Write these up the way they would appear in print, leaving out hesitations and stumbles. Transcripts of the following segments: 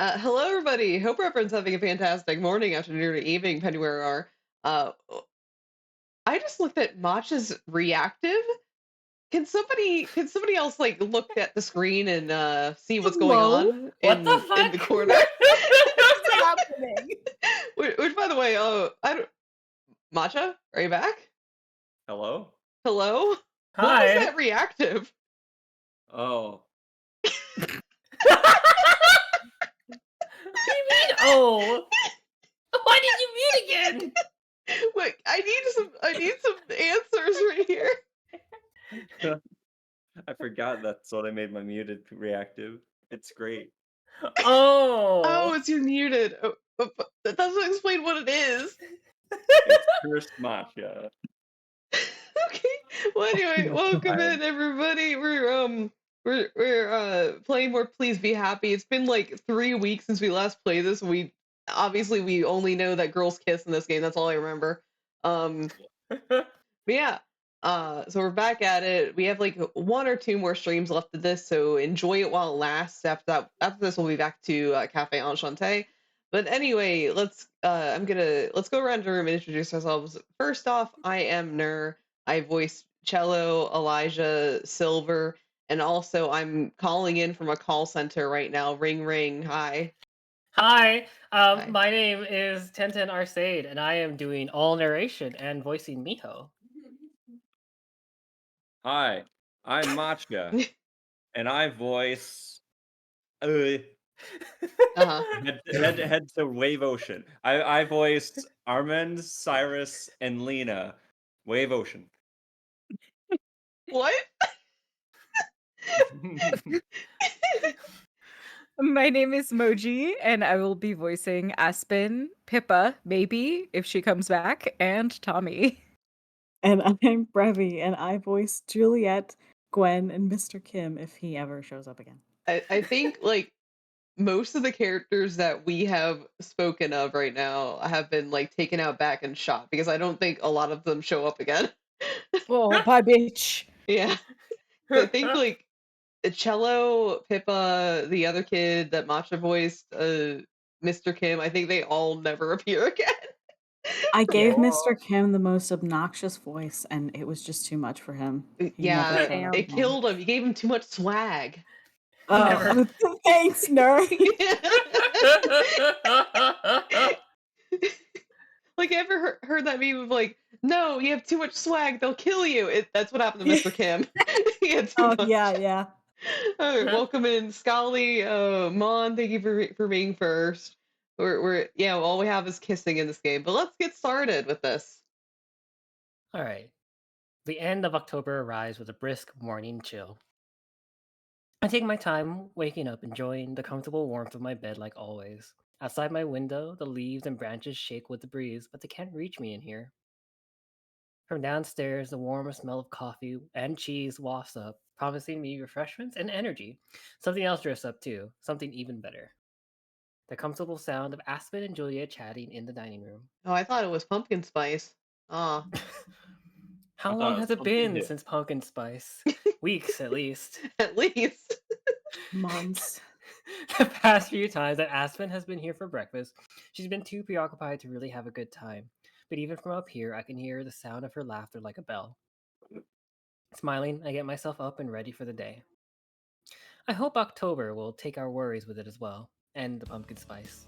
Hello, everybody. Hope everyone's having a fantastic morning, afternoon, or evening, depending where you are. Uh, I just looked at Matcha's reactive. Can somebody else like look at the screen and see what's going Hello? on What the in the fuck? corner? What's happening? Which, by the way, I don't. Matcha, are you back? Hello? Hello. What was Hi. that reactive? Oh. What do you mean? Oh, why did you mute again? Wait, I need some answers right here. I forgot that's what I made my muted reactive. It's great. Oh, Oh, it's you're muted. But that doesn't explain what it is. It's cursed matcha. Okay. Well, anyway, welcome in everybody. We're playing more Please Be Happy. It's been like 3 weeks since we last played this. We only know that girls kiss in this game. That's all I remember. Um, but yeah. So we're back at it. We have like one or two more streams left of this, so enjoy it while it lasts. After this, we'll be back to Cafe Enchanté. But anyway, let's go around the room and introduce ourselves. First off, I am Nur. I voice Cello, Elijah, Silver, and also I'm calling in from a call center right now. Ring ring. Hi. hi. Hi. My name is Tenten Arcade, and I am doing all narration and voicing Miho. Hi, I'm Matcha, and I voice head Uh-huh. head to Wave Ocean. I voiced Armand, Cyrus, and Lena. Wave Ocean. What? My name is Moji, and I will be voicing Aspen, Pippa, maybe, if she comes back, and Tommy. And I'm Brevi, and I voice Juliet, Gwen, and Mr. Kim if he ever shows up again. I think like most of the characters that we have spoken of right now have been like taken out back and shot because I don't think a lot of them show up again. Oh, bye, bitch. Yeah. So I think like Cello, Pippa, the other kid that Matcha voiced, Mr. Kim, I think they all never appear again. I gave Yeah. Mr. Kim the most obnoxious voice, and it was just too much for him. He Yeah, never showed up it again. killed him. You gave him too much swag. Never. Thanks, nerd. Like, ever heard that meme of like, no, you have too much swag, they'll kill you. That's what happened to Mr. Kim. He had too much. Yeah. All right, welcome in, Scully. Mon, thank you for being first. All we have is kissing in this game, but let's get started with this. All right. The end of October arrives with a brisk morning chill. I take my time waking up, enjoying the comfortable warmth of my bed like always. Outside my window, the leaves and branches shake with the breeze, but they can't reach me in here. From downstairs, the warm smell of coffee and cheese wafts up, promising me refreshments and energy. Something else drifts up too, something even better. The comfortable sound of Aspen and Julia chatting in the dining room. Oh, I thought it was pumpkin spice. Ah, How I long thought it has was it pumpkin been dip. since pumpkin spice? Weeks, at least. at least. Months. The past few times that Aspen has been here for breakfast, she's been too preoccupied to really have a good time. But even from up here, I can hear the sound of her laughter like a bell. Smiling, I get myself up and ready for the day. I hope October will take our worries with it as well, and the pumpkin spice.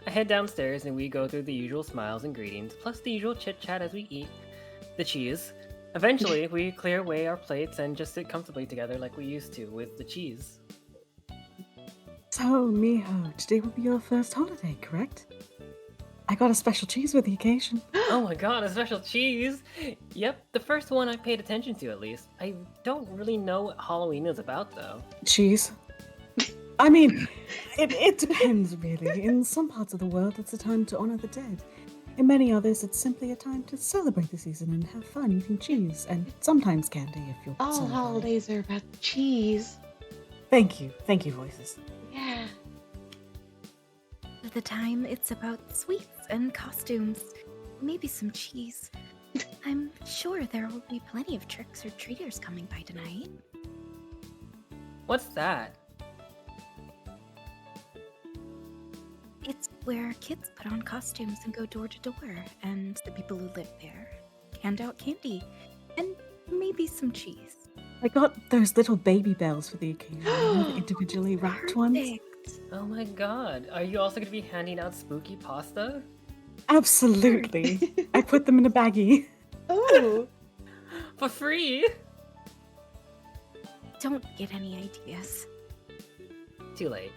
I head downstairs and we go through the usual smiles and greetings, plus the usual chit chat as we eat the cheese. Eventually, we clear away our plates and just sit comfortably together like we used to with the cheese. So, Miho, today will be your first holiday, correct? I got a special cheese with the occasion. Oh my god, a special cheese! Yep, the first one I've paid attention to at least. I don't really know what Halloween is about though. Cheese? I mean, it depends, really. In some parts of the world, it's a time to honor the dead. In many others, it's simply a time to celebrate the season and have fun eating cheese, and sometimes candy if you're All so inclined. holidays are about cheese. Thank you, voices. Yeah. Of the time, it's about sweets and costumes, maybe some cheese. I'm sure there will be plenty of tricks or treaters coming by tonight. What's that? where kids put on costumes and go door to door, and the people who live there hand out candy and maybe some cheese. I got those little baby bells for the occasion, the individually wrapped ones. Perfect. Oh my god. Are you also going to be handing out spooky pasta? Absolutely. I put them in a baggie. Oh, For free? Don't get any ideas. Too late.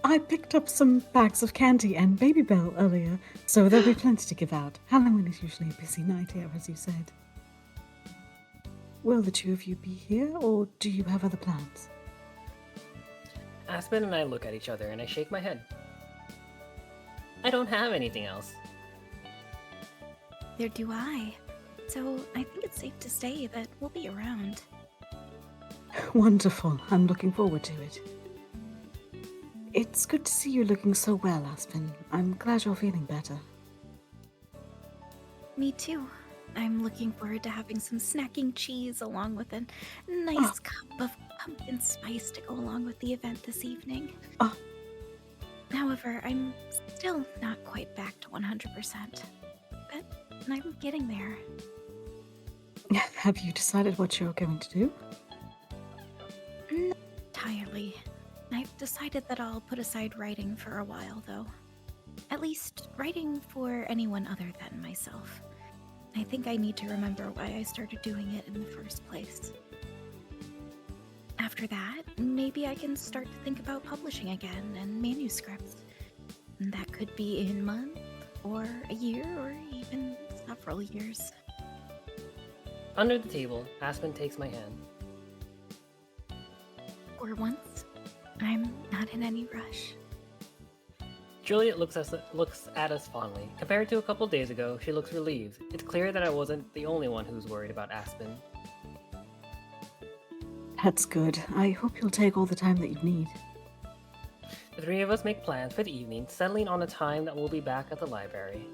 I picked up some bags of candy and baby bell earlier, so there'll be plenty to give out. Halloween is usually a busy night here, as you said. Will the two of you be here, or do you have other plans? Aspen and I look at each other and I shake my head. I don't have anything else. There do I. So I think it's safe to say that we'll be around. Wonderful. I'm looking forward to it. It's good to see you looking so well, Aspen. I'm glad you're feeling better. Me too. I'm looking forward to having some snacking cheese along with a nice cup of pumpkin spice to go along with the event this evening. Oh. However, I'm still not quite back to 100%. But I'm getting there. Have you decided what you're going to do? Not entirely. I've decided that I'll put aside writing for a while, though. At least, writing for anyone other than myself. I think I need to remember why I started doing it in the first place. After that, maybe I can start to think about publishing again and manuscripts. That could be in a month, or a year, or even several years. Under the table, Aspen takes my hand. For once, I'm not in any rush. Juliet looks at us fondly. Compared to a couple days ago, she looks relieved. It's clear that I wasn't the only one who's worried about Aspen. That's good. I hope you'll take all the time that you need. The three of us make plans for the evening, settling on a time that we'll be back at the library.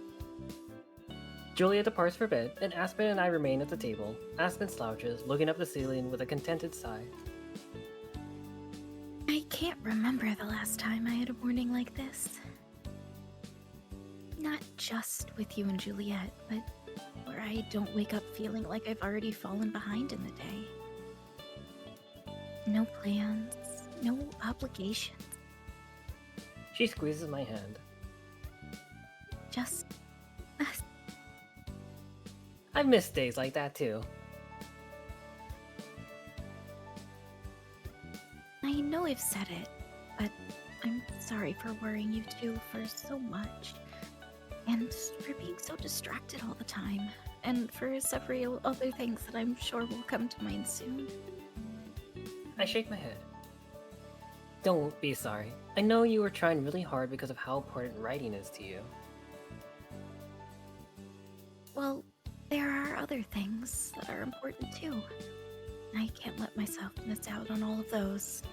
Juliet departs for bed, and Aspen and I remain at the table. Aspen slouches, looking up the ceiling with a contented sigh. I can't remember the last time I had a morning like this. Not just with you and Juliet, but where I don't wake up feeling like I've already fallen behind in the day. No plans, no obligations, She squeezes my hand. just us. I've missed days like that too. I know I've said it, but I'm sorry for worrying you two for so much. And for being so distracted all the time. And for several other things that I'm sure will come to mind soon. I shake my head. Don't be sorry. I know you were trying really hard because of how important writing is to you. Well, there are other things that are important too. I can't let myself miss out on all of those.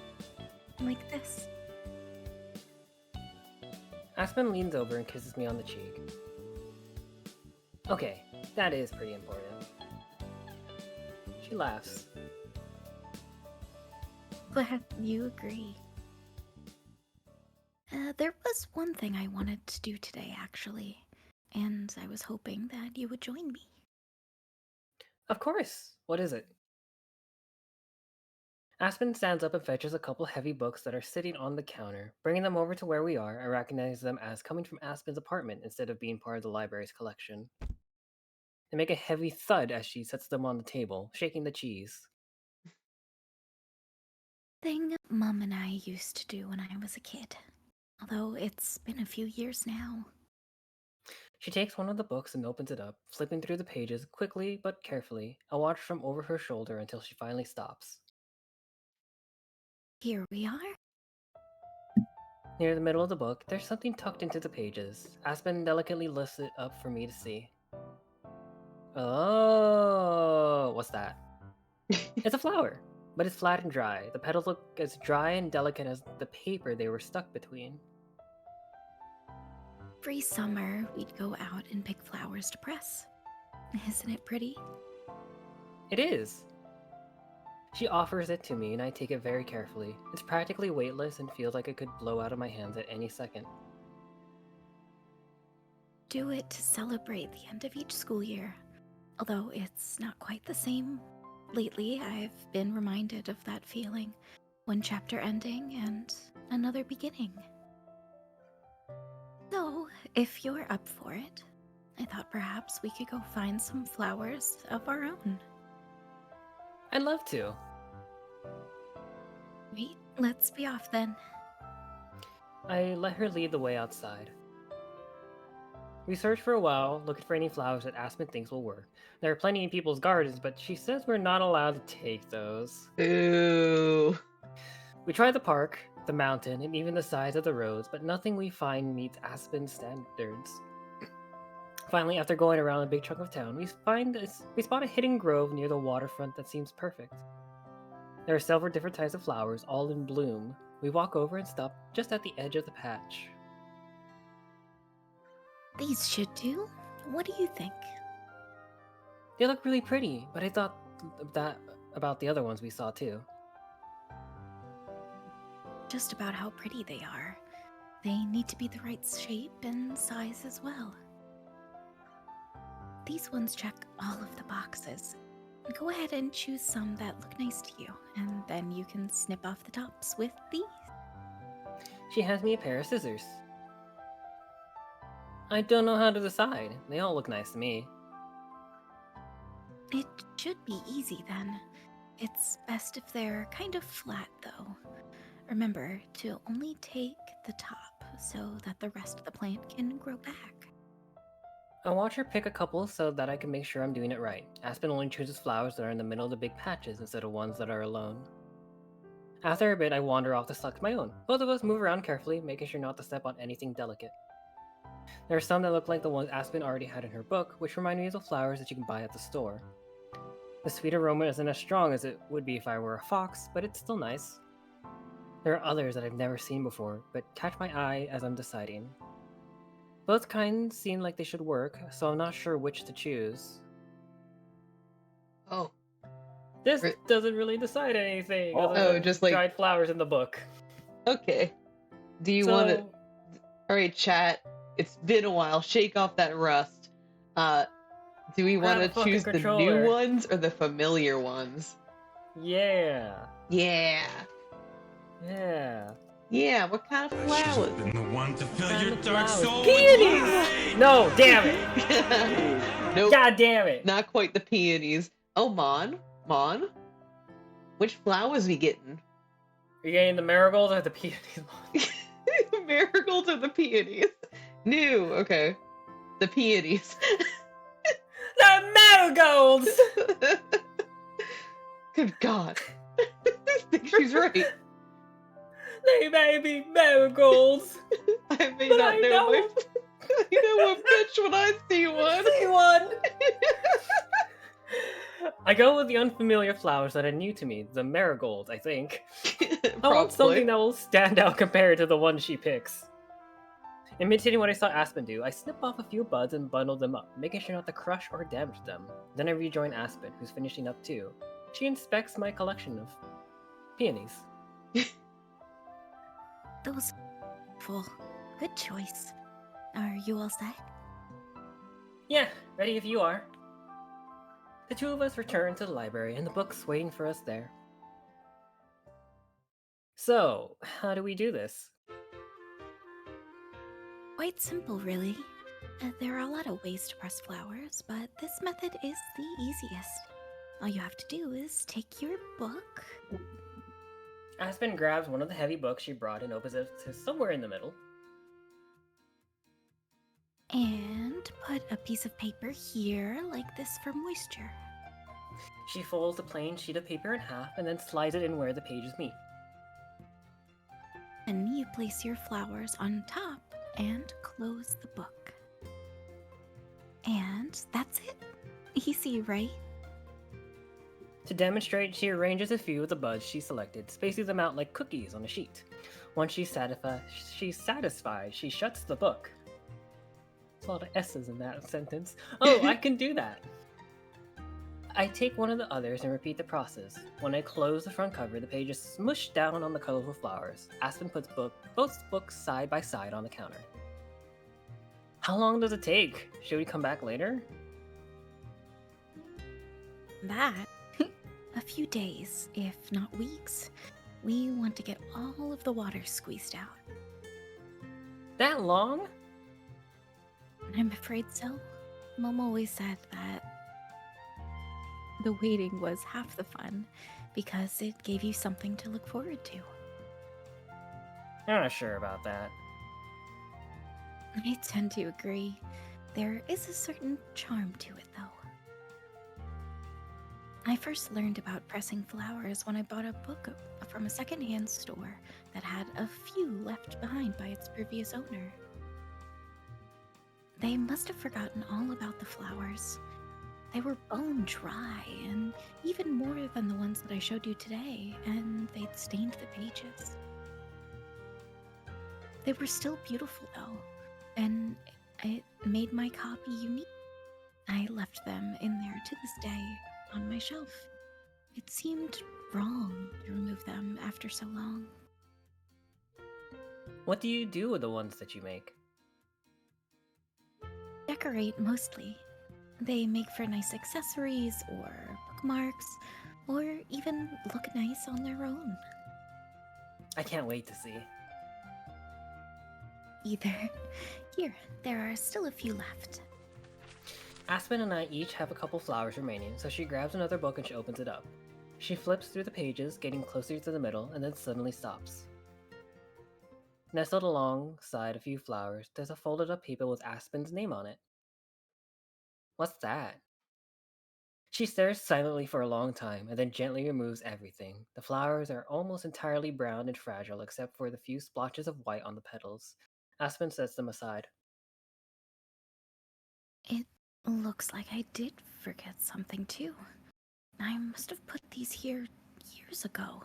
Like this. Aspen leans over and kisses me on the cheek. Okay, that is pretty important. She laughs. Glad you agree. There was one thing I wanted to do today, actually. And I was hoping that you would join me. Of course! What is it? Aspen stands up and fetches a couple heavy books that are sitting on the counter. Bringing them over to where we are, I recognize them as coming from Aspen's apartment instead of being part of the library's collection. They make a heavy thud as she sets them on the table, shaking the cheese. Thing Mum and I used to do when I was a kid. Although it's been a few years now. She takes one of the books and opens it up, flipping through the pages quickly but carefully. I watch from over her shoulder until she finally stops. Here we are. Near the middle of the book, there's something tucked into the pages. Aspen delicately lifts it up for me to see. Oh, what's that? It's a flower, but it's flat and dry. The petals look as dry and delicate as the paper they were stuck between. Every summer, we'd go out and pick flowers to press. Isn't it pretty? It is. She offers it to me, and I take it very carefully. It's practically weightless and feels like it could blow out of my hands at any second. Do it to celebrate the end of each school year. Although it's not quite the same. Lately, I've been reminded of that feeling. One chapter ending and another beginning. So, if you're up for it, I thought perhaps we could go find some flowers of our own. I'd love to. Wait, let's be off then. I let her lead the way outside. We search for a while, looking for any flowers that Aspen thinks will work. There are plenty in people's gardens, but she says we're not allowed to take those. Ooh. We try the park, the mountain, and even the sides of the roads, but nothing we find meets Aspen standards. Finally, after going around a big chunk of town, we spot a hidden grove near the waterfront that seems perfect. There are several different types of flowers, all in bloom. We walk over and stop just at the edge of the patch. These should do. What do you think? They look really pretty, but I thought that about the other ones we saw too. Just about how pretty they are. They need to be the right shape and size as well. These ones check all of the boxes. Go ahead and choose some that look nice to you, and then you can snip off the tops with these. She hands me a pair of scissors. I don't know how to decide. They all look nice to me. It should be easy then. It's best if they're kind of flat though. Remember to only take the top so that the rest of the plant can grow back. I watch her pick a couple so that I can make sure I'm doing it right. Aspen only chooses flowers that are in the middle of the big patches instead of ones that are alone. After a bit, I wander off to select my own. Both of us move around carefully, making sure not to step on anything delicate. There are some that look like the ones Aspen already had in her book, which remind me of the flowers that you can buy at the store. The sweet aroma isn't as strong as it would be if I were a fox, but it's still nice. There are others that I've never seen before, but catch my eye as I'm deciding. Both kinds seem like they should work, so I'm not sure which to choose. Oh. This doesn't really decide anything. Oh. other than Just like- dried flowers in the book. Okay. Do you want to? All right, chat. It's been a while. Shake off that rust. Do we want to Grab a fucking choose the controller. new ones or the familiar ones? Yeah. Yeah. Yeah. Yeah. What kind of flowers? Been the one to fill Kind your of dark flowers. soul Peonies! with light. No, damn it! Nope. God damn it! Not quite the peonies. Oh, Mon. Which flowers we getting? You're getting the marigolds or the peonies? Marigolds or the peonies? New. Okay. The peonies. The marigolds! Good God. I think she's right. They may be marigolds. I may But not I know know. my. I know a bitch when I see one. See one. I go with the unfamiliar flowers that are new to me, the marigolds, I think. I want something that will stand out compared to the one she picks. Imitating what I saw Aspen do, I snip off a few buds and bundle them up, making sure not to crush or damage them. Then I rejoin Aspen, who's finishing up too. She inspects my collection of peonies. Those full. Good choice. Are you all set? Yeah, ready if you are. The two of us return to the library, and the book's waiting for us there. So, how do we do this? Quite simple, really. There are a lot of ways to press flowers, but this method is the easiest. All you have to do is take your book. Aspen grabs one of the heavy books she brought and opens it to somewhere in the middle. And put a piece of paper here, like this, for moisture. She folds the plain sheet of paper in half and then slides it in where the pages meet. And you place your flowers on top and close the book. And that's it. Easy, right? To demonstrate, she arranges a few of the buds she selected, spacing them out like cookies on a sheet. Once she's satisfied, she shuts the book. There's a lot of S's in that sentence. Oh, I can do that. I take one of the others and repeat the process. When I close the front cover, the pages smush down on the colorful flowers. Aspen puts both books side by side on the counter. How long does it take? Should we come back later? That? A few days, if not weeks. We want to get all of the water squeezed out. That long? I'm afraid so. Mom always said that the waiting was half the fun because it gave you something to look forward to. I'm not sure about that. I tend to agree. There is a certain charm to it, though. I first learned about pressing flowers when I bought a book from a secondhand store that had a few left behind by its previous owner. They must have forgotten all about the flowers. They were bone dry, and even more than the ones that I showed you today, and they'd stained the pages. They were still beautiful, though, and it made my copy unique. I left them in there to this day on my shelf. It seemed wrong to remove them after so long. What do you do with the ones that you make? Decorate mostly. They make for nice accessories or bookmarks, or even look nice on their own. I can't wait to see. Either. Here, there are still a few left. Aspen and I each have a couple flowers remaining, so she grabs another book and she opens it up. She flips through the pages, getting closer to the middle, and then suddenly stops. Nestled alongside a few flowers, there's a folded up paper with Aspen's name on it. What's that? She stares silently for a long time and then gently removes everything. The flowers are almost entirely brown and fragile except for the few splotches of white on the petals. Aspen sets them aside. It looks like I did forget something too. I must have put these here years ago.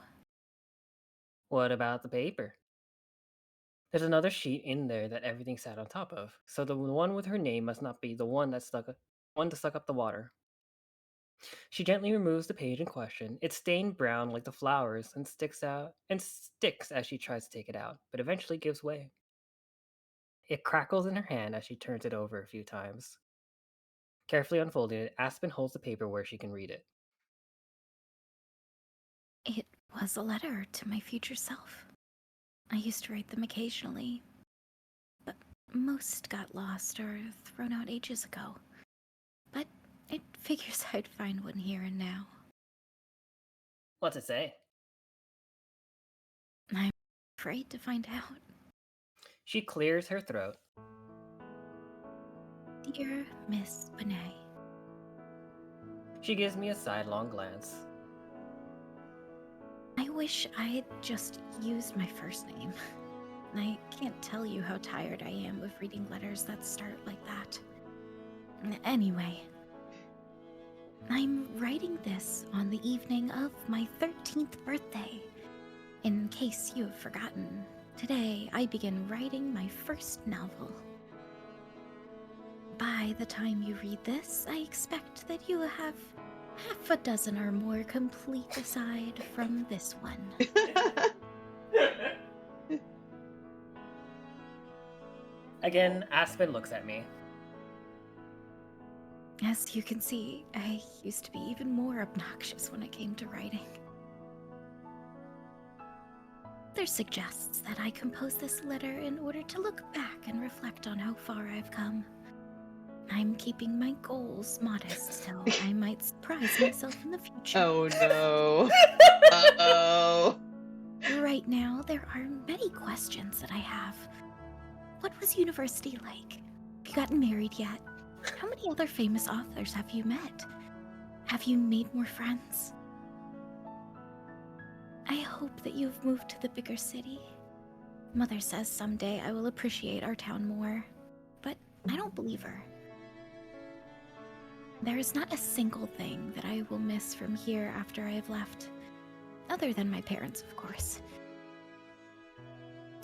What about the paper? There's another sheet in there that everything sat on top of, so the one with her name must not be the one that stuck up the water. She gently removes the page in question. It's stained brown like the flowers and sticks as she tries to take it out, but eventually gives way. It crackles in her hand as she turns it over a few times. Carefully unfolding it, Aspen holds the paper where she can read it. It was a letter to my future self. I used to write them occasionally, but most got lost or thrown out ages ago. But it figures I'd find one here and now. What's it say? I'm afraid to find out. She clears her throat. Dear Miss Bonet. She gives me a sidelong glance. I wish I had just used my first name. I can't tell you how tired I am of reading letters that start like that. Anyway, I'm writing this on the evening of my 13th birthday. In case you have forgotten, today I begin writing my first novel. By the time you read this, I expect that you will have half a dozen or more complete aside from this one. Again, Aspen looks at me. As you can see, I used to be even more obnoxious when it came to writing. There suggests that I compose this letter in order to look back and reflect on how far I've come. I'm keeping my goals modest, so I might surprise myself in the future. Oh no. Uh-oh. Right now, there are many questions that I have. What was university like? Have you gotten married yet? How many other famous authors have you met? Have you made more friends? I hope that you've moved to the bigger city. Mother says someday I will appreciate our town more, but I don't believe her. There is not a single thing that I will miss from here after I have left, other than my parents, of course.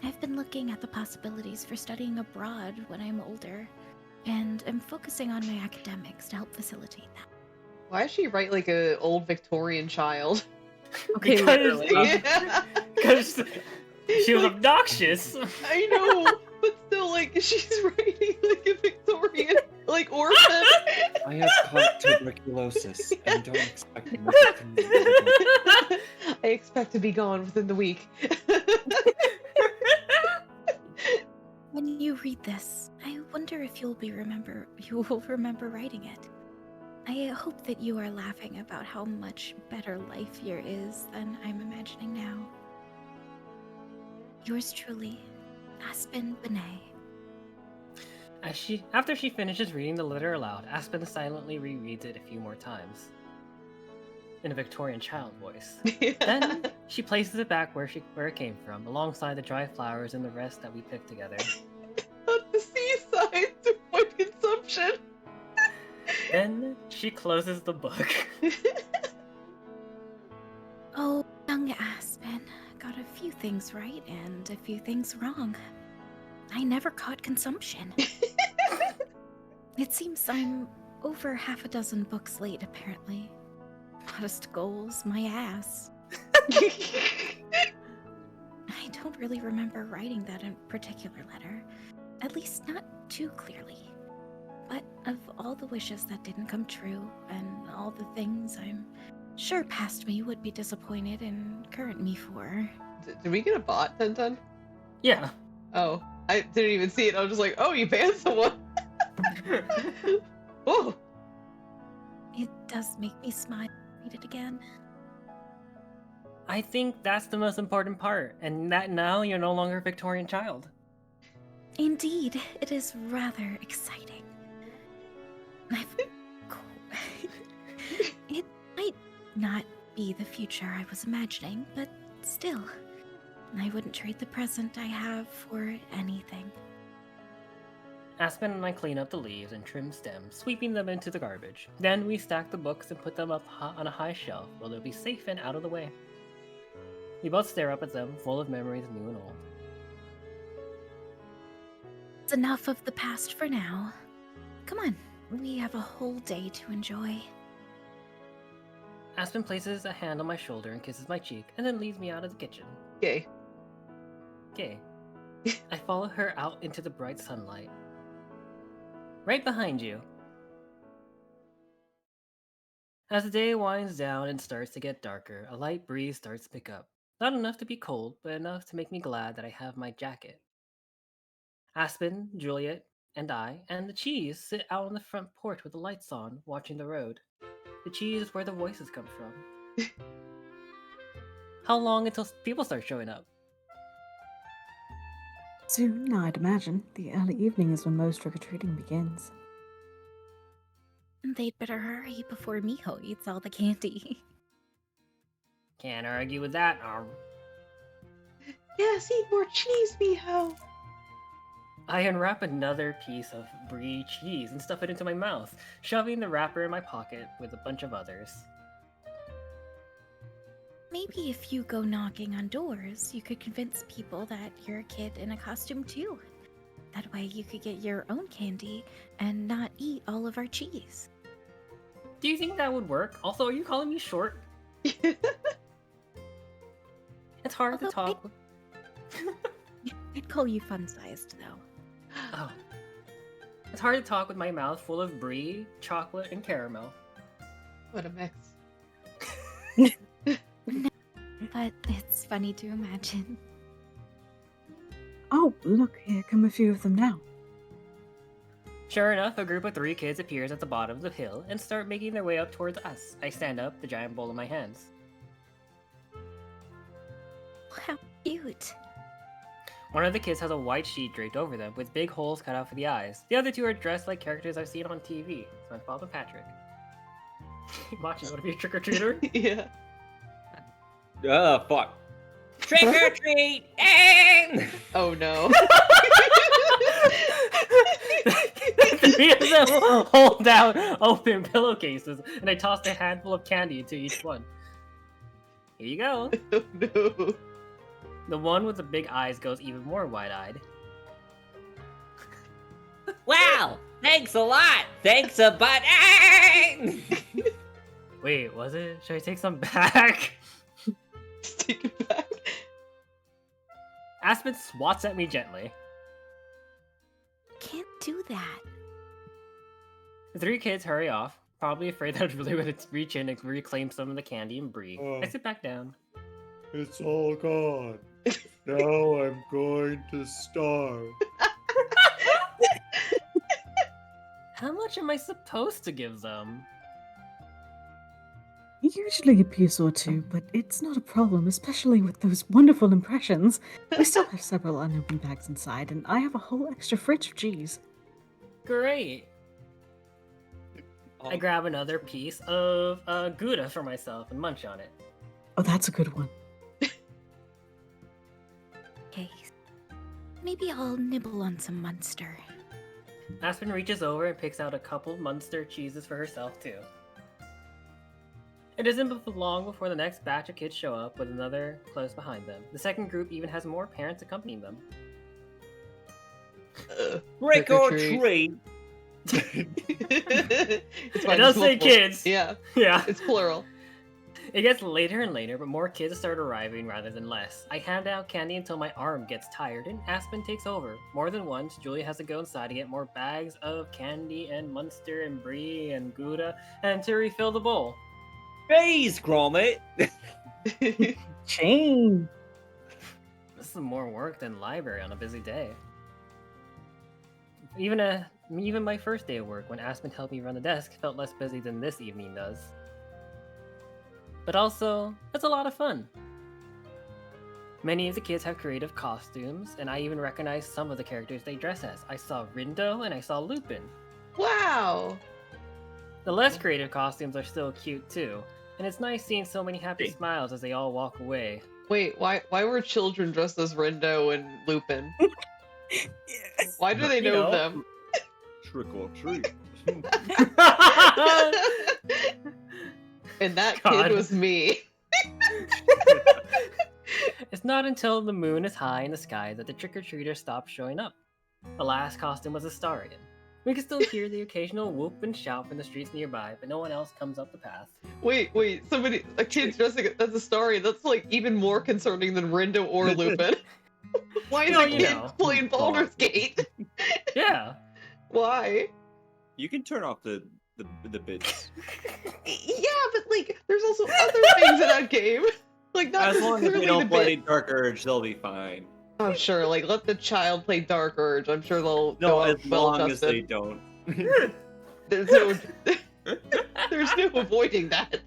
I've been looking at the possibilities for studying abroad when I'm older, and am focusing on my academics to help facilitate that. Why does she write like a old Victorian child? Okay, Because- literally. Because she was obnoxious. I know, but still, like, she's writing like a Victorian, like, orphan. I have caught tuberculosis and don't expect much from you. I expect to be gone within the week. When you read this, I wonder if you will remember writing it. I hope that you are laughing about how much better life here is than I'm imagining now. Yours truly, Aspen Benet. After she finishes reading the letter aloud, Aspen silently rereads it a few more times. In a Victorian child voice. Then she places it back where it came from, alongside the dry flowers and the rest that we picked together. At the seaside to avoid consumption. Then she closes the book. Oh, young Aspen, got a few things right and a few things wrong. I never caught consumption. It seems I'm over half a dozen books late, apparently. Modest goals, my ass. I don't really remember writing that in particular letter, at least not too clearly. But of all the wishes that didn't come true, and all the things I'm sure past me would be disappointed in current me for. Did we get a bot, 1010? Yeah. Oh, I didn't even see it. I was just like, oh, you banned someone. Oh. It does make me smile. Read it again. I think that's the most important part, and that now you're no longer a Victorian child. Indeed, it is rather exciting. It might not be the future I was imagining, but still, I wouldn't trade the present I have for anything. Aspen and I clean up the leaves and trim stems, sweeping them into the garbage. Then we stack the books and put them up on a high shelf where they'll be safe and out of the way. We both stare up at them, full of memories new and old. It's enough of the past for now. Come on, we have a whole day to enjoy. Aspen places a hand on my shoulder and kisses my cheek, and then leads me out of the kitchen. Yay. Okay. I follow her out into the bright sunlight. Right behind you. As the day winds down and starts to get darker, a light breeze starts to pick up. Not enough to be cold, but enough to make me glad that I have my jacket. Aspen, Juliet, and I, and the cheese sit out on the front porch with the lights on, watching the road. The cheese is where the voices come from. How long until people start showing up? Soon, I'd imagine. The early evening is when most trick-or-treating begins. They'd better hurry before Miho eats all the candy. Can't argue with that. Yes, eat more cheese, Miho. I unwrap another piece of brie cheese and stuff it into my mouth, shoving the wrapper in my pocket with a bunch of others. Maybe if you go knocking on doors, you could convince people that you're a kid in a costume too. That way you could get your own candy and not eat all of our cheese. Do you think that would work? Also, are you calling me short? It's hard to Although talk. I'd call you fun-sized though. Oh. It's hard to talk with my mouth full of brie, chocolate, and caramel. What a mix. But it's funny to imagine. Oh, look, here come a few of them now. Sure enough, a group of 3 kids appears at the bottom of the hill and start making their way up towards us. I stand up, the giant bowl in my hands. How cute. One of the kids has a white sheet draped over them with big holes cut out for the eyes. The other 2 are dressed like characters I've seen on TV. So I'm Father Patrick. Watch, you want to be a trick-or-treater? Yeah. Fuck. Trick or treat! Oh no. The 3 of them hold down open pillowcases, and I toss a handful of candy into each one. Here you go. Oh no. The one with the big eyes goes even more wide-eyed. Wow! Thanks a lot! Thanks a but. Wait, was it? Should I take some back? Just take it back. Aspen swats at me gently. Can't do that. The three kids hurry off, probably afraid that Julia would reach in and reclaim some of the candy and brie. I sit back down. It's all gone. Now I'm going to starve. How much am I supposed to give them? Usually a piece or two, but it's not a problem, especially with those wonderful impressions. We still have several unopened bags inside, and I have a whole extra fridge of cheese. Great. I grab another piece of Gouda for myself and munch on it. Oh, that's a good one. Okay. Maybe I'll nibble on some Munster. Aspen reaches over and picks out a couple Munster cheeses for herself, too. It isn't long before the next batch of kids show up with another close behind them. The second group even has more parents accompanying them. Trick or or treat. treat. It's It fine, does it's say multiple. kids. Yeah, Yeah. it's plural. It gets later and later, but more kids start arriving rather than less. I hand out candy until my arm gets tired, and Aspen takes over. More than once, Julia has to go inside to get more bags of candy and Munster and Brie and Gouda, and to refill the bowl. Jeez, Gromit. Shame. This is more work than library on a busy day. Even my first day of work, when Aspen helped me run the desk, felt less busy than this evening does. But also, it's a lot of fun. Many of the kids have creative costumes, and I even recognize some of the characters they dress as. I saw Rindo and I saw Lupin. Wow. The less creative costumes are still cute too, and it's nice seeing so many happy Hey. smiles as they all walk away. Wait, why were children dressed as Rindo and Lupin? Why do they You know know. them? Trick or treat. And that God. kid was me. It's not until the moon is high in the sky that the trick-or-treaters stop showing up. The last costume was Astarion. We can still hear the occasional whoop and shout from the streets nearby, but no one else comes up the path. Wait, a kid dressing as a story. That's like even more concerning than Rindo or Lupin. Why is Well, a you kid know. playing Baldur's Gate? Yeah. Why? You can turn off the bits. Yeah, but like, there's also other things in that game. Like, not As long as they necessarily don't the play bit. Dark Urge, they'll be fine. Oh, sure. Like, let the child play Dark Urge. I'm sure they'll No, go as out well long as they adjusted. don't. There's no, there's no avoiding that.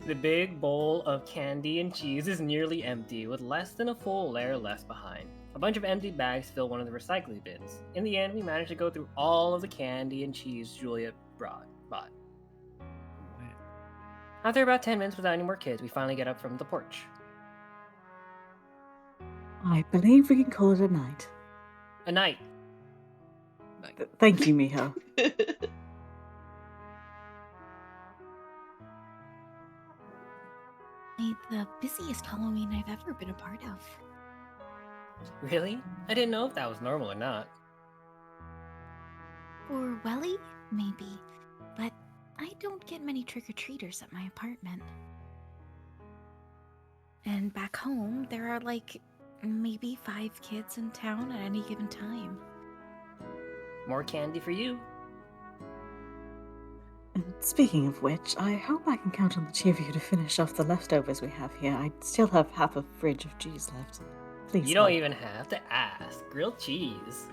The big bowl of candy and cheese is nearly empty, with less than a full layer left behind. A bunch of empty bags fill one of the recycling bins. In the end, we managed to go through all of the candy and cheese Julia bought. After about 10 minutes without any more kids, we finally get up from the porch. I believe we can call it a night. A night. Thank you, Miho. The busiest Halloween I've ever been a part of. Really? I didn't know if that was normal or not. For Welly, maybe. But I don't get many trick-or-treaters at my apartment. And back home, there are like maybe 5 kids in town at any given time. More candy for you. And speaking of which, I hope I can count on the two of you to finish off the leftovers we have here. I still have half a fridge of cheese left. Please You don't help. even have to ask. Grilled cheese.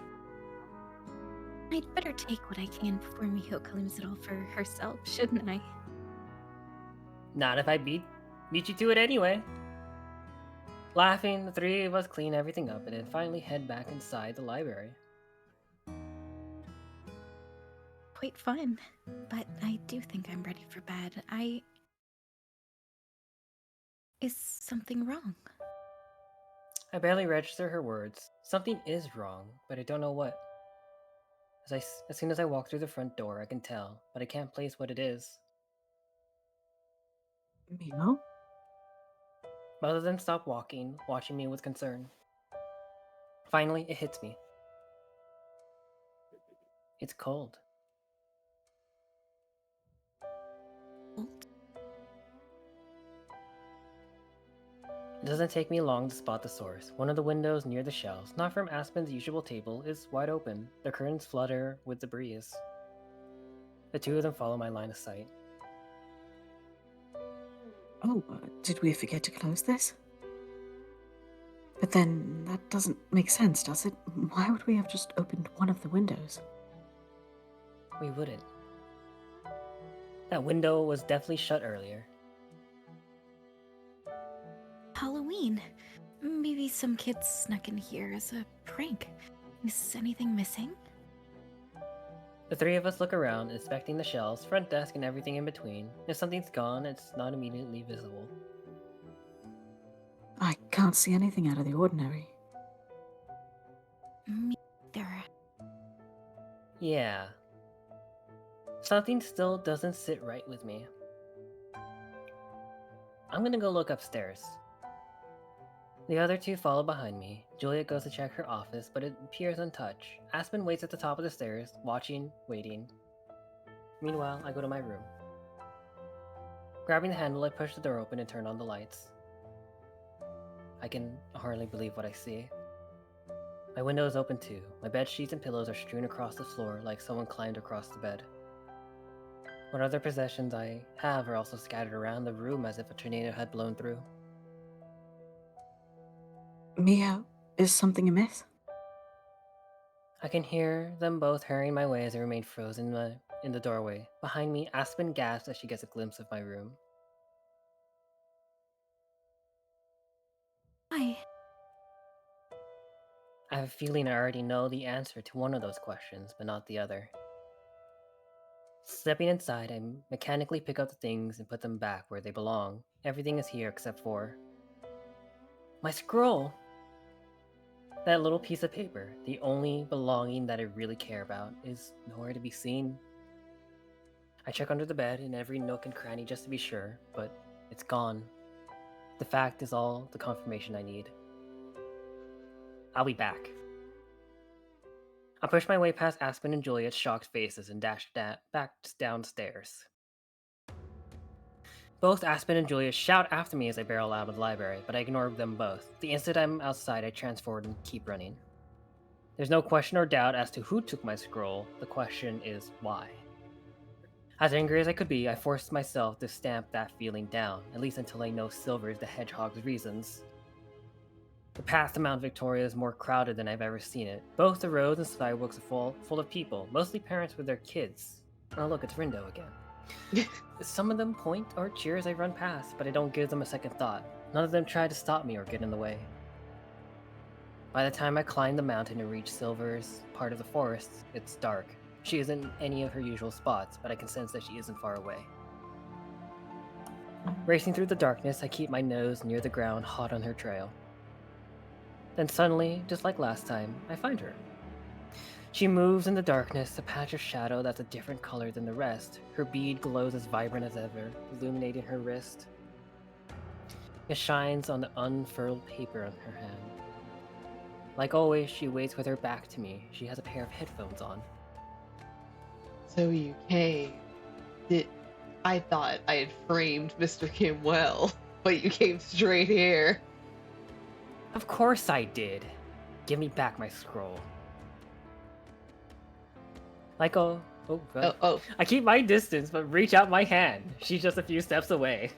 I'd better take what I can before Miho claims it all for herself, shouldn't I? Not if I beat you to it anyway. Laughing, the three of us clean everything up and then finally head back inside the library. Quite fun. But I do think I'm ready for bed. Is something wrong? I barely register her words. Something is wrong, but I don't know what. As soon as I walk through the front door, I can tell, but I can't place what it is. Miho? Both of them stop walking, watching me with concern. Finally, it hits me. It's cold. It doesn't take me long to spot the source. One of the windows near the shelves, not from Aspen's usual table, is wide open. The curtains flutter with the breeze. The two of them follow my line of sight. Oh, did we forget to close this? But then that doesn't make sense, does it? Why would we have just opened one of the windows? We wouldn't. That window was definitely shut earlier. Halloween. Maybe some kids snuck in here as a prank. Is anything missing? The three of us look around, inspecting the shelves, front desk, and everything in between. If something's gone, it's not immediately visible. I can't see anything out of the ordinary. Me either. Yeah. Something still doesn't sit right with me. I'm gonna go look upstairs. The other two follow behind me. Juliet goes to check her office, but it appears untouched. Aspen waits at the top of the stairs, watching, waiting. Meanwhile, I go to my room. Grabbing the handle, I push the door open and turn on the lights. I can hardly believe what I see. My window is open too. My bed sheets and pillows are strewn across the floor like someone climbed across the bed. What other possessions I have are also scattered around the room as if a tornado had blown through. Mia, is something amiss? I can hear them both hurrying my way as I remain frozen in the doorway. Behind me, Aspen gasps as she gets a glimpse of my room. Hi. I have a feeling I already know the answer to one of those questions, but not the other. Stepping inside, I mechanically pick up the things and put them back where they belong. Everything is here except for my scroll! That little piece of paper, the only belonging that I really care about, is nowhere to be seen. I check under the bed in every nook and cranny just to be sure, but it's gone. The fact is all the confirmation I need. I'll be back. I push my way past Aspen and Juliet's shocked faces and dash back downstairs. Both Aspen and Juliet shout after me as I barrel out of the library, but I ignore them both. The instant I'm outside, I transform and keep running. There's no question or doubt as to who took my scroll. The question is why. As angry as I could be, I forced myself to stamp that feeling down, at least until I know Silver is the Hedgehog's reasons. The path to Mount Victoria is more crowded than I've ever seen it. Both the roads and sidewalks are full of people, mostly parents with their kids. Oh look, it's Rindo again. Some of them point or cheer as I run past, but I don't give them a second thought. None of them try to stop me or get in the way. By the time I climb the mountain and reach Silver's part of the forest, it's dark. She isn't in any of her usual spots, but I can sense that she isn't far away. Racing through the darkness, I keep my nose near the ground, hot on her trail. Then suddenly, just like last time, I find her. She moves in the darkness, a patch of shadow that's a different color than the rest. Her bead glows as vibrant as ever, illuminating her wrist. It shines on the unfurled paper on her hand. Like always, she waits with her back to me. She has a pair of headphones on. So you came. I thought I had framed Mr. Kim well, but you came straight here. Of course I did. Give me back my scroll. Like oh, I keep my distance, but reach out my hand. She's just a few steps away.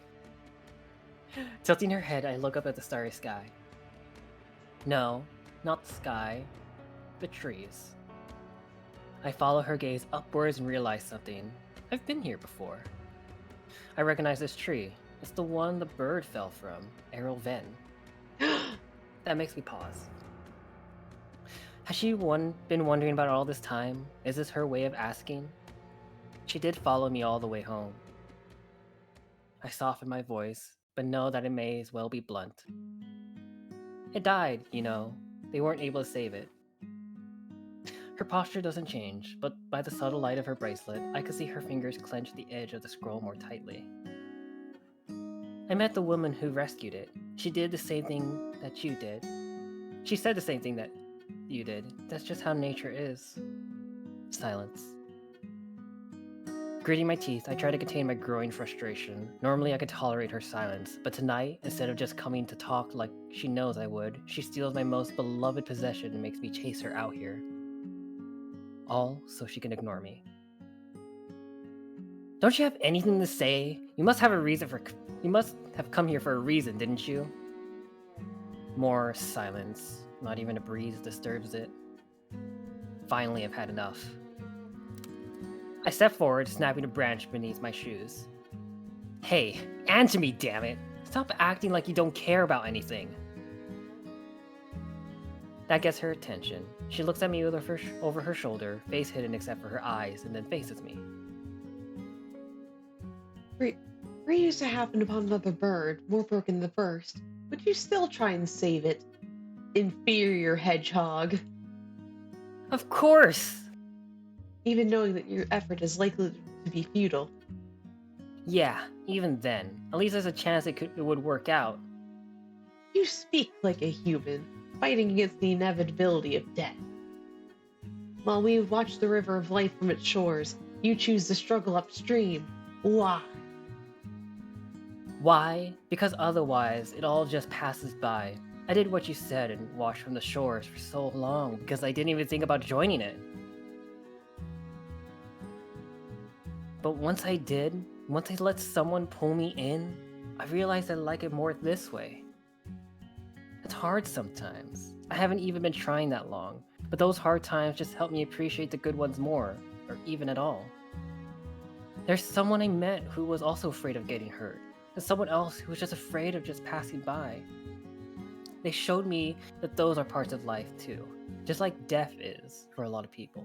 Tilting her head, I look up at the starry sky. No, not the sky. The trees. I follow her gaze upwards and realize something. I've been here before. I recognize this tree. It's the one the bird fell from, Errol Ven. That makes me pause. Has she been wondering about all this time? Is this her way of asking? She did follow me all the way home. I soften my voice, but know that it may as well be blunt. It died, you know. They weren't able to save it. Her posture doesn't change, but by the subtle light of her bracelet, I could see her fingers clench the edge of the scroll more tightly. I met the woman who rescued it. She did the same thing that you did. She said the same thing that you did. That's just how nature is. Silence. Gritting my teeth, I try to contain my growing frustration. Normally, I could tolerate her silence, but tonight, instead of just coming to talk like she knows I would, she steals my most beloved possession and makes me chase her out here. All so she can ignore me. Don't you have anything to say? You must have come here for a reason, didn't you? More silence. Not even a breeze disturbs it. Finally, I've had enough. I step forward, snapping a branch beneath my shoes. Hey, answer me, damn it! Stop acting like you don't care about anything. That gets her attention. She looks at me over her shoulder, face hidden except for her eyes, and then faces me. Were you to happen upon another bird, more broken than the first, would you still try and save it? Inferior hedgehog. Of course! Even knowing that your effort is likely to be futile. Yeah, even then. At least there's a chance it would work out. You speak like a human, fighting against the inevitability of death. While we watch the river of life from its shores, you choose to struggle upstream. Why? Why? Because otherwise, it all just passes by. I did what you said and watched from the shores for so long because I didn't even think about joining it. But once I let someone pull me in, I realized I like it more this way. It's hard sometimes. I haven't even been trying that long, but those hard times just help me appreciate the good ones more, or even at all. There's someone I met who was also afraid of getting hurt, and someone else who was just afraid of just passing by. They showed me that those are parts of life too, just like death is for a lot of people.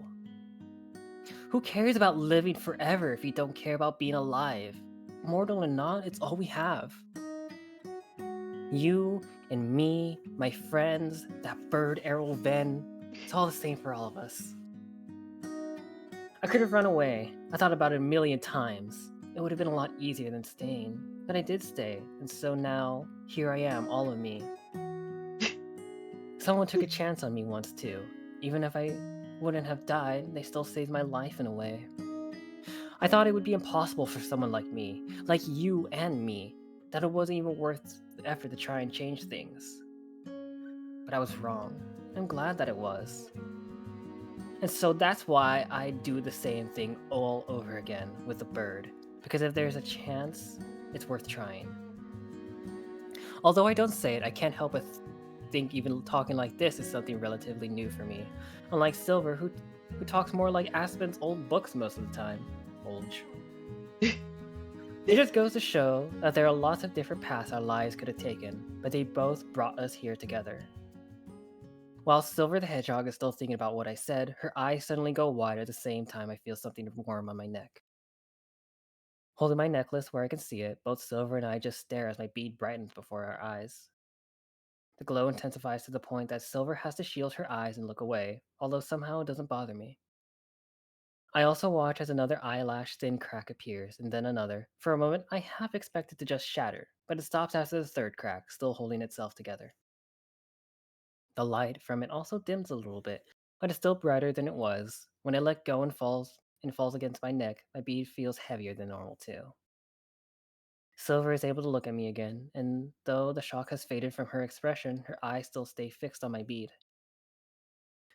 Who cares about living forever if you don't care about being alive? Mortal or not, it's all we have. You and me, my friends, that bird Errol Venn, it's all the same for all of us. I could have run away. I thought about it a million times. It would have been a lot easier than staying. But I did stay, and so now, here I am, all of me. Someone took a chance on me once too. Even if I wouldn't have died, they still saved my life in a way. I thought it would be impossible for someone like me, like you and me, that it wasn't even worth the effort to try and change things. But I was wrong. I'm glad that it was. And so that's why I do the same thing all over again with the bird, because if there's a chance, it's worth trying. Although I don't say it, I can't help but think even talking like this is something relatively new for me, unlike Silver, who talks more like Aspen's old books most of the time. It just goes to show that there are lots of different paths our lives could have taken, but they both brought us here together. While Silver the Hedgehog is still thinking about what I said, her eyes suddenly go wide at the same time I feel something warm on my neck. Holding my necklace where I can see it, both Silver and I just stare as my bead brightens before our eyes. The glow intensifies to the point that Silver has to shield her eyes and look away, although somehow it doesn't bother me. I also watch as another eyelash thin crack appears, and then another. For a moment, I half expect it to just shatter, but it stops after the third crack, still holding itself together. The light from it also dims a little bit, but it's still brighter than it was. When I let go and falls against my neck, my bead feels heavier than normal too. Silver is able to look at me again, and though the shock has faded from her expression, her eyes still stay fixed on my bead.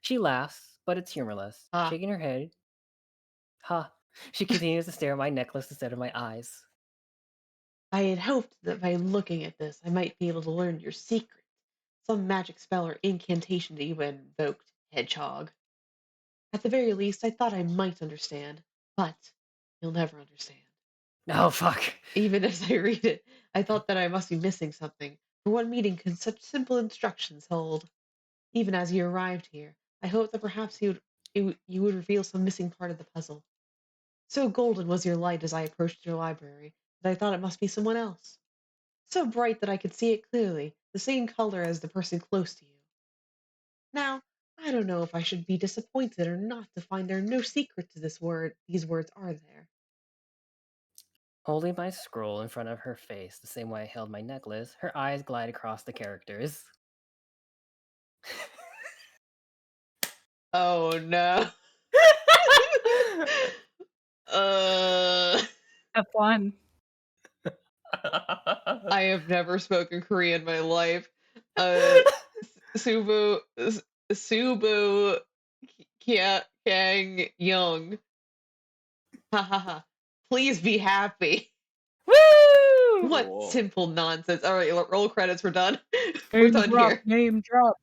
She laughs, but it's humorless, shaking her head. Ha! She continues to stare at my necklace instead of my eyes. I had hoped that by looking at this, I might be able to learn your secret. Some magic spell or incantation that you had invoked, hedgehog. At the very least, I thought I might understand, but you'll never understand. Oh, fuck. Even as I read it, I thought that I must be missing something. For what meaning can such simple instructions hold? Even as you arrived here, I hoped that perhaps you would reveal some missing part of the puzzle. So golden was your light as I approached your library that I thought it must be someone else. So bright that I could see it clearly, the same color as the person close to you. Now, I don't know if I should be disappointed or not to find there no secret to these words are there. Holding my scroll in front of her face the same way I held my necklace, her eyes glide across the characters. Oh no. Have fun. I have never spoken Korean in my life. Uh, Subu, Subu, Kang Young. Ha ha ha. Please be happy. Woo! What Cool. simple nonsense. All right, roll credits. We're done. We're done here. Name drop.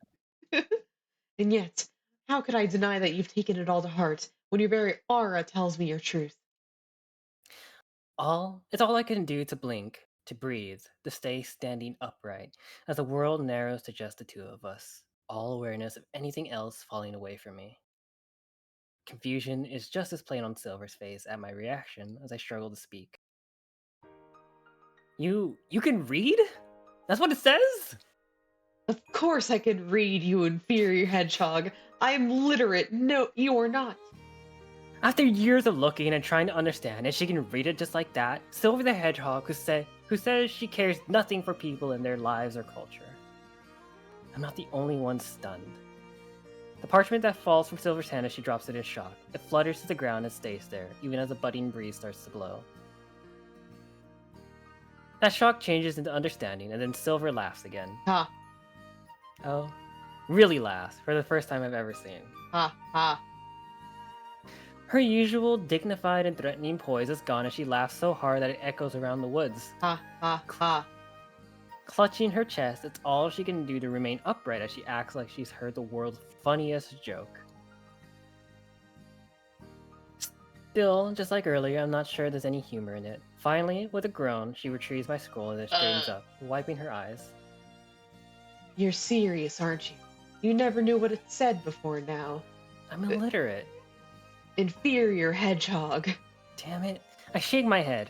And yet, how could I deny that you've taken it all to heart when your very aura tells me your truth? It's all I can do to blink, to breathe, to stay standing upright, as the world narrows to just the two of us, all awareness of anything else falling away from me. Confusion is just as plain on Silver's face at my reaction as I struggle to speak. You can read? That's what it says? Of course I can read, you inferior hedgehog. I am literate. No, you are not. After years of looking and trying to understand, and she can read it just like that, Silver the Hedgehog, who says she cares nothing for people in their lives or culture. I'm not the only one stunned. The parchment that falls from Silver's hand as she drops it in shock. It flutters to the ground and stays there, even as a budding breeze starts to blow. That shock changes into understanding, and then Silver laughs again. Ha, Oh, really laughs, for the first time I've ever seen. ha, ha. Her usual dignified and threatening poise is gone as she laughs so hard that it echoes around the woods. Ha, ha, ha. Clutching her chest, it's all she can do to remain upright as she acts like she's heard the world's funniest joke. Still, just like earlier, I'm not sure there's any humor in it. Finally, with a groan, she retrieves my scroll and then straightens up, wiping her eyes. You're serious, aren't you? You never knew what it said before now. I'm illiterate. Inferior hedgehog. Damn it. I shake my head.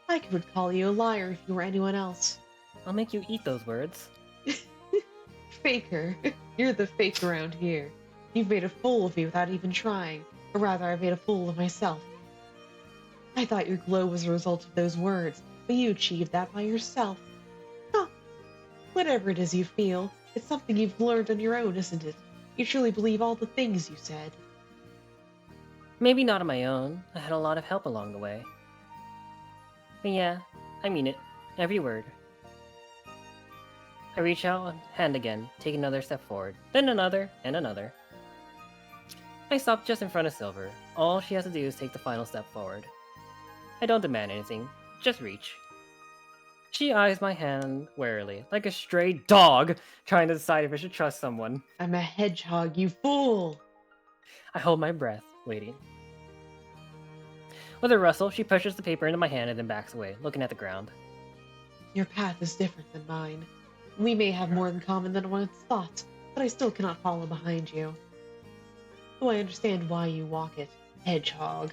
I would call you a liar if you were anyone else. I'll make you eat those words. Faker. You're the fake around here. You've made a fool of me without even trying. Or rather, I've made a fool of myself. I thought your glow was a result of those words, but you achieved that by yourself. Huh. Whatever it is you feel, it's something you've learned on your own, isn't it? You truly believe all the things you said. Maybe not on my own. I had a lot of help along the way. But yeah, I mean it. Every word. I reach out, hand again, take another step forward, then another, and another. I stop just in front of Silver. All she has to do is take the final step forward. I don't demand anything, just reach. She eyes my hand warily, like a stray dog trying to decide if I should trust someone. I'm a hedgehog, you fool! I hold my breath, waiting. With a rustle, she pushes the paper into my hand and then backs away, looking at the ground. Your path is different than mine. We may have more in common than one thought, but I still cannot follow behind you. Though I understand why you walk it, hedgehog.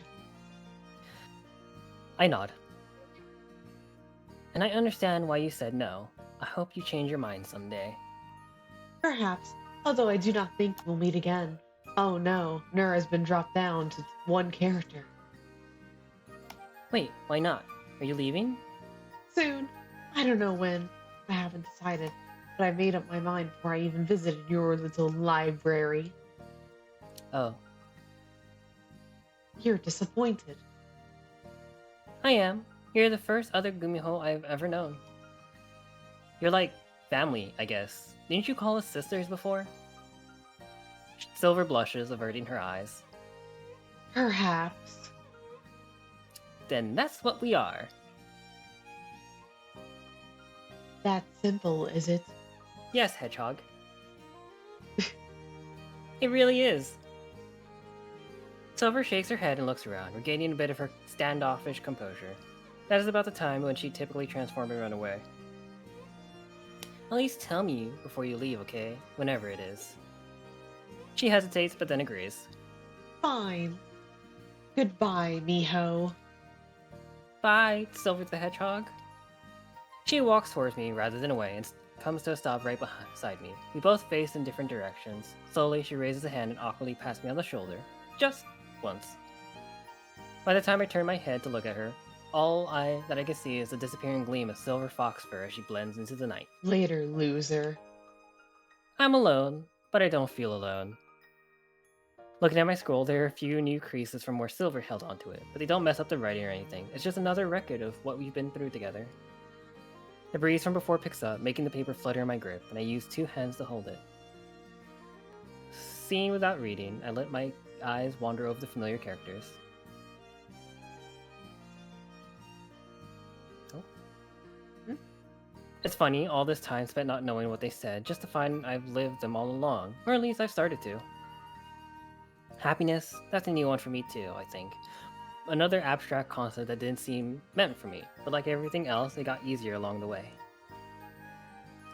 I nod. And I understand why you said no. I hope you change your mind someday. Perhaps, although I do not think we'll meet again. Oh no, Nur has been dropped down to one character. Wait, why not? Are you leaving? Soon. I don't know when. I haven't decided, but I made up my mind before I even visited your little library. Oh, You're disappointed. I am. You're the first other Gumiho I've ever known. You're like family, I guess. Didn't you call us sisters before? Silver blushes, averting her eyes. Perhaps. Then that's what we are. That simple, is it? Yes, Hedgehog. It really is. Silver shakes her head and looks around, regaining a bit of her standoffish composure. That is about the time when she typically transform and run away. At least tell me before you leave, okay? Whenever it is. She hesitates, but then agrees. Fine. Goodbye, Miho. Bye, Silver the Hedgehog. She walks towards me rather than away and comes to a stop right beside me. We both face in different directions. Slowly, she raises a hand and awkwardly pats me on the shoulder. Just once. By the time I turn my head to look at her, all that I can see is the disappearing gleam of silver fox fur as she blends into the night. Later, loser. I'm alone, but I don't feel alone. Looking at my scroll, there are a few new creases from where silver held onto it, but they don't mess up the writing or anything. It's just another record of what we've been through together. The breeze from before picks up, making the paper flutter in my grip, and I use 2 hands to hold it. Seeing without reading, I let my eyes wander over the familiar characters. Oh. It's funny, all this time spent not knowing what they said, just to find I've lived them all along, or at least I've started to. Happiness, that's a new one for me too, I think. Another abstract concept that didn't seem meant for me, but like everything else, it got easier along the way.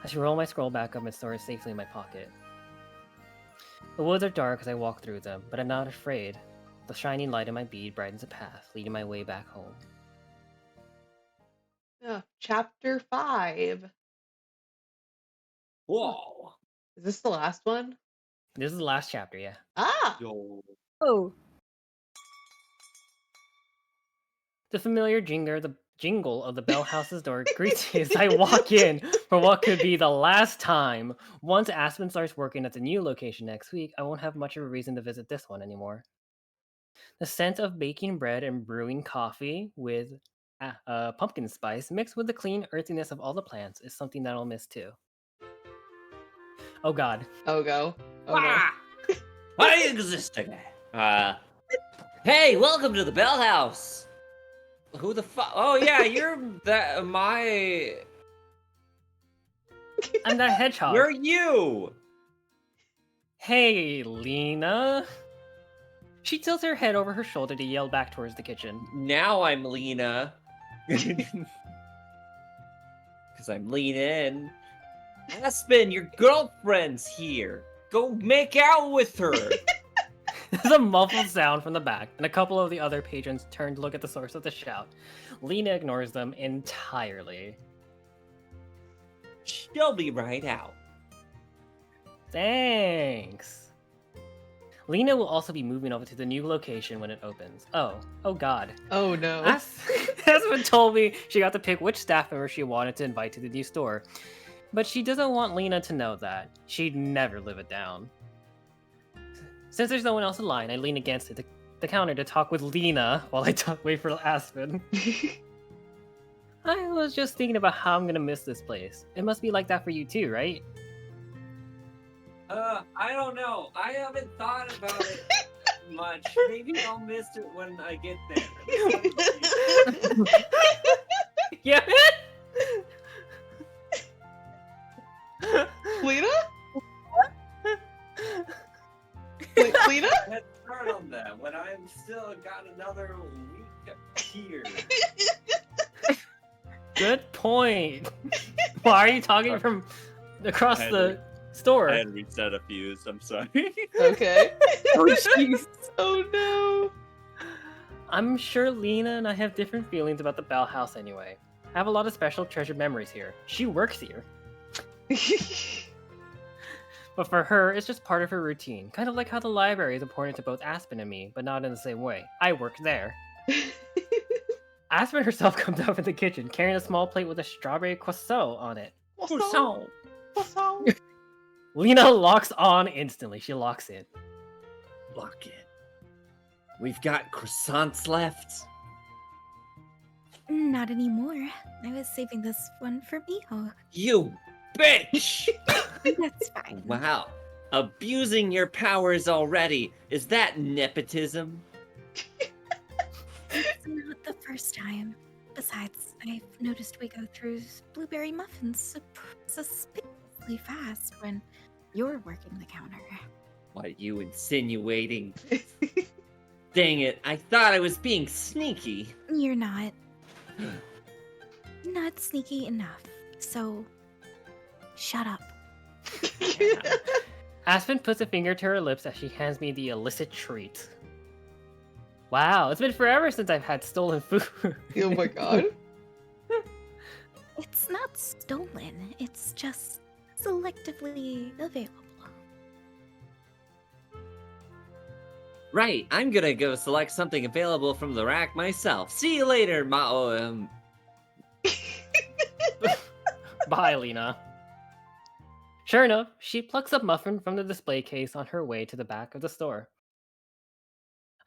I should roll my scroll back up and store it safely in my pocket. The woods are dark as I walk through them, but I'm not afraid. The shining light in my bead brightens a path, leading my way back home. Chapter 5. Whoa. Is this the last one? This is the last chapter, yeah. Ah! Yo. Oh, The familiar jingle of the bell house's door greets me as I walk in for what could be the last time. Once Aspen starts working at the new location next week, I won't have much of a reason to visit this one anymore. The scent of baking bread and brewing coffee with pumpkin spice mixed with the clean earthiness of all the plants is something that I'll miss too. Oh god. Oh, go. Oh, no. Ah! I exist again. Hey, welcome to the Bell House. Who the fuck? Oh yeah, you're that my. I'm that hedgehog. Where are you? Hey, Lena. She tilts her head over her shoulder to yell back towards the kitchen. Now I'm Lena. Because I'm leaning in. Aspen, your girlfriend's here. Go make out with her. There's a muffled sound from the back, and a couple of the other patrons turn to look at the source of the shout. Lena ignores them entirely. She'll be right out. Thanks. Lena will also be moving over to the new location when it opens. Oh god. Oh, no. Aspen told me she got to pick which staff member she wanted to invite to the new store. But she doesn't want Lena to know that. She'd never live it down. Since there's no one else in line, I lean against the counter to talk with Lena while I wait for Aspen. I was just thinking about how I'm gonna miss this place. It must be like that for you too, right? I don't know. I haven't thought about it much. Maybe I'll miss it when I get there. Yeah. Lena? Wait, Lena? Let's start on that when I'm still got another week here. Good point. Why are you talking from across the store? I had reset a fuse. I'm sorry. Okay. oh jeez. Oh, no. I'm sure Lena and I have different feelings about the Bell House anyway. I have a lot of special treasured memories here. She works here. But for her, it's just part of her routine. Kind of like how the library is important to both Aspen and me, but not in the same way. I work there. Aspen herself comes out from the kitchen, carrying a small plate with a strawberry croissant on it. Croissant. Croissant. Lena locks on instantly. She locks in. Lock it. We've got croissants left. Not anymore. I was saving this one for Miho. You bitch! That's fine. Wow. Abusing your powers already. Is that nepotism? It's not the first time. Besides, I've noticed we go through blueberry muffins suspiciously fast when you're working the counter. What are you insinuating? Dang it, I thought I was being sneaky. You're not. Not sneaky enough. So, shut up. Aspen puts a finger to her lips as she hands me the illicit treat. Wow, it's been forever since I've had stolen food. Oh, my God. It's not stolen. It's just selectively available. Right, I'm gonna go select something available from the rack myself. See you later, Bye, Lena. Sure enough, she plucks a muffin from the display case on her way to the back of the store.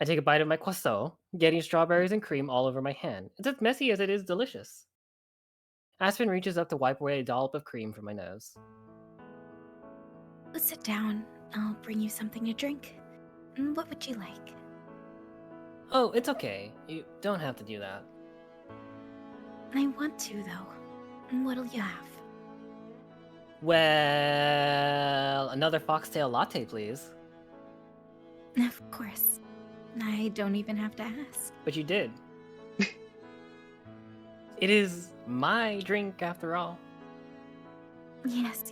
I take a bite of my croissant, getting strawberries and cream all over my hand. It's as messy as it is delicious. Aspen reaches up to wipe away a dollop of cream from my nose. Let's sit down. I'll bring you something to drink. What would you like? Oh, it's okay. You don't have to do that. I want to, though. What'll you have? Well, another foxtail latte, please. Of course. I don't even have to ask. But you did. It is my drink, after all. Yes,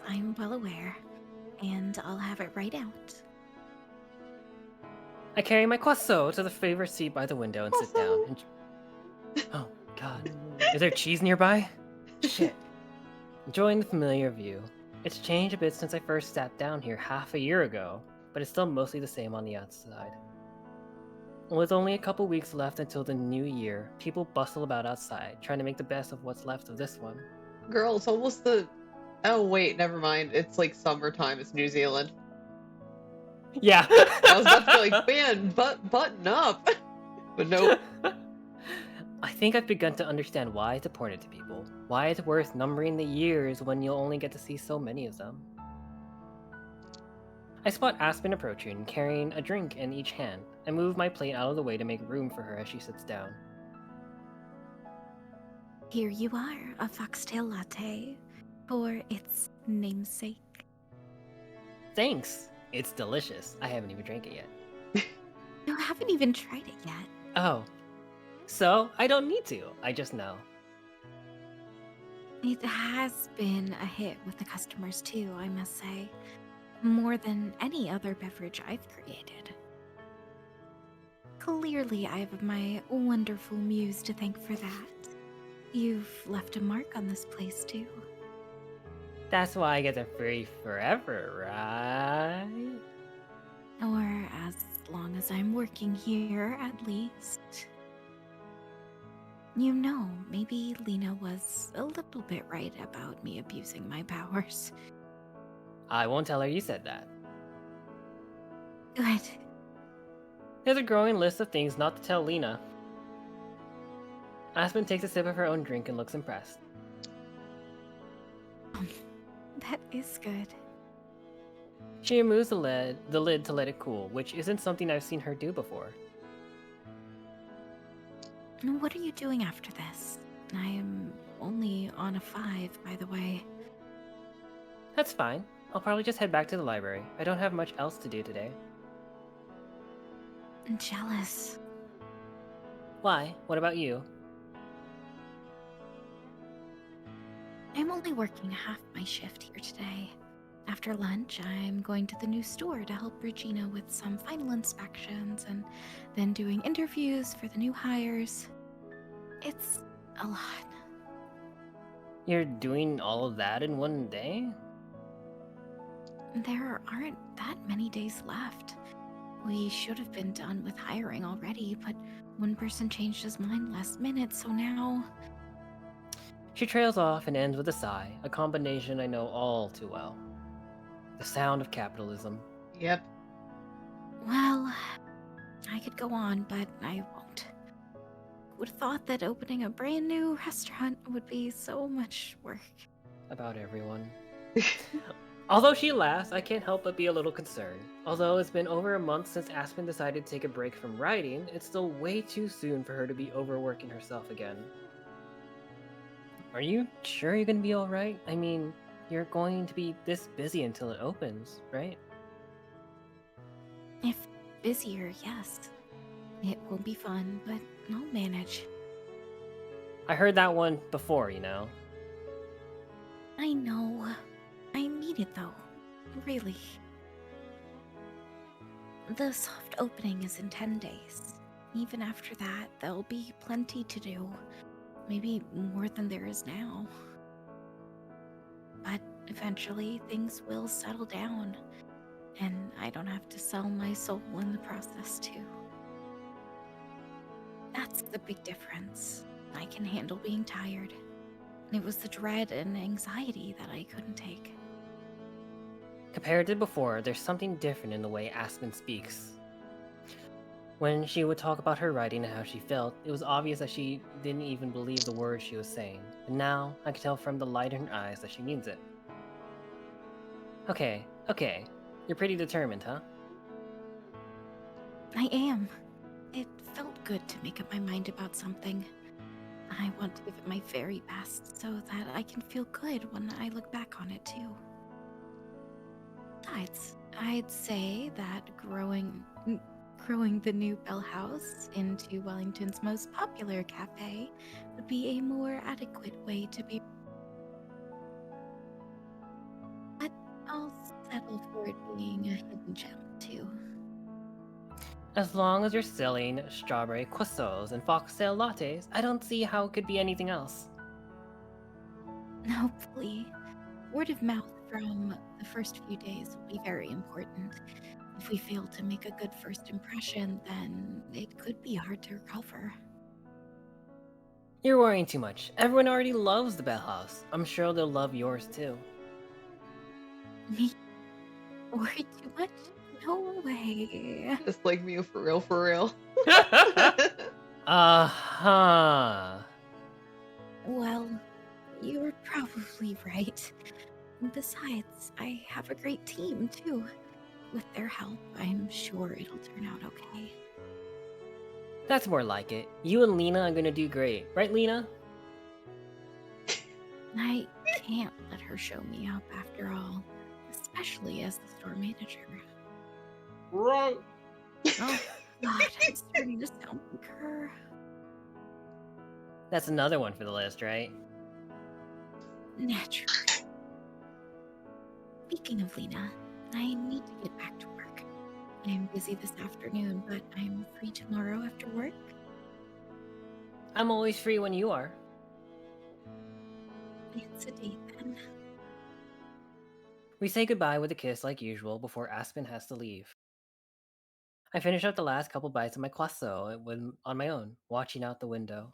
I'm well aware. And I'll have it right out. I carry my croissant to the favorite seat by the window and sit down. Oh, God. Is there cheese nearby? Shit. Enjoying the familiar view. It's changed a bit since I first sat down here half a year ago, but it's still mostly the same on the outside. With only a couple weeks left until the new year, people bustle about outside, trying to make the best of what's left of this one. Girl, it's almost the... Oh, wait, never mind. It's like summertime. It's New Zealand. Yeah. I was about to be like, man, button up. But nope. I think I've begun to understand why it's important to people. Why it's worth numbering the years when you'll only get to see so many of them. I spot Aspen approaching, carrying a drink in each hand, and move my plate out of the way to make room for her as she sits down. Here you are, a foxtail latte, for its namesake. Thanks! It's delicious. I haven't even drank it yet. You haven't even tried it yet. Oh. So, I don't need to. I just know. It has been a hit with the customers too, I must say. More than any other beverage I've created. Clearly, I have my wonderful muse to thank for that. You've left a mark on this place too. That's why I get the free forever, right? Or as long as I'm working here, at least. You know, maybe Lena was a little bit right about me abusing my powers. I won't tell her you said that. Good. There's a growing list of things not to tell Lena. Aspen takes a sip of her own drink and looks impressed. That is good. She removes the lid to let it cool, which isn't something I've seen her do before. What are you doing after this? I am only on a 5, by the way. That's fine. I'll probably just head back to the library. I don't have much else to do today. I'm jealous. Why? What about you? I'm only working half my shift here today. After lunch, I'm going to the new store to help Regina with some final inspections and then doing interviews for the new hires. It's a lot. You're doing all of that in one day? There aren't that many days left. We should have been done with hiring already, but one person changed his mind last minute, so now... She trails off and ends with a sigh, a combination I know all too well. The sound of capitalism. Yep. Well, I could go on, but I won't. Would have thought that opening a brand new restaurant would be so much work. About everyone. Although she laughs, I can't help but be a little concerned. Although it's been over a month since Aspen decided to take a break from writing, it's still way too soon for her to be overworking herself again. Are you sure you're gonna be alright? I mean, you're going to be this busy until it opens, right? If busier, yes. It will be fun, but I'll manage. I heard that one before, you know. I know. I mean it though. Really. The soft opening is in 10 days. Even after that, there'll be plenty to do. Maybe more than there is now. But eventually, things will settle down. And I don't have to sell my soul in the process, too. That's the big difference. I can handle being tired. It was the dread and anxiety that I couldn't take. Compared to before, there's something different in the way Aspen speaks. When she would talk about her writing and how she felt, it was obvious that she didn't even believe the words she was saying. But now, I could tell from the light in her eyes that she means it. Okay. You're pretty determined, huh? I am. It felt good to make up my mind about something. I want to give it my very best so that I can feel good when I look back on it too. Besides, I'd say that growing the new Bell House into Wellington's most popular cafe would be a more adequate way to be. But I'll settle for it being a hidden gem too. As long as you're selling strawberry croissants and foxtail lattes, I don't see how it could be anything else. Hopefully, word of mouth from the first few days will be very important. If we fail to make a good first impression, then it could be hard to recover. You're worrying too much. Everyone already loves the Bell House. I'm sure they'll love yours too. Me? Worry too much? No way. Just like me, for real, for real. Uh-huh. Well, you're probably right. Besides, I have a great team too. With their help, I'm sure it'll turn out okay. That's more like it. You and Lena are gonna do great. Right, Lena? I can't let her show me up after all, especially as the store manager. Right. Oh, God, I'm starting to sound like her. That's another one for the list, right? Naturally. Speaking of Lena, I need to get back to work. I'm busy this afternoon, but I'm free tomorrow after work. I'm always free when you are. It's a date then. We say goodbye with a kiss like usual before Aspen has to leave. I finish up the last couple bites of my croissant on my own, watching out the window.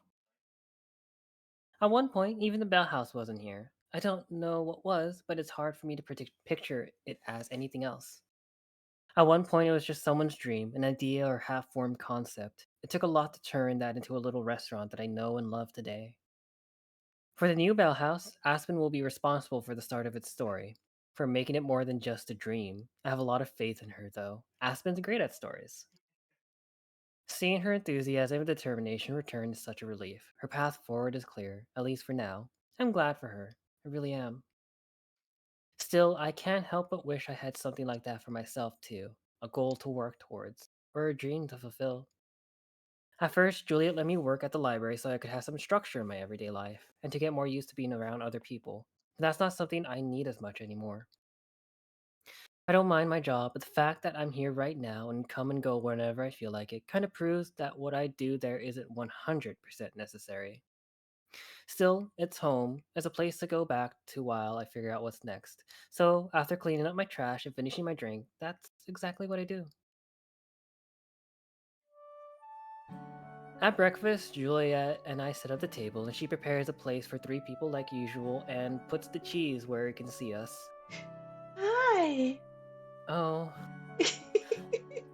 At one point, even the Bell House wasn't here. I don't know what was, but it's hard for me to picture it as anything else. At one point, it was just someone's dream, an idea or half-formed concept. It took a lot to turn that into a little restaurant that I know and love today. For the new Bell House, Aspen will be responsible for the start of its story, for making it more than just a dream. I have a lot of faith in her, though. Aspen's great at stories. Seeing her enthusiasm and determination return is such a relief. Her path forward is clear, at least for now. I'm glad for her. I really am. Still, I can't help but wish I had something like that for myself, too. A goal to work towards, or a dream to fulfill. At first, Juliet let me work at the library so I could have some structure in my everyday life, and to get more used to being around other people. But that's not something I need as much anymore. I don't mind my job, but the fact that I'm here right now and come and go whenever I feel like it kind of proves that what I do there isn't 100% necessary. Still, it's home, as a place to go back to while I figure out what's next. So, after cleaning up my trash and finishing my drink, that's exactly what I do. At breakfast, Juliet and I sit at the table and she prepares a place for 3 people like usual and puts the cheese where it can see us. Hi. Oh,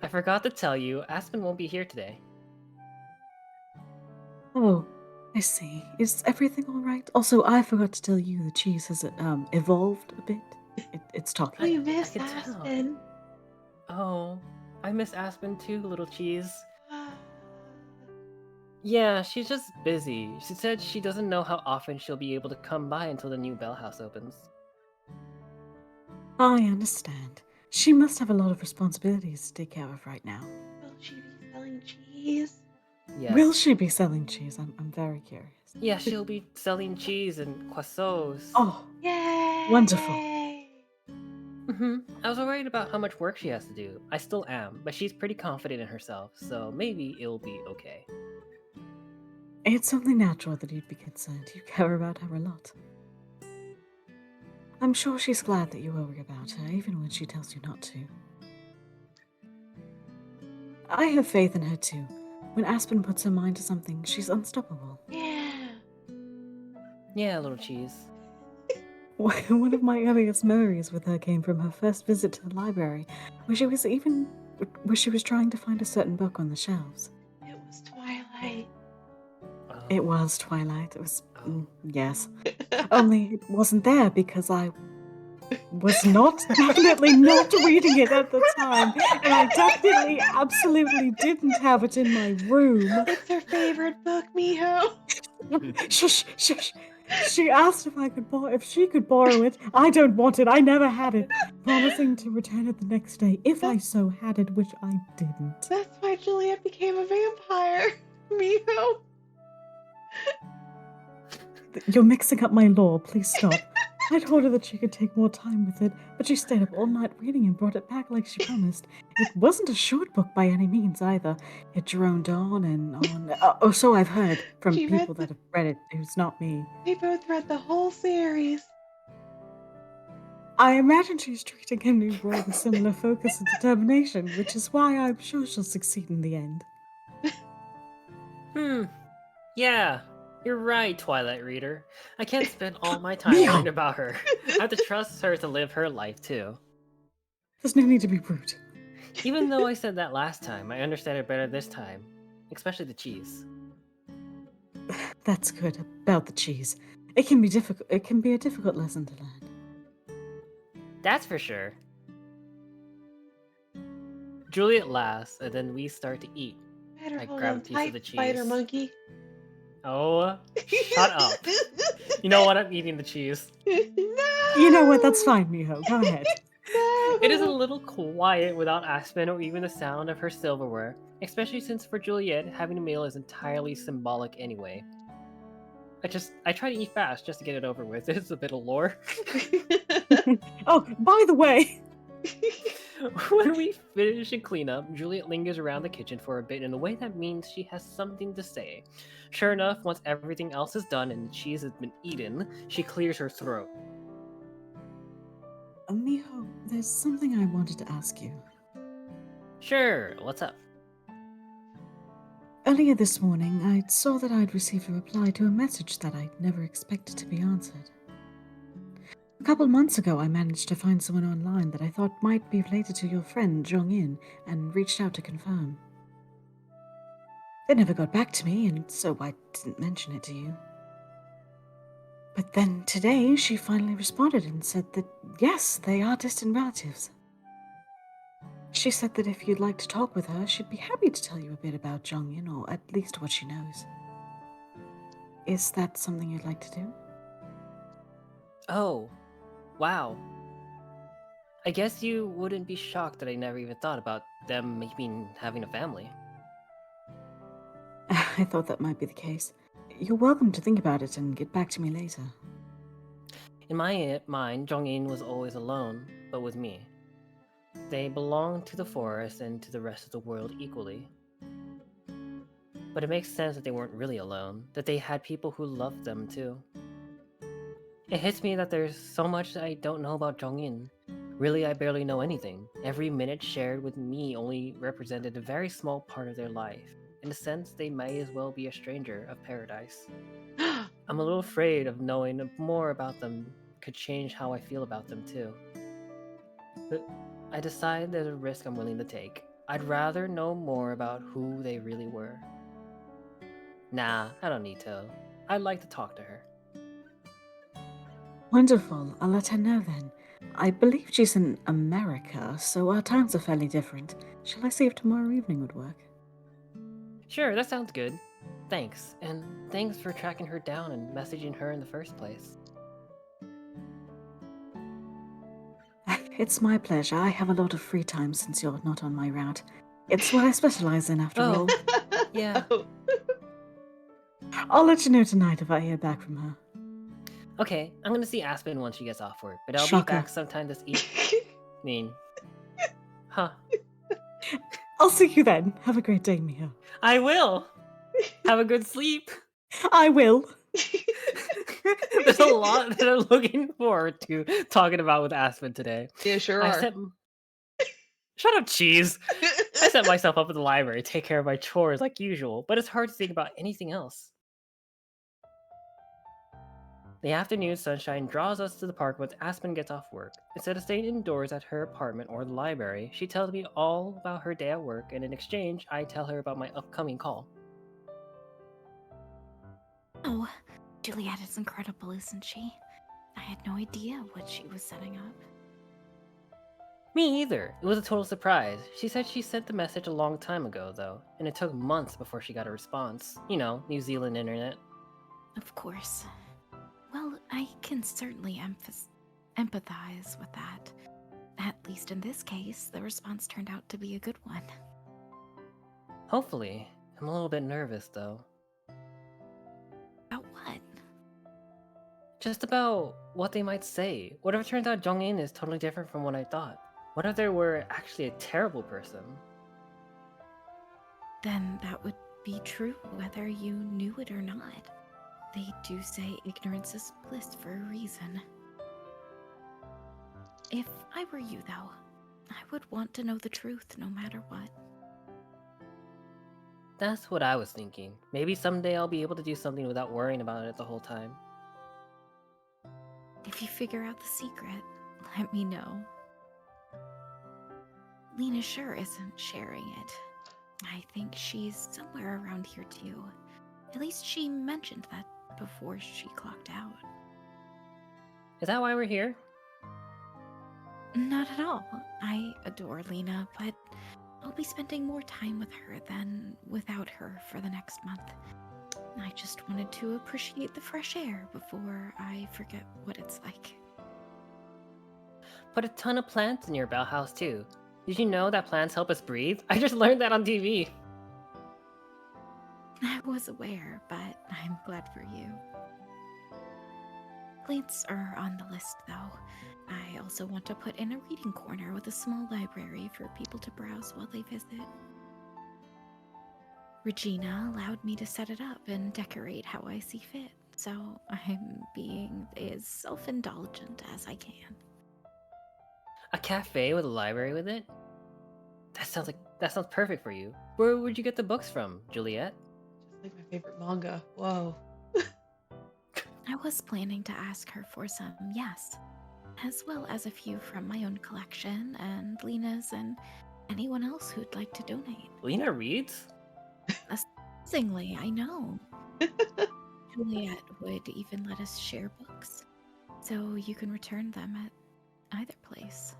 I forgot to tell you, Aspen won't be here today. Oh, I see. Is everything all right? Also, I forgot to tell you the cheese has evolved a bit. It's talking. We I miss can tell. Aspen. Oh, I miss Aspen too, little cheese. Yeah, she's just busy. She said she doesn't know how often she'll be able to come by until the new Bell House opens. I understand. She must have a lot of responsibilities to take care of right now. Will she be selling cheese? Yes. Will she be selling cheese? I'm very curious. Yeah, she'll be selling cheese and croissants. Oh, Yay! wonderful. I was worried about how much work she has to do. I still am, but she's pretty confident in herself, so maybe it'll be okay. It's only natural that you'd be concerned. You care about her a lot. I'm sure she's glad that you worry about her, even when she tells you not to. I have faith in her too. When Aspen puts her mind to something, she's unstoppable. Yeah. Yeah, little cheese. One of my earliest memories with her came from her first visit to the library, where she was even where she was trying to find a certain book on the shelves. It was Twilight. It was Twilight. It was, Oh. yes. Only it wasn't there because I was definitely not reading it at the time. And I definitely, absolutely didn't have it in my room. It's her favorite book, Miho. Shush, shush. She asked if she could borrow it. I don't want it. I never had it. Promising to return it the next day if I so had it, which I didn't. That's why Juliet became a vampire, Miho. You're mixing up my lore. Please stop. I told her that she could take more time with it, but she stayed up all night reading and brought it back like she promised. It wasn't a short book by any means either. It droned on and on. Or so I've heard from She read people that have read it. Who's not me. They both read the whole series. I imagine she's treating Henry Roy with similar focus and determination, which is why I'm sure she'll succeed in the end. Yeah, you're right, Twilight Reader. I can't spend all my time Mio! worrying about her. I have to trust her to live her life too. There's no need to be rude. Even though I said that last time, I understand it better this time. Especially the cheese. That's good about the cheese. It can be difficult. It can be a difficult lesson to learn. That's for sure. Juliet laughs, and then we start to eat. Better I hold grab on a piece tight, of the spider cheese. monkey. Oh, shut up. You know what? I'm eating the cheese. No! You know what? That's fine, Miho. Go ahead. No! It is a little quiet without Aspen or even the sound of her silverware, especially since for Juliet, having a meal is entirely symbolic anyway. I try to eat fast just to get it over with. It's a bit of lore. Oh, by the way, When we finish and clean up, Juliet lingers around the kitchen for a bit in a way that means she has something to say. Sure enough, once everything else is done and the cheese has been eaten, she clears her throat. Miho, there's something I wanted to ask you. Sure, what's up? Earlier this morning, I saw that I'd received a reply to a message that I'd never expected to be answered. A couple months ago, I managed to find someone online that I thought might be related to your friend, Jong-in, and reached out to confirm. They never got back to me, and so I didn't mention it to you. But then today, she finally responded and said that, yes, they are distant relatives. She said that if you'd like to talk with her, she'd be happy to tell you a bit about Jong-in, or at least what she knows. Is that something you'd like to do? Oh, wow. I guess you wouldn't be shocked that I never even thought about them maybe having a family. I thought that might be the case. You're welcome to think about it and get back to me later. In my mind, Jong-in was always alone, but with me. They belonged to the forest and to the rest of the world equally. But it makes sense that they weren't really alone, that they had people who loved them too. It hits me that there's so much I don't know about Jong-in. Really, I barely know anything. Every minute shared with me only represented a very small part of their life. In a sense, they may as well be a stranger of paradise. I'm a little afraid of knowing more about them could change how I feel about them too. But I decide there's a risk I'm willing to take. I'd rather know more about who they really were. Nah, I don't need to. I'd like to talk to her. Wonderful. I'll let her know then. I believe she's in America, so our times are fairly different. Shall I see if tomorrow evening would work? Sure, that sounds good. Thanks, and thanks for tracking her down and messaging her in the first place. It's my pleasure. I have a lot of free time since you're not on my route. It's what I specialize in, after all. Yeah. Oh. I'll let you know tonight if I hear back from her. Okay, I'm gonna see Aspen once she gets off work, but I'll Shocker. be back sometime this evening. Huh. I'll see you then. Have a great day, Miho. I will! Have a good sleep! I will. There's a lot that I'm looking forward to talking about with Aspen today. Yeah, sure I are. set... Shut up, cheese! I set myself up at the library to take care of my chores like usual, but it's hard to think about anything else. The afternoon sunshine draws us to the park once Aspen gets off work. Instead of staying indoors at her apartment or the library, she tells me all about her day at work, and in exchange, I tell her about my upcoming call. Oh, Juliet is incredible, isn't she? I had no idea what she was setting up. Me either. It was a total surprise. She said she sent the message a long time ago, though, and it took months before she got a response. You know, New Zealand internet. Of course. Well, I can certainly empathize with that. At least in this case, the response turned out to be a good one. Hopefully. I'm a little bit nervous, though. About what? Just about what they might say. What if it turns out Jong-in is totally different from what I thought? What if they were actually a terrible person? Then that would be true whether you knew it or not. They do say ignorance is bliss for a reason. If I were you, though, I would want to know the truth no matter what. That's what I was thinking. Maybe someday I'll be able to do something without worrying about it the whole time. If you figure out the secret, let me know. Lena sure isn't sharing it. I think she's somewhere around here too. At least she mentioned that before she clocked out. Is that why we're here? Not at all. I adore Lena, but I'll be spending more time with her than without her for the next month. I just wanted to appreciate the fresh air before I forget what it's like. Put a ton of plants in your bell house too. Did you know that plants help us breathe? I just learned that on TV. I was aware, but I'm glad for you. Plants are on the list, though. I also want to put in a reading corner with a small library for people to browse while they visit. Regina allowed me to set it up and decorate how I see fit, so I'm being as self-indulgent as I can. A cafe with a library with it? That sounds perfect for you. Where would you get the books from, Juliet? Just like my favorite manga. Whoa. I was planning to ask her for some, yes, as well as a few from my own collection and Lena's and anyone else who'd like to donate. Lena reads? Amazingly, I know. Juliet would even let us share books, so you can return them at either place.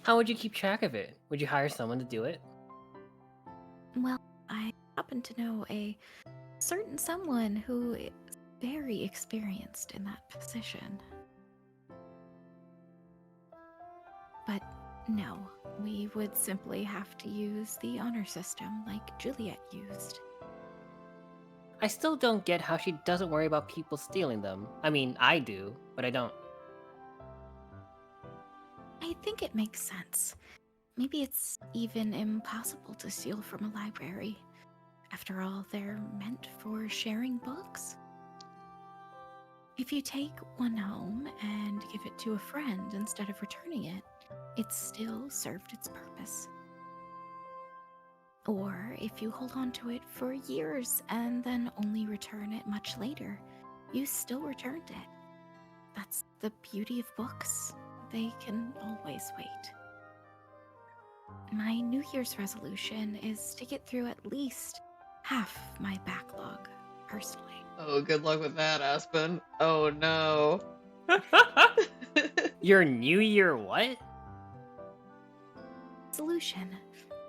How would you keep track of it? Would you hire someone to do it? Well, I happen to know a certain someone who is very experienced in that position. But no, we would simply have to use the honor system like Juliet used. I still don't get how she doesn't worry about people stealing them. I mean, I do, but I don't. I think it makes sense. Maybe it's even impossible to steal from a library. After all, they're meant for sharing books. If you take one home and give it to a friend instead of returning it, it still served its purpose. Or if you hold on to it for years and then only return it much later, you still returned it. That's the beauty of books. They can always wait. My New Year's resolution is to get through at least half my backlog, personally. Oh, good luck with that, Aspen. Oh no. Your New Year what? Solution.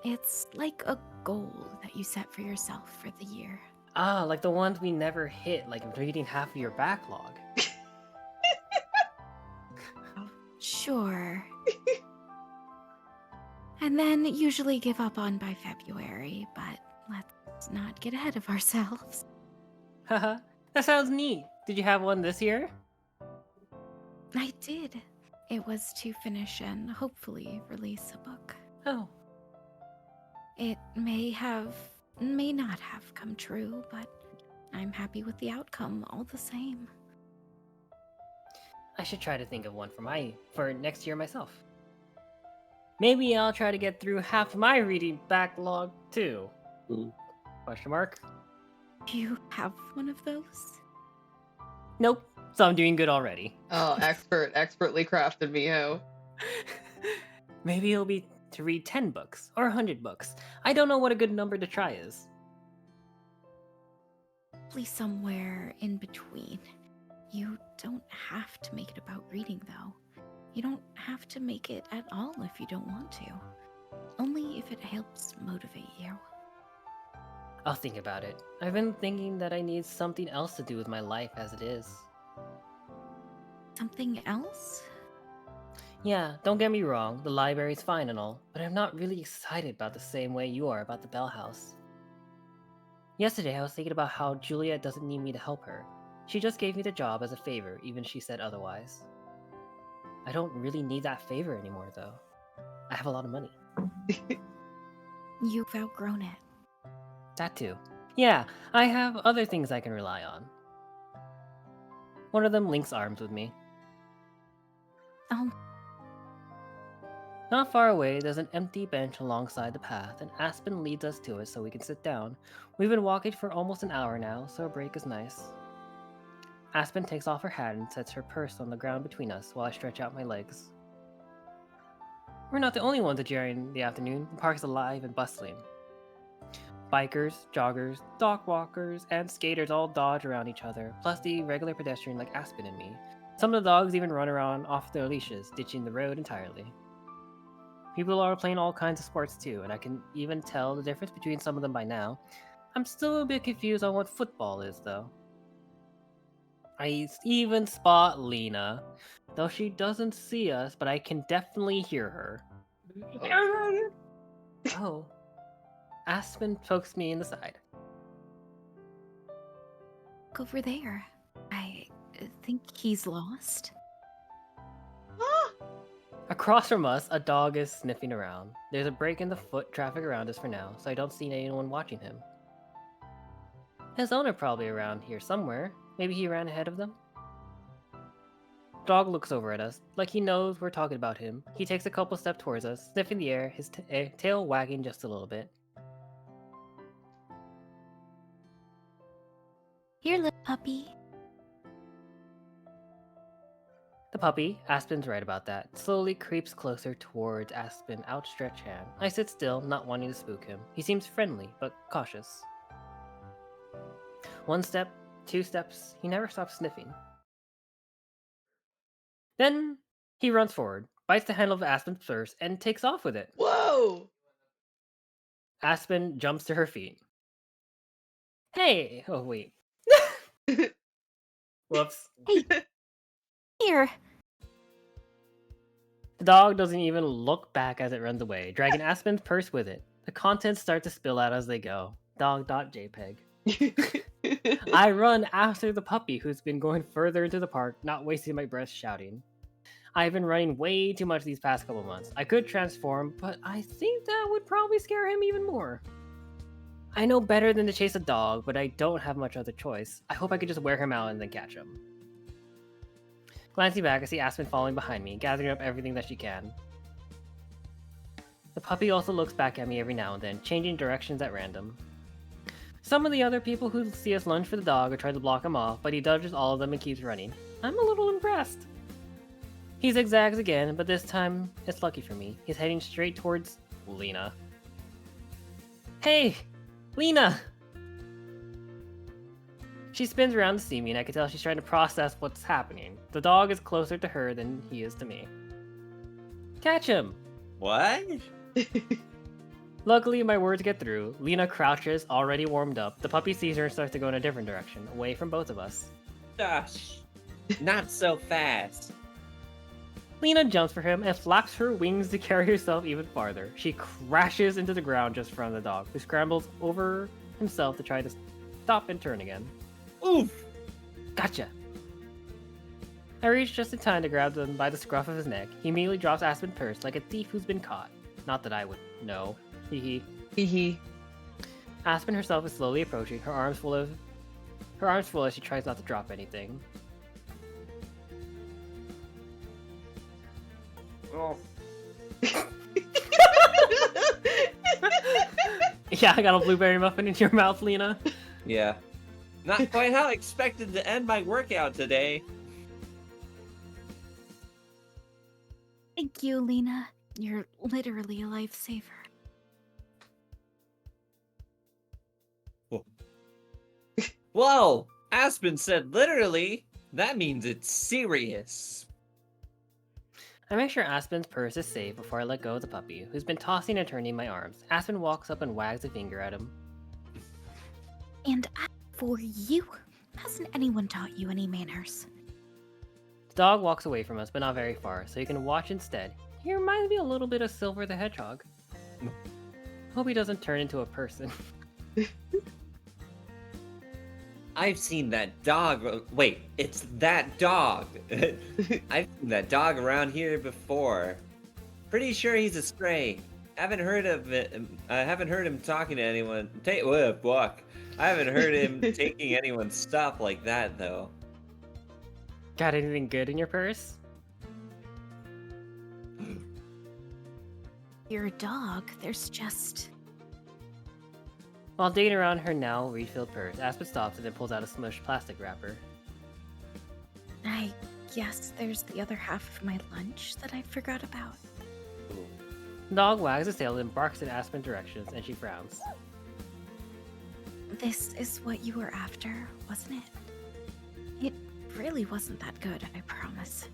It's like a goal that you set for yourself for the year. Ah, like the ones we never hit, like reading half of your backlog. Sure. And then usually give up on by February, but let's not get ahead of ourselves. Haha, that sounds neat. Did you have one this year? I did. It was to finish and hopefully release a book. Oh. It may not have come true, but I'm happy with the outcome all the same. I should try to think of one for next year myself. Maybe I'll try to get through half my reading backlog too. Mm. Question mark? Do you have one of those? Nope, so I'm doing good already. Oh, expertly crafted Miho. Maybe it'll be to read 10 books or 100 books. I don't know what a good number to try is. Probably somewhere in between. You don't have to make it about reading, though. You don't have to make it at all if you don't want to. Only if it helps motivate you. I'll think about it. I've been thinking that I need something else to do with my life as it is. Something else? Yeah, don't get me wrong, the library's fine and all, but I'm not really excited about the same way you are about the Bell House. Yesterday I was thinking about how Juliet doesn't need me to help her. She just gave me the job as a favor, even she said otherwise. I don't really need that favor anymore, though. I have a lot of money. You've outgrown it. That too. Yeah, I have other things I can rely on. One of them links arms with me. Oh, Not far away, there's an empty bench alongside the path, and Aspen leads us to it so we can sit down. We've been walking for almost an hour now, so a break is nice. Aspen takes off her hat and sets her purse on the ground between us while I stretch out my legs. We're not the only ones enjoying the afternoon. The park's alive and bustling. Bikers, joggers, dog walkers, and skaters all dodge around each other, plus the regular pedestrian like Aspen and me. Some of the dogs even run around off their leashes, ditching the road entirely. People are playing all kinds of sports too, and I can even tell the difference between some of them by now. I'm still a bit confused on what football is, though. I even spot Lena, though she doesn't see us, but I can definitely hear her. Oh. Aspen pokes me in the side. look over there. I think he's lost. Across from us, a dog is sniffing around. There's a break in the foot traffic around us for now, so I don't see anyone watching him. His owner probably around here somewhere. Maybe he ran ahead of them? Dog looks over at us, like he knows we're talking about him. He takes a couple steps towards us, sniffing the air, his tail wagging just a little bit. Here, little puppy. The puppy, Aspen's right about that, slowly creeps closer towards Aspen's outstretched hand. I sit still, not wanting to spook him. He seems friendly, but cautious. 1 step, 2 steps, he never stops sniffing. Then he runs forward, bites the handle of Aspen's purse, and takes off with it. Whoa! Aspen jumps to her feet. Hey! Oh, wait. Whoops. Here. The dog doesn't even look back as it runs away, dragging Aspen's purse with it. The contents start to spill out as they go. Dog.jpg. I run after the puppy, who's been going further into the park, not wasting my breath shouting. I've been running way too much these past couple months. I could transform, but I think that would probably scare him even more. I know better than to chase a dog, but I don't have much other choice. I hope I could just wear him out and then catch him. Glancing back, I see Aspen following behind me, gathering up everything that she can. The puppy also looks back at me every now and then, changing directions at random. Some of the other people who see us lunge for the dog or try to block him off, but he dodges all of them and keeps running. I'm a little impressed. He zigzags again, but this time it's lucky for me. He's heading straight towards Lena. Hey! Lena! She spins around to see me, and I can tell she's trying to process what's happening. The dog is closer to her than he is to me. Catch him! What? Luckily, my words get through. Lena crouches, already warmed up. The puppy sees her and starts to go in a different direction, away from both of us. Gosh, not so fast. Lena jumps for him and flaps her wings to carry herself even farther. She crashes into the ground just in front of the dog, who scrambles over himself to try to stop and turn again. Oof! Gotcha! I reach just in time to grab him by the scruff of his neck. He immediately drops Aspen's purse like a thief who's been caught. Not that I would know. Hee Hee. Aspen herself is slowly approaching, her arms full as she tries not to drop anything. Oh. Yeah, I got a blueberry muffin in your mouth, Lena. Yeah. Not quite how I expected to end my workout today. Thank you, Lena. You're literally a lifesaver. Whoa! Aspen said literally. That means it's serious. I make sure Aspen's purse is safe before I let go of the puppy, who's been tossing and turning in my arms. Aspen walks up and wags a finger at him. And as for you, hasn't anyone taught you any manners? The dog walks away from us, but not very far, so you can watch instead. He reminds me a little bit of Silver the Hedgehog. Hope he doesn't turn into a person. I've seen that dog. Wait, it's that dog. I've seen that dog around here before. Pretty sure he's a stray. Haven't heard of it. I haven't heard him talking to anyone. Fuck. I haven't heard him taking anyone's stuff like that though. Got anything good in your purse? You're a dog. There's just... While digging around her now refilled purse, Aspen stops and then pulls out a smushed plastic wrapper. I guess there's the other half of my lunch that I forgot about. The dog wags its tail and barks in Aspen's directions, and she frowns. This is what you were after, wasn't it? It really wasn't that good, I promise.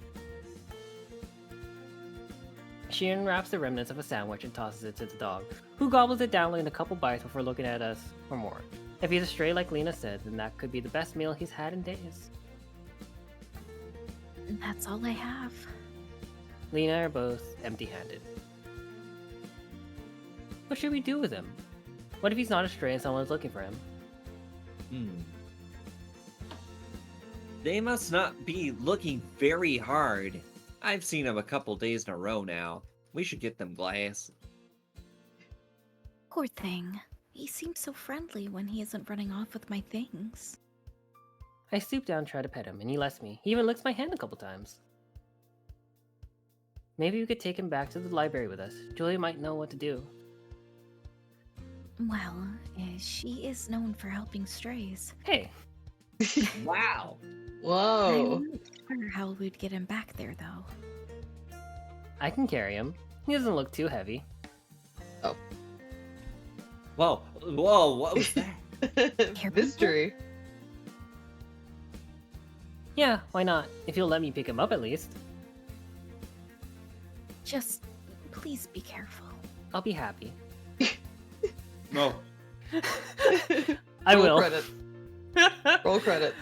She unwraps the remnants of a sandwich and tosses it to the dog, who gobbles it down in a couple bites before looking at us for more. If he's a stray like Lena said, then that could be the best meal he's had in days. That's all I have. Lena are both empty-handed. What should we do with him? What if he's not a stray and someone's looking for him? They must not be looking very hard. I've seen him a couple days in a row now. We should get them glass. Poor thing. He seems so friendly when he isn't running off with my things. I stoop down and try to pet him, and he lets me. He even licks my hand a couple times. Maybe we could take him back to the library with us. Julia might know what to do. Well, she is known for helping strays. Hey, Wow. Whoa. I'm not sure how we'd get him back there, though. I can carry him. He doesn't look too heavy. Whoa, what was that? Mystery. Yeah, why not? If you'll let me pick him up at least. Just please be careful. I'll be happy. No. I Roll will. Credits. Roll credit.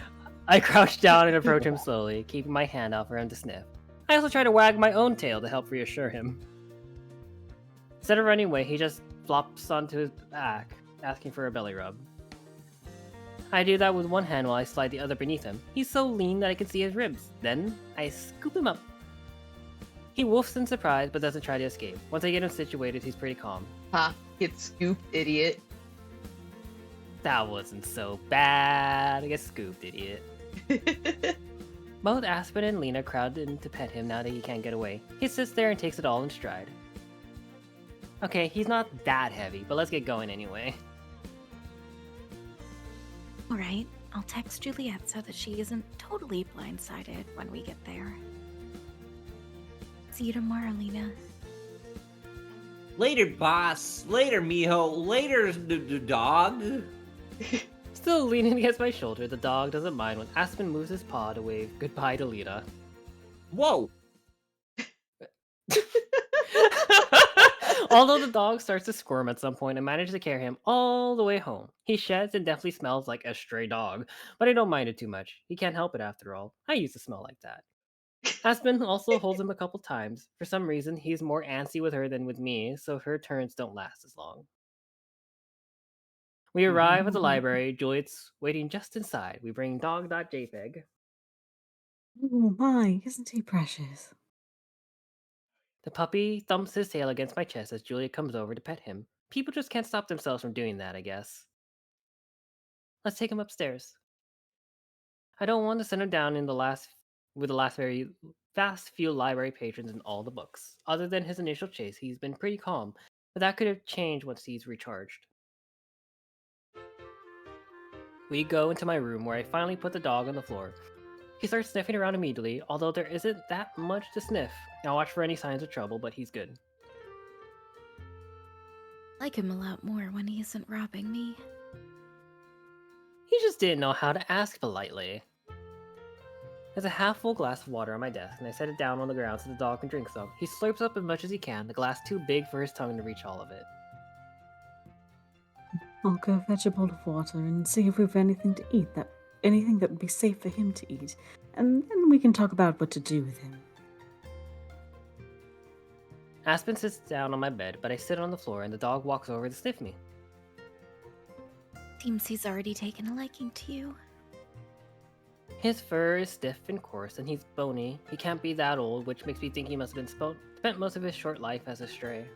I crouch down and approach him slowly, keeping my hand out for him to sniff. I also try to wag my own tail to help reassure him. Instead of running away, he just flops onto his back, asking for a belly rub. I do that with one hand while I slide the other beneath him. He's so lean that I can see his ribs. Then, I scoop him up. He woofs in surprise, but doesn't try to escape. Once I get him situated, he's pretty calm. Ha. Get scooped, idiot. That wasn't so bad. I get scooped, idiot. Both Aspen and Lena crowd in to pet him now that he can't get away. He sits there and takes it all in stride. Okay, he's not that heavy, but let's get going anyway. Alright, I'll text Juliet so that she isn't totally blindsided when we get there. See you tomorrow, Lena. Later, boss. Later, mijo. Later, dog. Still leaning against my shoulder, the dog doesn't mind when Aspen moves his paw to wave goodbye to Lena. Whoa. Although the dog starts to squirm at some point, I manage to carry him all the way home. He sheds and definitely smells like a stray dog, but I don't mind it too much. He can't help it after all. I used to smell like that. Aspen also holds him a couple times. For some reason, he's more antsy with her than with me, so her turns don't last as long. We arrive at the library. Juliet's waiting just inside. We bring dog.jpg. Oh my, isn't he precious? The puppy thumps his tail against my chest as Juliet comes over to pet him. People just can't stop themselves from doing that, I guess. Let's take him upstairs. I don't want to send him down in with the last very fast few library patrons in all the books. Other than his initial chase, he's been pretty calm, but that could have changed once he's recharged. We go into my room where I finally put the dog on the floor. He starts sniffing around immediately, although there isn't that much to sniff. I'll watch for any signs of trouble, but he's good. Like him a lot more when he isn't robbing me. He just didn't know how to ask politely. There's a half-full glass of water on my desk, and I set it down on the ground so the dog can drink some. He slurps up as much as he can, the glass too big for his tongue to reach all of it. I'll go fetch a bowl of water and see if we've anything to eat anything that would be safe for him to eat, and then we can talk about what to do with him. Aspen sits down on my bed, but I sit on the floor and the dog walks over to sniff me. Seems he's already taken a liking to you. His fur is stiff and coarse, and he's bony. He can't be that old, which makes me think he must have been spent most of his short life as a stray.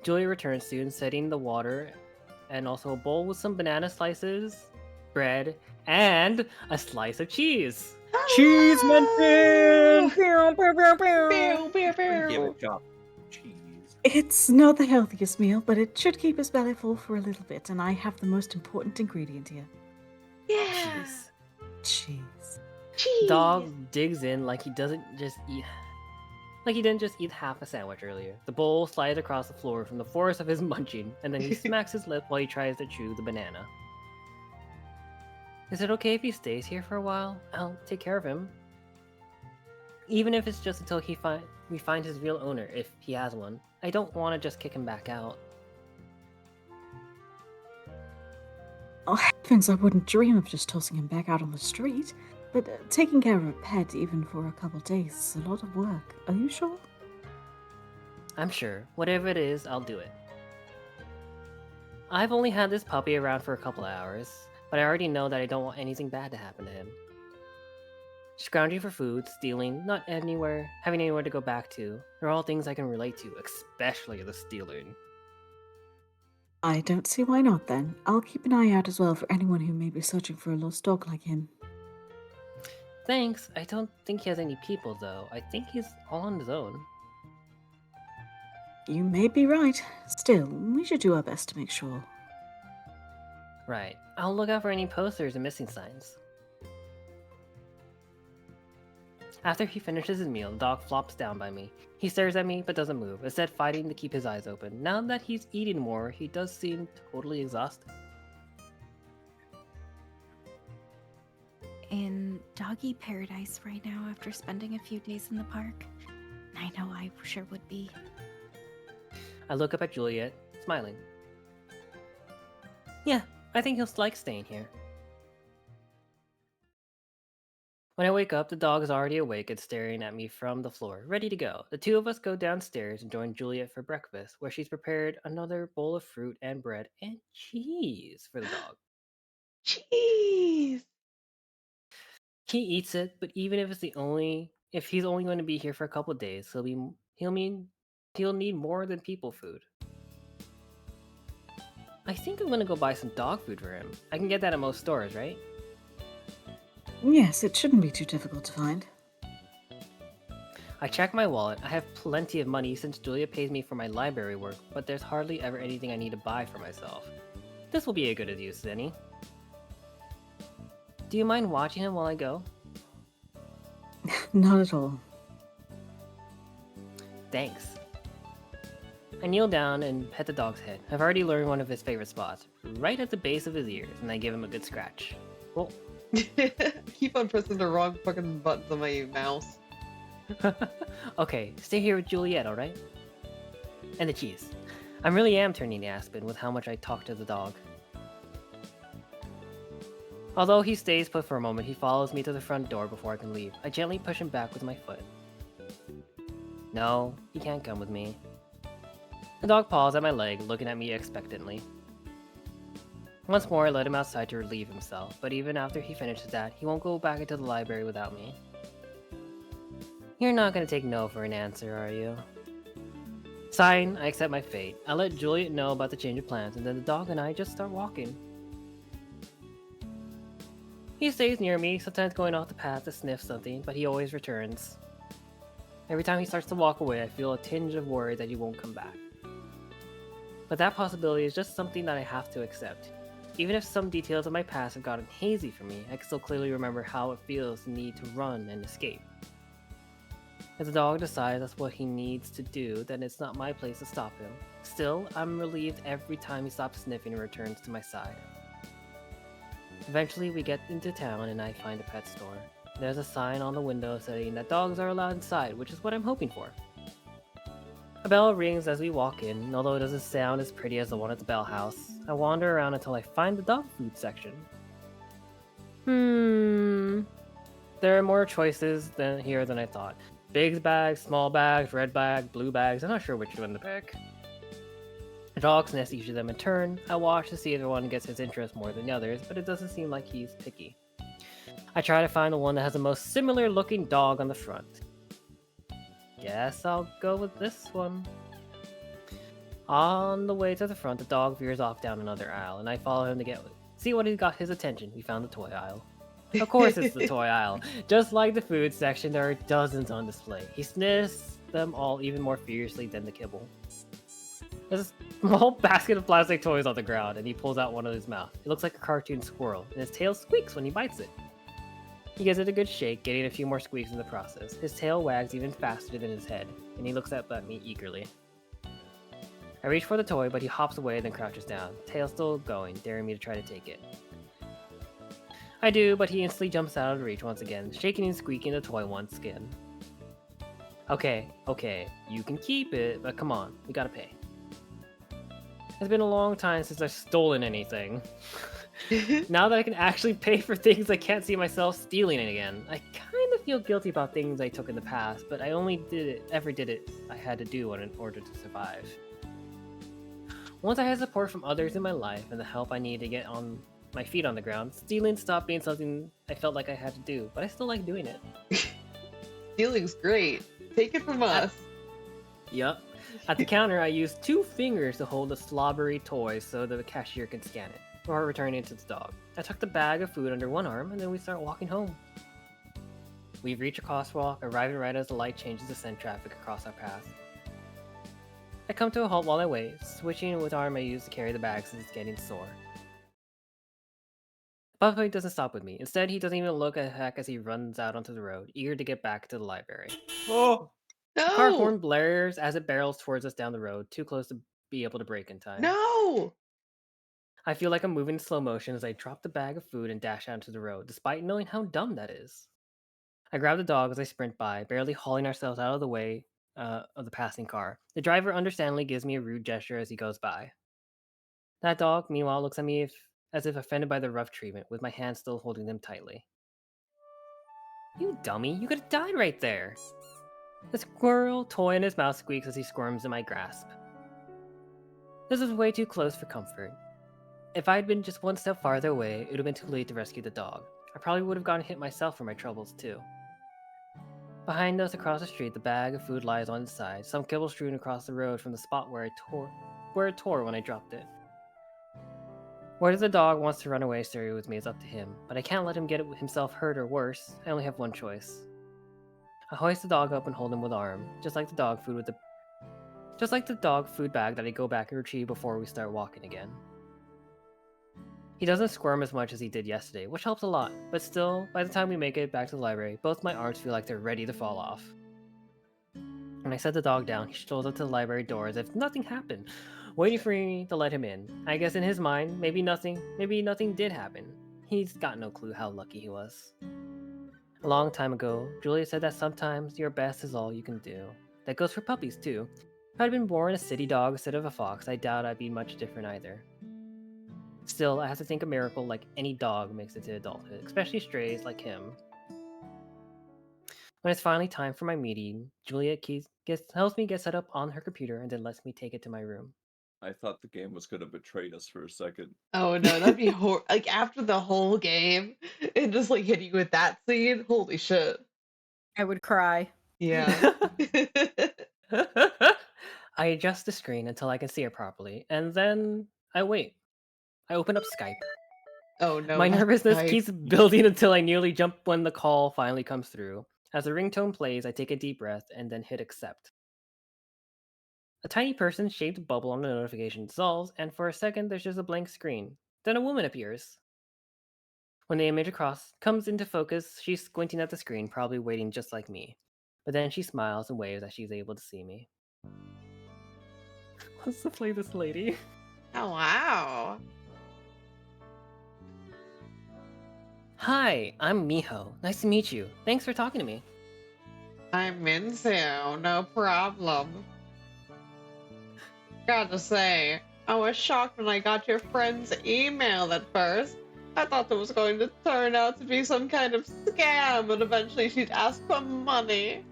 Julia returns soon, setting the water and also a bowl with some banana slices, bread, and a slice of cheese. Cheese mention! Pew, pew, Give pew. it job. Cheese. It's not the healthiest meal, but it should keep his belly full for a little bit, and I have the most important ingredient here. Yeah. Cheese. Cheese. Dog digs in like he didn't just eat half a sandwich earlier. The bowl slides across the floor from the force of his munching, and then he smacks his lip while he tries to chew the banana. Is it okay if he stays here for a while? I'll take care of him. Even if it's just until we find his real owner, if he has one. I don't want to just kick him back out. Oh, heavens, I wouldn't dream of just tossing him back out on the street. But taking care of a pet, even for a couple days, is a lot of work. Are you sure? I'm sure. Whatever it is, I'll do it. I've only had this puppy around for a couple of hours, but I already know that I don't want anything bad to happen to him. Scrounging for food, stealing, not anywhere, having anywhere to go back to, they're all things I can relate to, especially the stealing. I don't see why not then. I'll keep an eye out as well for anyone who may be searching for a lost dog like him. Thanks. I don't think he has any people, though. I think he's all on his own. You may be right. Still, we should do our best to make sure. Right. I'll look out for any posters and missing signs. After he finishes his meal, the dog flops down by me. He stares at me, but doesn't move, instead fighting to keep his eyes open. Now that he's eating more, he does seem totally exhausted. In doggy paradise right now after spending a few days in the park. I know I sure would be. I look up at Juliet, smiling. Yeah, I think he'll like staying here. When I wake up, the dog is already awake and staring at me from the floor, ready to go. The two of us go downstairs and join Juliet for breakfast, where she's prepared another bowl of fruit and bread and cheese for the dog. Cheese. He eats it, but even if he's only going to be here for a couple of days, he'll need more than people food. I think I'm gonna go buy some dog food for him. I can get that at most stores, right? Yes, it shouldn't be too difficult to find. I check my wallet. I have plenty of money since Julia pays me for my library work, but there's hardly ever anything I need to buy for myself. This will be a good use as any. Do you mind watching him while I go? Not at all. Thanks. I kneel down and pet the dog's head. I've already learned one of his favorite spots, right at the base of his ears, and I give him a good scratch. Well, Keep on pressing the wrong fucking buttons on my mouse. okay, stay here with Juliet, alright? And the cheese. I really am turning the Aspen with how much I talk to the dog. Although he stays put for a moment, he follows me to the front door before I can leave. I gently push him back with my foot. No, he can't come with me. The dog paws at my leg, looking at me expectantly. Once more, I let him outside to relieve himself, but even after he finishes that, he won't go back into the library without me. You're not gonna take no for an answer, are you? Sighing, I accept my fate. I let Juliet know about the change of plans, and then the dog and I just start walking. He stays near me, sometimes going off the path to sniff something, but he always returns. Every time he starts to walk away, I feel a tinge of worry that he won't come back. But that possibility is just something that I have to accept. Even if some details of my past have gotten hazy for me, I can still clearly remember how it feels to need to run and escape. If the dog decides that's what he needs to do, then it's not my place to stop him. Still, I'm relieved every time he stops sniffing and returns to my side. Eventually, we get into town and I find a pet store. There's a sign on the window saying that dogs are allowed inside, which is what I'm hoping for. A bell rings as we walk in, and although it doesn't sound as pretty as the one at the Bell House, I wander around until I find the dog food section. There are more choices than I thought. Big bags, small bags, red bag, blue bags. I'm not sure which one to pick. The dog sniffs each of them in turn. I watch to see if one gets his interest more than the others, but it doesn't seem like he's picky. I try to find the one that has the most similar looking dog on the front. Guess I'll go with this one. On the way to the front, the dog veers off down another aisle, and I follow him to see what he got his attention. We found the toy aisle. Of course it's the toy aisle. Just like the food section, there are dozens on display. He sniffs them all even more furiously than the kibble. There's a small basket of plastic toys on the ground, and he pulls out one of his mouth. It looks like a cartoon squirrel, and his tail squeaks when he bites it. He gives it a good shake, getting a few more squeaks in the process. His tail wags even faster than his head, and he looks up at me eagerly. I reach for the toy, but he hops away, then crouches down, tail still going, daring me to try to take it. I do, but he instantly jumps out of reach once again, shaking and squeaking the toy once again. Okay, you can keep it, but come on, we gotta pay. It's been a long time since I've stolen anything. Now that I can actually pay for things I can't see myself stealing it again, I kind of feel guilty about things I took in the past, but I only ever did it I had to do in order to survive. Once I had support from others in my life and the help I needed to get on my feet on the ground, stealing stopped being something I felt like I had to do, but I still like doing it. Stealing's great. Take it from us. Yup. At the counter, I used 2 fingers to hold the slobbery toy so the cashier can scan it, before returning it to the dog. I tucked the bag of food under one arm, and then we start walking home. We reach a crosswalk, arriving right as the light changes to send traffic across our path. I come to a halt while I wait, switching with the arm I use to carry the bag since it's getting sore. Puppy doesn't stop with me. Instead, he doesn't even look at heck as he runs out onto the road, eager to get back to the library. Oh, The car No! horn blares as it barrels towards us down the road, too close to be able to brake in time. No! I feel like I'm moving in slow motion as I drop the bag of food and dash out into the road, despite knowing how dumb that is. I grab the dog as I sprint by, barely hauling ourselves out of the way of the passing car. The driver understandably gives me a rude gesture as he goes by. That dog, meanwhile, looks at me as if offended by the rough treatment, with my hand still holding them tightly. You dummy, you could have died right there! The squirrel toy in his mouth squeaks as he squirms in my grasp. This is way too close for comfort. If I had been just one step farther away, it would have been too late to rescue the dog. I probably would have gotten hit myself for my troubles, too. Behind us, across the street, the bag of food lies on its side, some kibble strewn across the road from the spot where it tore when I dropped it. Whether the dog wants to run away stay with me is up to him, but I can't let him get himself hurt or worse. I only have one choice. I hoist the dog up and hold him with arm, just like the dog food bag that I go back and retrieve before we start walking again. He doesn't squirm as much as he did yesterday, which helps a lot, but still, by the time we make it back to the library, both my arms feel like they're ready to fall off. When I set the dog down, he strolls up to the library door as if nothing happened, waiting for me to let him in. I guess in his mind, maybe nothing did happen. He's got no clue how lucky he was. A long time ago, Julia said that sometimes your best is all you can do. That goes for puppies too. If I'd been born a city dog instead of a fox, I doubt I'd be much different either. Still, I have to think a miracle like any dog makes it to adulthood, especially strays like him. When it's finally time for my meeting, Julia helps me get set up on her computer and then lets me take it to my room. I thought the game was gonna betray us for a second. Oh no, that'd be like after the whole game and just like hitting you with that scene. Holy shit. I would cry. Yeah. I adjust the screen until I can see it properly, and then I wait. I open up Skype. Oh no. My not nervousness Skype. keeps building until I nearly jump when the call finally comes through. As the ringtone plays, I take a deep breath and then hit accept. A tiny person-shaped bubble on the notification dissolves, and for a second there's just a blank screen. Then a woman appears. When the image across comes into focus, she's squinting at the screen, probably waiting just like me. But then she smiles and waves as she's able to see me. Let's play this lady. Oh, wow. Hi, I'm Miho. Nice to meet you. Thanks for talking to me. I'm Minsu, no problem. Gotta say, I was shocked when I got your friend's email at first. I thought it was going to turn out to be some kind of scam and eventually she'd ask for money.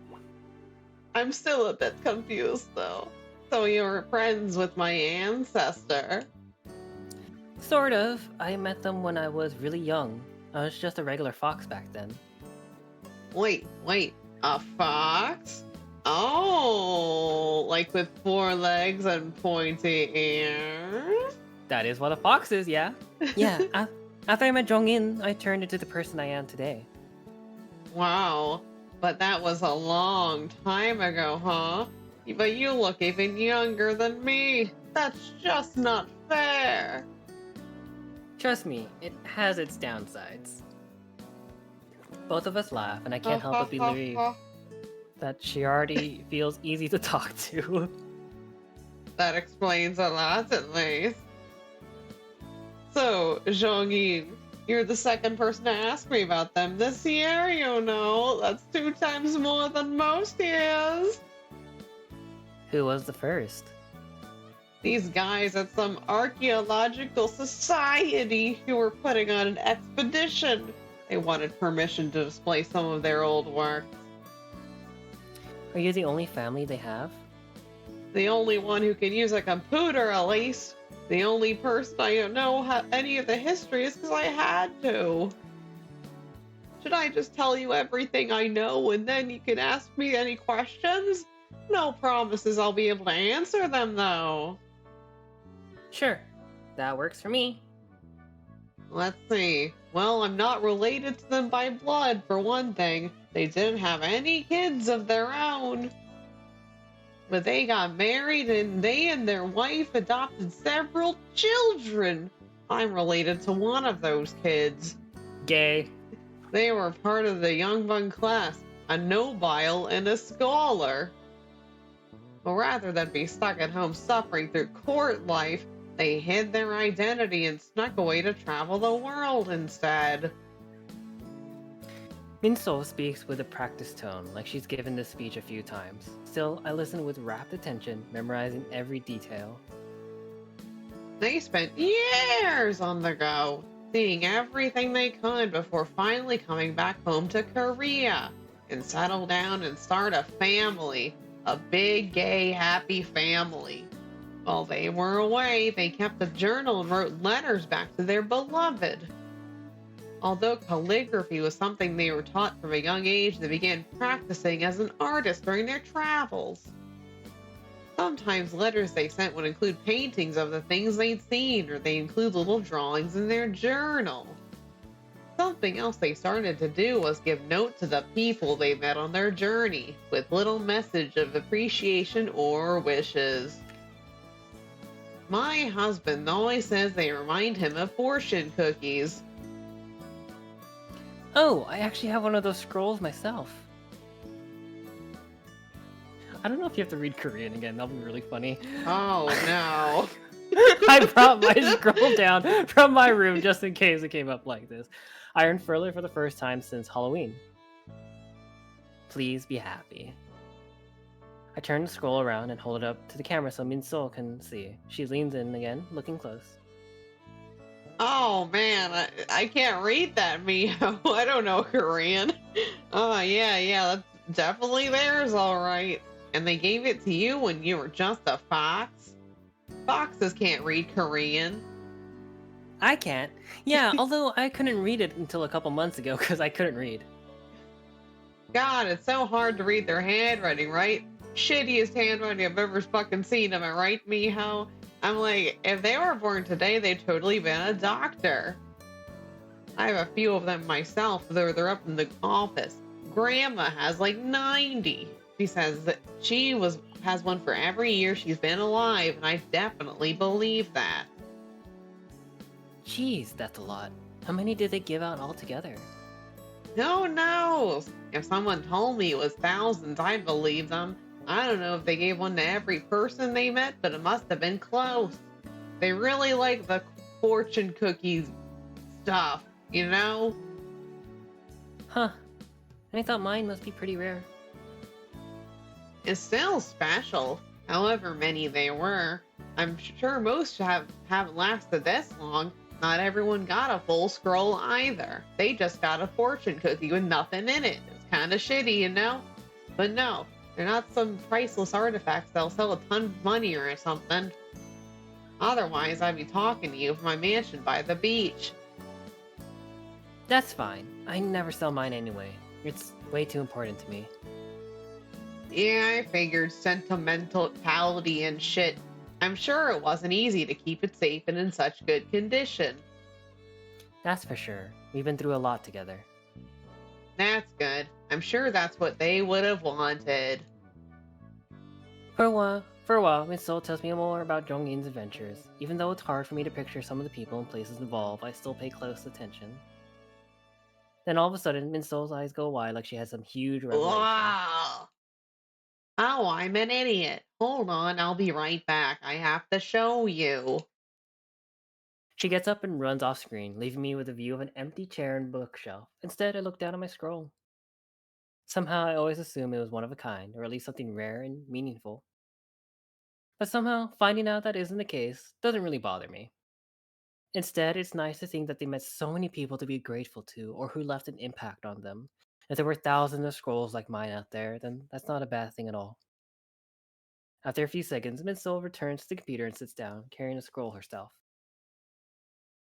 I'm still a bit confused though. So you were friends with my ancestor? Sort of. I met them when I was really young. I was just a regular fox back then. Wait, a fox? Oh, like with 4 legs and pointy ears? That is what a fox is, yeah? Yeah, after I met Jong-in, I turned into the person I am today. Wow, but that was a long time ago, huh? But you look even younger than me. That's just not fair. Trust me, it has its downsides. Both of us laugh, and I can't help but believe that she already feels easy to talk to. That explains a lot, at least. So, Zhongyin, you're the second person to ask me about them this year, you know. That's 2 times more than most years. Who was the first? These guys at some archaeological society who were putting on an expedition. They wanted permission to display some of their old work. Are you the only family they have? The only one who can use a computer, at least. The only person I don't know any of the history is because I had to. Should I just tell you everything I know and then you can ask me any questions? No promises I'll be able to answer them, though. Sure, that works for me. Let's see. Well, I'm not related to them by blood, for one thing. They didn't have any kids of their own. But they got married and they and their wife adopted several children. I'm related to one of those kids. Gay. They were part of the Yongbun class, a nobile and a scholar. But rather than be stuck at home suffering through court life, they hid their identity and snuck away to travel the world instead. Minso speaks with a practiced tone, like she's given this speech a few times. Still, I listen with rapt attention, memorizing every detail. They spent years on the go, seeing everything they could before finally coming back home to Korea and settle down and start a family, a big, gay, happy family. While they were away, they kept a journal and wrote letters back to their beloved. Although calligraphy was something they were taught from a young age, they began practicing as an artist during their travels. Sometimes letters they sent would include paintings of the things they'd seen, or they include little drawings in their journal. Something else they started to do was give note to the people they met on their journey, with little message of appreciation or wishes. My husband always says they remind him of fortune cookies. Oh, I actually have one of those scrolls myself. I don't know if you have to read Korean again, that'll be really funny. Oh no. I brought my scroll down from my room just in case it came up like this. I earned Furler for the first time since Halloween. Please be happy. I turn the scroll around and hold it up to the camera so Min-sol can see. She leans in again, looking close. Oh man, I can't read that, Mio. I don't know Korean. Oh yeah, that's definitely theirs, all right. And they gave it to you when you were just a fox? Foxes can't read Korean. I can't. Yeah, although I couldn't read it until a couple months ago because I couldn't read. God, it's so hard to read their handwriting, right? Shittiest handwriting I've ever fucking seen, am I right, Miho? I'm like, if they were born today, they'd totally been a doctor. I have a few of them myself, though they're up in the office. Grandma has like 90. She says that she has one for every year she's been alive, and I definitely believe that. Jeez, that's a lot. How many did they give out altogether? Who knows? If someone told me it was thousands, I'd believe them. I don't know if they gave one to every person they met, but it must have been close. They really like the fortune cookies stuff, you know? Huh. I thought mine must be pretty rare. It's still special, however many they were. I'm sure most haven't lasted this long. Not everyone got a full scroll either. They just got a fortune cookie with nothing in it. It's kind of shitty, you know? But no, they're not some priceless artifacts that'll sell a ton of money or something. Otherwise, I'd be talking to you from my mansion by the beach. That's fine. I never sell mine anyway. It's way too important to me. Yeah, I figured sentimentality and shit. I'm sure it wasn't easy to keep it safe and in such good condition. That's for sure. We've been through a lot together. That's good. I'm sure that's what they would have wanted. For a while, Miss Soul tells me more about Jongin's adventures. Even though it's hard for me to picture some of the people and places involved, I still pay close attention. Then all of a sudden, Miss Soul's eyes go wide like she has some huge revelation. Wow. Oh, I'm an idiot. Hold on, I'll be right back. I have to show you. She gets up and runs off screen, leaving me with a view of an empty chair and bookshelf. Instead, I look down at my scroll. Somehow, I always assume it was one of a kind, or at least something rare and meaningful. But somehow, finding out that isn't the case doesn't really bother me. Instead, it's nice to think that they met so many people to be grateful to, or who left an impact on them. If there were thousands of scrolls like mine out there, then that's not a bad thing at all. After a few seconds, Miss Soul returns to the computer and sits down, carrying a scroll herself.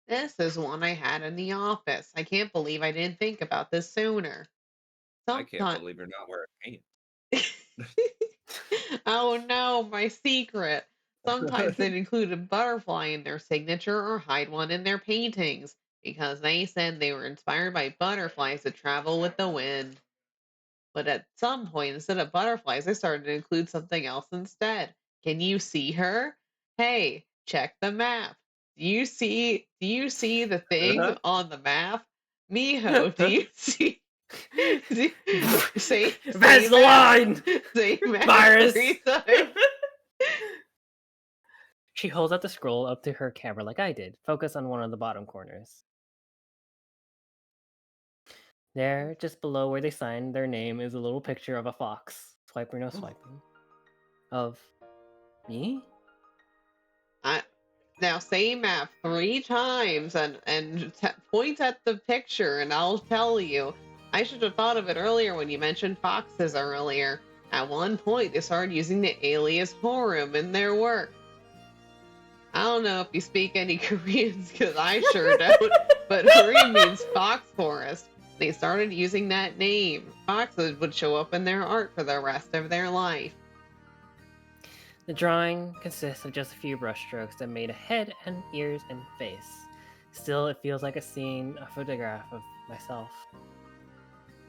This is one I had in the office. I can't believe I didn't think about this sooner. I can't believe you're not wearing paint. Oh no, my secret. Sometimes they'd include a butterfly in their signature or hide one in their paintings because they said they were inspired by butterflies that travel with the wind. But at some point, instead of butterflies, they started to include something else instead. Can you see her? Hey, check the map. Do you see the thing on the map? Miho, do you see say That's the map. line! Say map Virus! 3 times. She holds out the scroll up to her camera like I did, focus on one of the bottom corners. There, just below where they signed their name, is a little picture of a fox. Swipe or no swiping. Of me? Now say map 3 times and point at the picture and I'll tell you. I should have thought of it earlier when you mentioned foxes earlier. At one point, they started using the alias Horum in their work. I don't know if you speak any Koreans, because I sure don't, but Horum means fox forest. They started using that name. Foxes would show up in their art for the rest of their life. The drawing consists of just a few brushstrokes that made a head and ears and face. Still, it feels like a photograph of myself.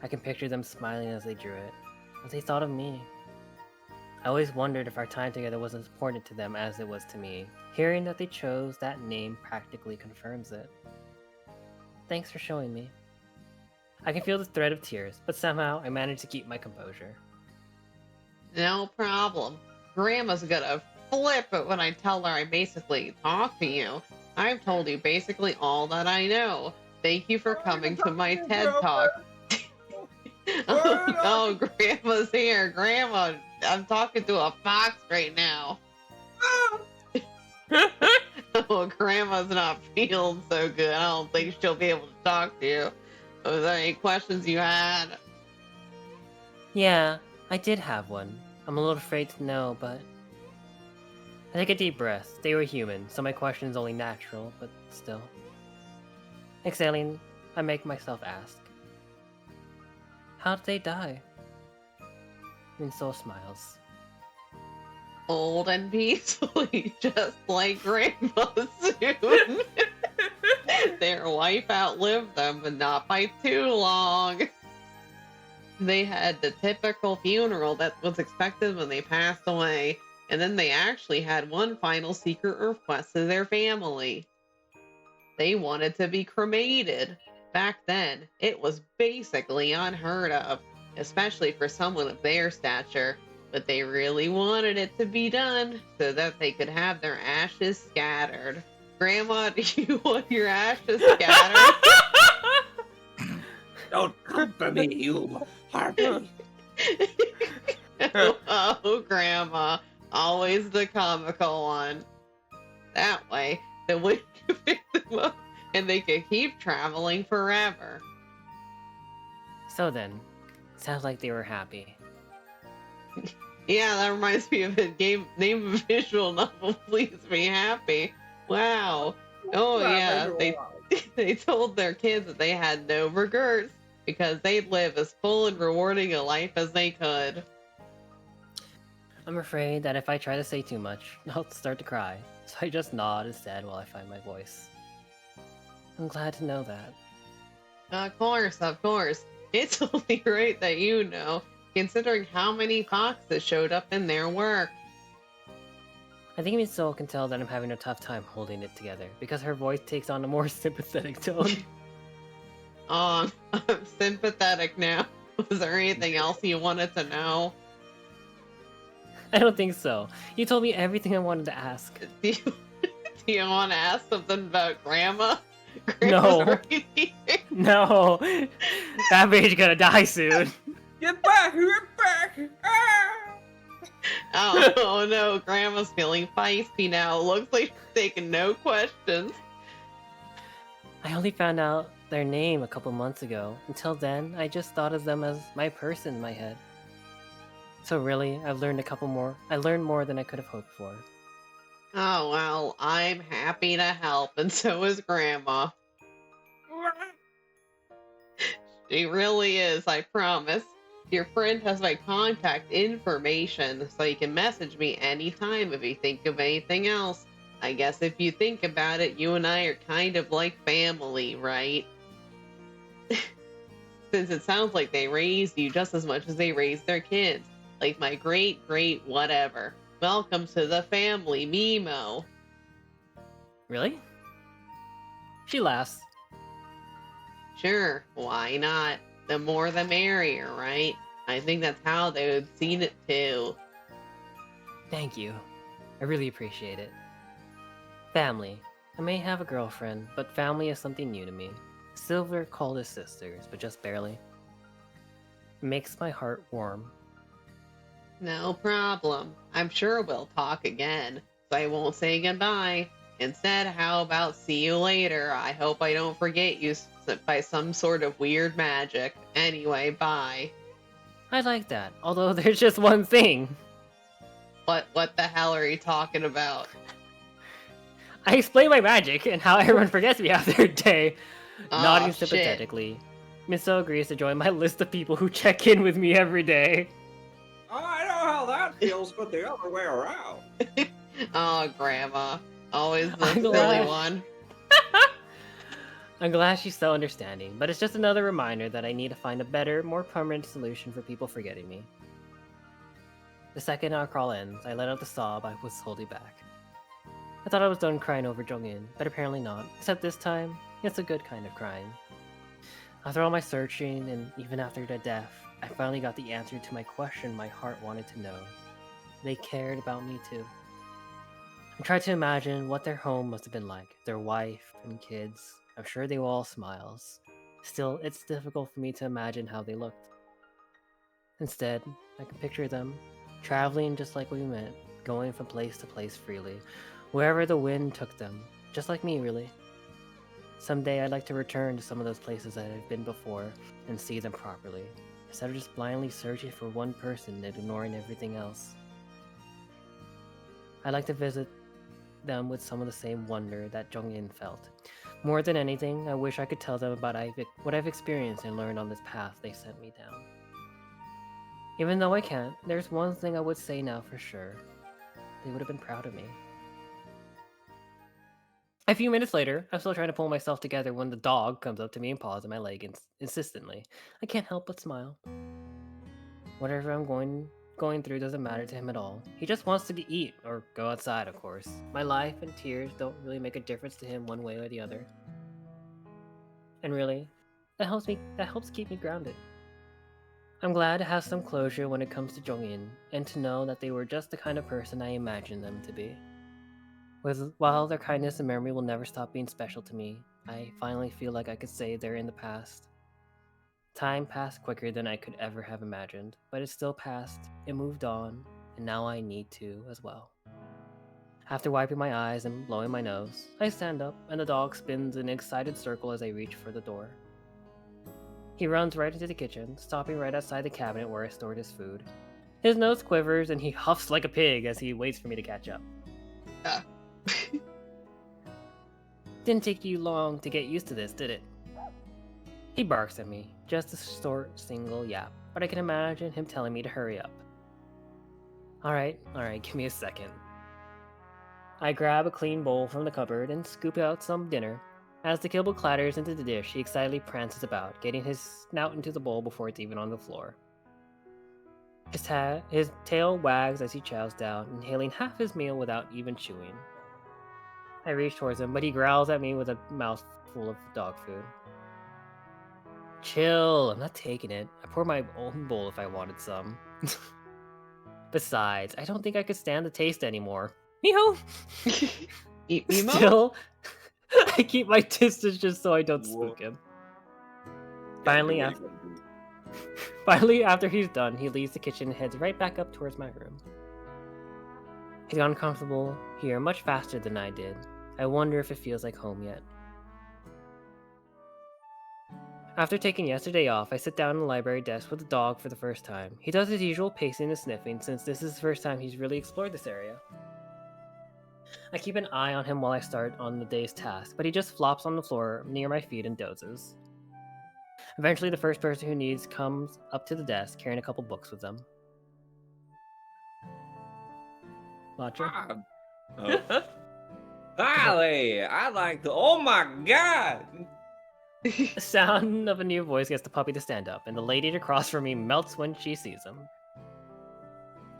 I can picture them smiling as they drew it, as they thought of me. I always wondered if our time together was as important to them as it was to me. Hearing that they chose that name practically confirms it. Thanks for showing me. I can feel the thread of tears, but somehow I managed to keep my composure. No problem. Grandma's gonna flip it when I tell her I basically talk to you. I've told you basically all that I know. Thank you for coming to my TED Talk. Oh, Grandma's here. Grandma, I'm talking to a fox right now. Oh, Grandma's not feeling so good. I don't think she'll be able to talk to you. Was there any questions you had? Yeah, I did have one. I'm a little afraid to know, but... I take a deep breath. They were human, so my question is only natural, but still. Exhaling, I make myself ask. How did they die? Minso smiles. Old and peacefully, just like Grandma soon. Their wife outlived them, but not by too long. They had the typical funeral that was expected when they passed away, and then they actually had one final secret request to their family. They wanted to be cremated. Back then, it was basically unheard of, especially for someone of their stature, but they really wanted it to be done so that they could have their ashes scattered. Grandma, do you want your ashes scattered? Don't come for me, you harpy. Oh, Grandma, always the comical one. That way, the wind can pick them up and they can keep traveling forever. So then, sounds like they were happy. Yeah, that reminds me of a game name of a visual novel, Please Be Happy. Wow. Oh yeah, they told their kids that they had no regrets because they'd live as full and rewarding a life as they could. I'm afraid that if I try to say too much, I'll start to cry, so I just nod instead while I find my voice. I'm glad to know that. Of course, of course. It's only right that you know, considering how many foxes showed up in their work. I think Miss Soul can tell that I'm having a tough time holding it together, because her voice takes on a more sympathetic tone. Oh, I'm sympathetic now. Was there anything else you wanted to know? I don't think so. You told me everything I wanted to ask. Do you want to ask something about Grandma? No. Grandma's really- No! That bitch gonna die soon. Get back! Get back! Ah! Oh no, Grandma's feeling feisty now. Looks like she's taking no questions. I only found out their name a couple months ago. Until then, I just thought of them as my person in my head. So really, I learned more than I could have hoped for. Oh well, I'm happy to help, and so is Grandma. She really is, I promise. Your friend has my contact information, so you can message me anytime if you think of anything else. I guess if you think about it, you and I are kind of like family, right? Since it sounds like they raised you just as much as they raised their kids. Like my great whatever. Welcome to the family, Mimo. Really? She laughs. Sure, why not? The more the merrier, right? I think that's how they would seen it too. Thank you. I really appreciate it. Family. I may have a girlfriend, but family is something new to me. Silver called us sisters, but just barely. It makes my heart warm. No problem. I'm sure we'll talk again, so I won't say goodbye. Instead, how about see you later? I hope I don't forget you by some sort of weird magic. Anyway, bye. I like that, although there's just one thing. What the hell are you talking about? I explain my magic and how everyone forgets me after a day. Nodding Shit. sympathetically. Misso agrees to join my list of people who check in with me every day. I know how that feels, but the other way around. Oh, Grandma. Always the I'm silly glad. one. I'm glad she's so understanding, but it's just another reminder that I need to find a better, more permanent solution for people forgetting me. The second our crawl ends, I let out the sob I was holding back. I thought I was done crying over Jong-in, but apparently not, except this time, it's a good kind of crying. After all my searching, and even after the death, I finally got the answer to my question my heart wanted to know. They cared about me too. I tried to imagine what their home must have been like, their wife and kids. I'm sure they were all smiles. Still, it's difficult for me to imagine how they looked. Instead, I can picture them, traveling just like we met, going from place to place freely, wherever the wind took them, just like me, really. Someday I'd like to return to some of those places that I've been before and see them properly, instead of just blindly searching for one person and ignoring everything else. I'd like to visit them with some of the same wonder that Jong-in felt. More than anything, I wish I could tell them about what I've experienced and learned on this path they sent me down. Even though I can't, there's one thing I would say now for sure. They would have been proud of me. A few minutes later, I'm still trying to pull myself together when the dog comes up to me and paws at my leg insistently. I can't help but smile. Whatever I'm going through doesn't matter to him at all. He just wants to eat, or go outside, of course. My life and tears don't really make a difference to him one way or the other. And really, that helps keep me grounded. I'm glad to have some closure when it comes to Jongin, and to know that they were just the kind of person I imagined them to be. While their kindness and memory will never stop being special to me, I finally feel like I could say they're in the past. Time passed quicker than I could ever have imagined, but it still passed, it moved on, and now I need to as well. After wiping my eyes and blowing my nose, I stand up, and the dog spins in an excited circle as I reach for the door. He runs right into the kitchen, stopping right outside the cabinet where I stored his food. His nose quivers, and he huffs like a pig as he waits for me to catch up. Yeah. Didn't take you long to get used to this, did it? He barks at me, just a short single yap, but I can imagine him telling me to hurry up. Alright, give me a second. I grab a clean bowl from the cupboard and scoop out some dinner. As the kibble clatters into the dish, he excitedly prances about, getting his snout into the bowl before it's even on the floor. His tail wags as he chows down, inhaling half his meal without even chewing. I reach towards him, but he growls at me with a mouthful of dog food. Chill, I'm not taking it. I poured my own bowl if I wanted some. Besides, I don't think I could stand the taste anymore. Miho! Emo? Still, I keep my distance just so I don't spook him. Finally, after he's done, he leaves the kitchen and heads right back up towards my room. He's gotten comfortable here much faster than I did. I wonder if it feels like home yet. After taking yesterday off, I sit down in the library desk with the dog for the first time. He does his usual pacing and sniffing since this is the first time he's really explored this area. I keep an eye on him while I start on the day's task, but he just flops on the floor near my feet and dozes. Eventually, the first person who needs comes up to the desk carrying a couple books with them. Matcha? Golly, I like the. Oh my god! The sound of a new voice gets the puppy to stand up, and the lady across from me melts when she sees him.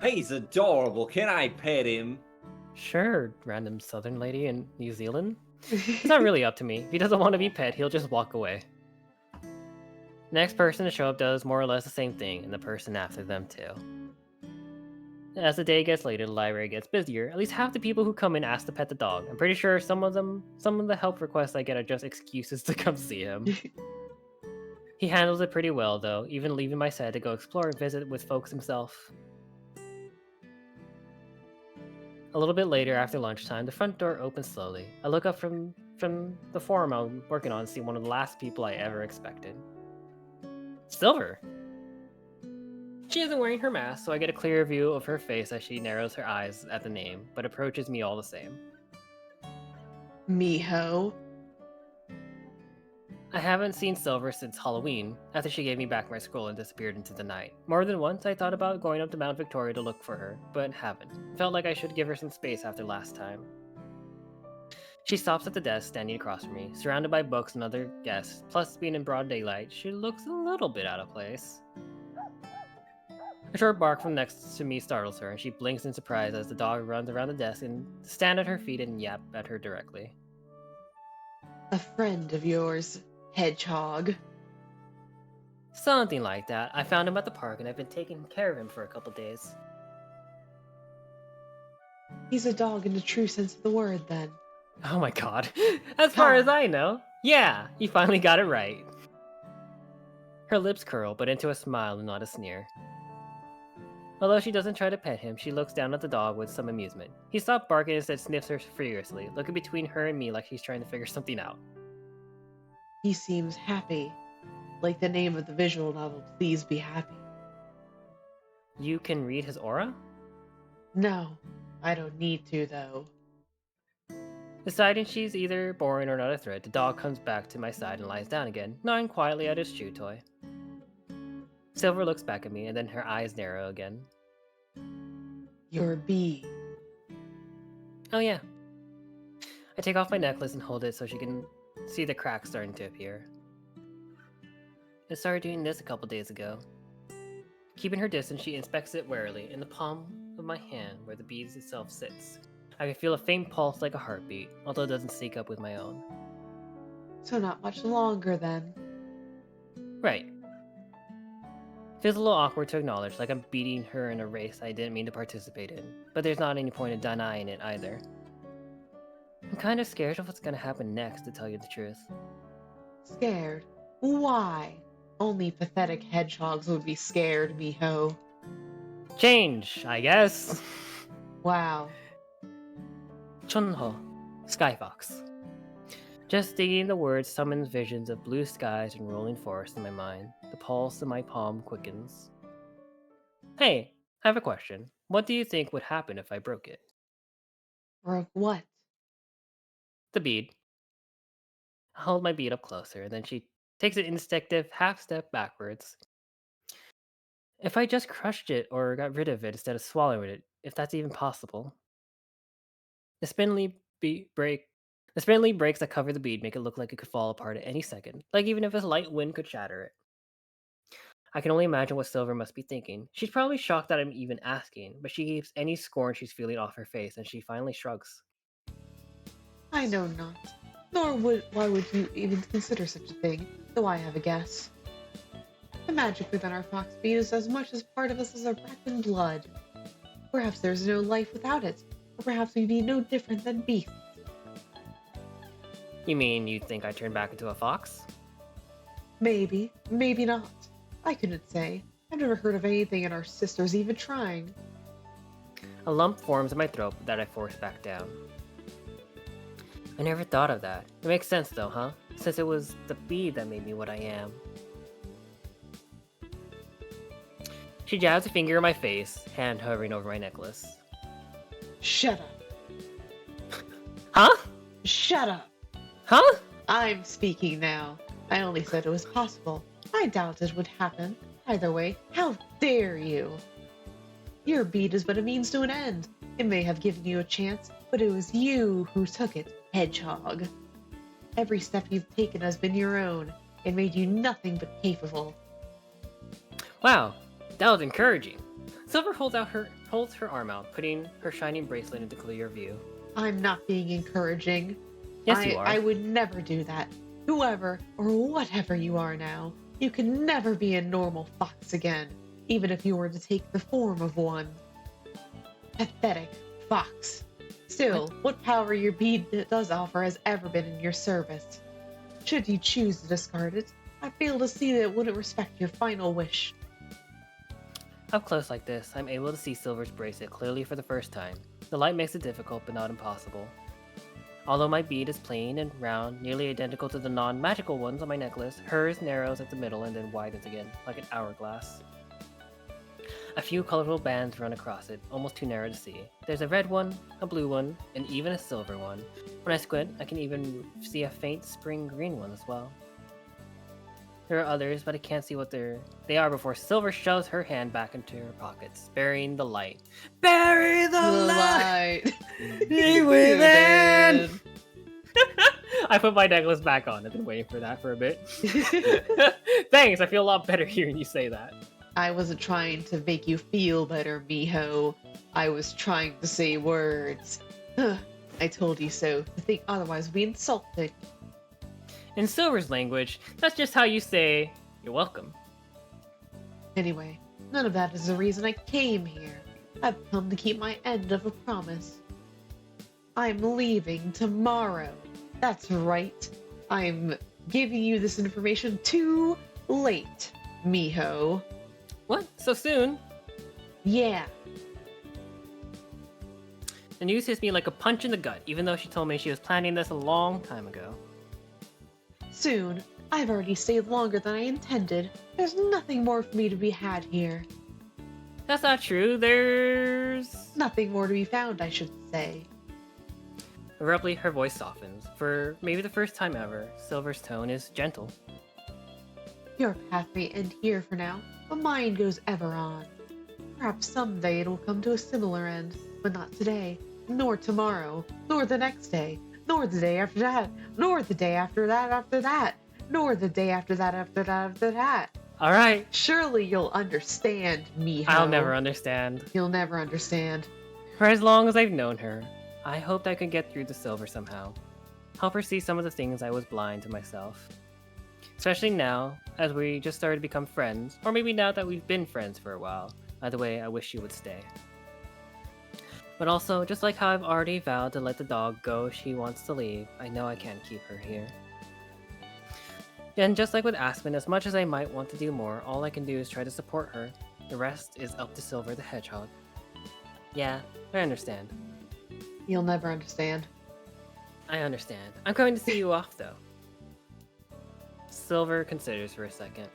He's adorable. Can I pet him? Sure, random southern lady in New Zealand. It's not really up to me. If he doesn't want to be pet, he'll just walk away. The next person to show up does more or less the same thing, and the person after them too. As the day gets later, the library gets busier. At least half the people who come in ask to pet the dog. I'm pretty sure some of the help requests I get are just excuses to come see him. He handles it pretty well, though, even leaving my set to go explore and visit with folks himself. A little bit later, after lunchtime, the front door opens slowly. I look up from the forum I'm working on and see one of the last people I ever expected. Silver! She isn't wearing her mask, so I get a clear view of her face as she narrows her eyes at the name, but approaches me all the same. Miho. I haven't seen Silver since Halloween, after she gave me back my scroll and disappeared into the night. More than once, I thought about going up to Mount Victoria to look for her, but haven't. Felt like I should give her some space after last time. She stops at the desk standing across from me, surrounded by books and other guests, plus being in broad daylight, she looks a little bit out of place. A short bark from next to me startles her, and she blinks in surprise as the dog runs around the desk and stands at her feet and yap at her directly. A friend of yours, Hedgehog. Something like that. I found him at the park, and I've been taking care of him for a couple days. He's a dog in the true sense of the word, then. Oh my god. As far as I know. Yeah, you finally got it right. Her lips curl, but into a smile and not a sneer. Although she doesn't try to pet him, she looks down at the dog with some amusement. He stops barking and instead sniffs her furiously, looking between her and me like he's trying to figure something out. He seems happy. Like the name of the visual novel, Please Be Happy. You can read his aura? No, I don't need to, though. Deciding she's either boring or not a threat, the dog comes back to my side and lies down again, gnawing quietly at his chew toy. Silver looks back at me, and then her eyes narrow again. You're a bee. Oh yeah. I take off my necklace and hold it so she can see the cracks starting to appear. I started doing this a couple days ago. Keeping her distance, she inspects it warily in the palm of my hand where the bead itself sits. I can feel a faint pulse like a heartbeat, although it doesn't sync up with my own. So not much longer then. Right. Feels a little awkward to acknowledge, like I'm beating her in a race I didn't mean to participate in, but there's not any point in denying it either. I'm kind of scared of what's gonna happen next, to tell you the truth. Scared? Why? Only pathetic hedgehogs would be scared, Miho. Change, I guess. Wow. Chunho, Skyfox. Just digging the words summons visions of blue skies and rolling forests in my mind. The pulse in my palm quickens. Hey, I have a question. What do you think would happen if I broke it? Broke what? The bead. I hold my bead up closer, and then she takes an instinctive half step backwards. If I just crushed it or got rid of it instead of swallowing it, if that's even possible. The spindly the spindly breaks that cover the bead make it look like it could fall apart at any second, like even if a light wind could shatter it. I can only imagine what Silver must be thinking. She's probably shocked that I'm even asking, but she keeps any scorn she's feeling off her face, and she finally shrugs. I know not. Why would you even consider such a thing, though I have a guess. The magic within our fox bead is as much as part of us as our breath and blood. Perhaps there is no life without it, or perhaps we'd be no different than beasts. You mean you think I turned back into a fox? Maybe, maybe not. I couldn't say. I've never heard of anything in our sisters even trying. A lump forms in my throat that I force back down. I never thought of that. It makes sense though, huh? Since it was the bead that made me what I am. She jabs a finger in my face, hand hovering over my necklace. Shut up. Huh? Shut up. Huh? I'm speaking now. I only said it was possible. I doubt it would happen. Either way, how dare you? Your bead is but a means to an end. It may have given you a chance, but it was you who took it, hedgehog. Every step you've taken has been your own. It made you nothing but capable. Wow, that was encouraging. Silver holds her arm out, putting her shining bracelet into clear view. I'm not being encouraging. Yes, you are. I would never do that. Whoever or whatever you are now, you can never be a normal fox again, even if you were to take the form of one. Pathetic fox. Still, what power your bead does offer has ever been in your service. Should you choose to discard it, I fail to see that it wouldn't respect your final wish. Up close like this, I'm able to see Silver's bracelet clearly for the first time. The light makes it difficult, but not impossible. Although my bead is plain and round, nearly identical to the non-magical ones on my necklace, hers narrows at the middle and then widens again, like an hourglass. A few colorful bands run across it, almost too narrow to see. There's a red one, a blue one, and even a silver one. When I squint, I can even see a faint spring green one as well. There are others, but I can't see what they are before Silver shoves her hand back into her pockets, burying the light. Bury the light! Be within! I put my necklace back on. I've been waiting for that for a bit. Thanks, I feel a lot better hearing you say that. I wasn't trying to make you feel better, Miho. I was trying to say words. I told you so. To think otherwise would be insulting. In Silver's language, that's just how you say, you're welcome. Anyway, none of that is the reason I came here. I've come to keep my end of a promise. I'm leaving tomorrow. That's right. I'm giving you this information too late, Miho. What? So soon? Yeah. The news hits me like a punch in the gut, even though she told me she was planning this a long time ago. Soon. I've already stayed longer than I intended. There's nothing more for me to be had here. That's not true. There's Nothing more to be found, I should say. Abruptly, her voice softens. For maybe the first time ever, Silver's tone is gentle. Your path may end here for now, but mine goes ever on. Perhaps someday it'll come to a similar end, but not today, nor tomorrow, nor the next day, nor the day after that, nor the day after that, nor the day after that. All right. Surely you'll understand, Miho. I'll never understand. You'll never understand. For as long as I've known her, I hoped I could get through to Silver somehow. help her see some of the things I was blind to myself. Especially now, as we just started to become friends, or maybe now that we've been friends for a while. Either way, I wish she would stay. But also, just like how I've already vowed to let the dog go if she wants to leave, I know I can't keep her here. And just like with Aspen, as much as I might want to do more, all I can do is try to support her. The rest is up to Silver the Hedgehog. Yeah, I understand. You'll never understand. I understand. I'm coming to see you off, though. Silver considers for a second.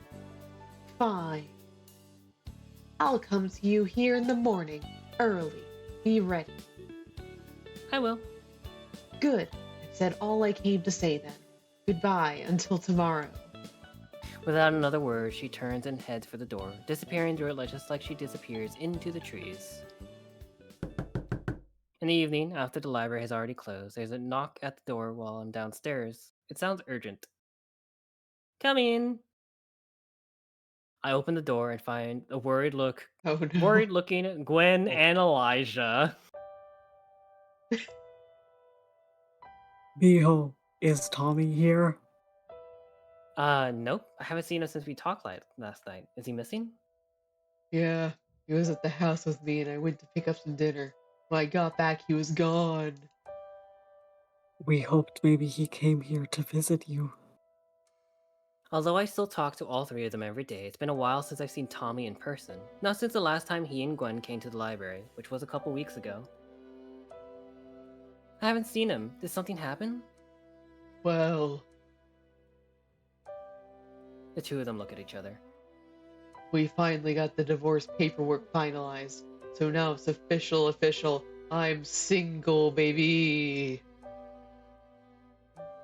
Fine. I'll come to you here in the morning, early. Be ready. I will. Good. I said all I came to say then. Goodbye until tomorrow. Without another word, she turns and heads for the door, disappearing through it just like she disappears into the trees. In the evening, after the library has already closed, there's a knock at the door while I'm downstairs. It sounds urgent. Come in. I open the door and find a worried Oh no. looking Gwen and Elijah. Beho, is Tommy here? Nope. I haven't seen him since we talked last night. Is he missing? Yeah, he was at the house with me and I went to pick up some dinner. When I got back, he was gone. We hoped maybe he came here to visit you. Although I still talk to all three of them every day, it's been a while since I've seen Tommy in person. Not since the last time he and Gwen came to the library, which was a couple weeks ago. I haven't seen him. Did something happen? Well, The two of them look at each other. we finally got the divorce paperwork finalized. So now it's official. I'm single, baby.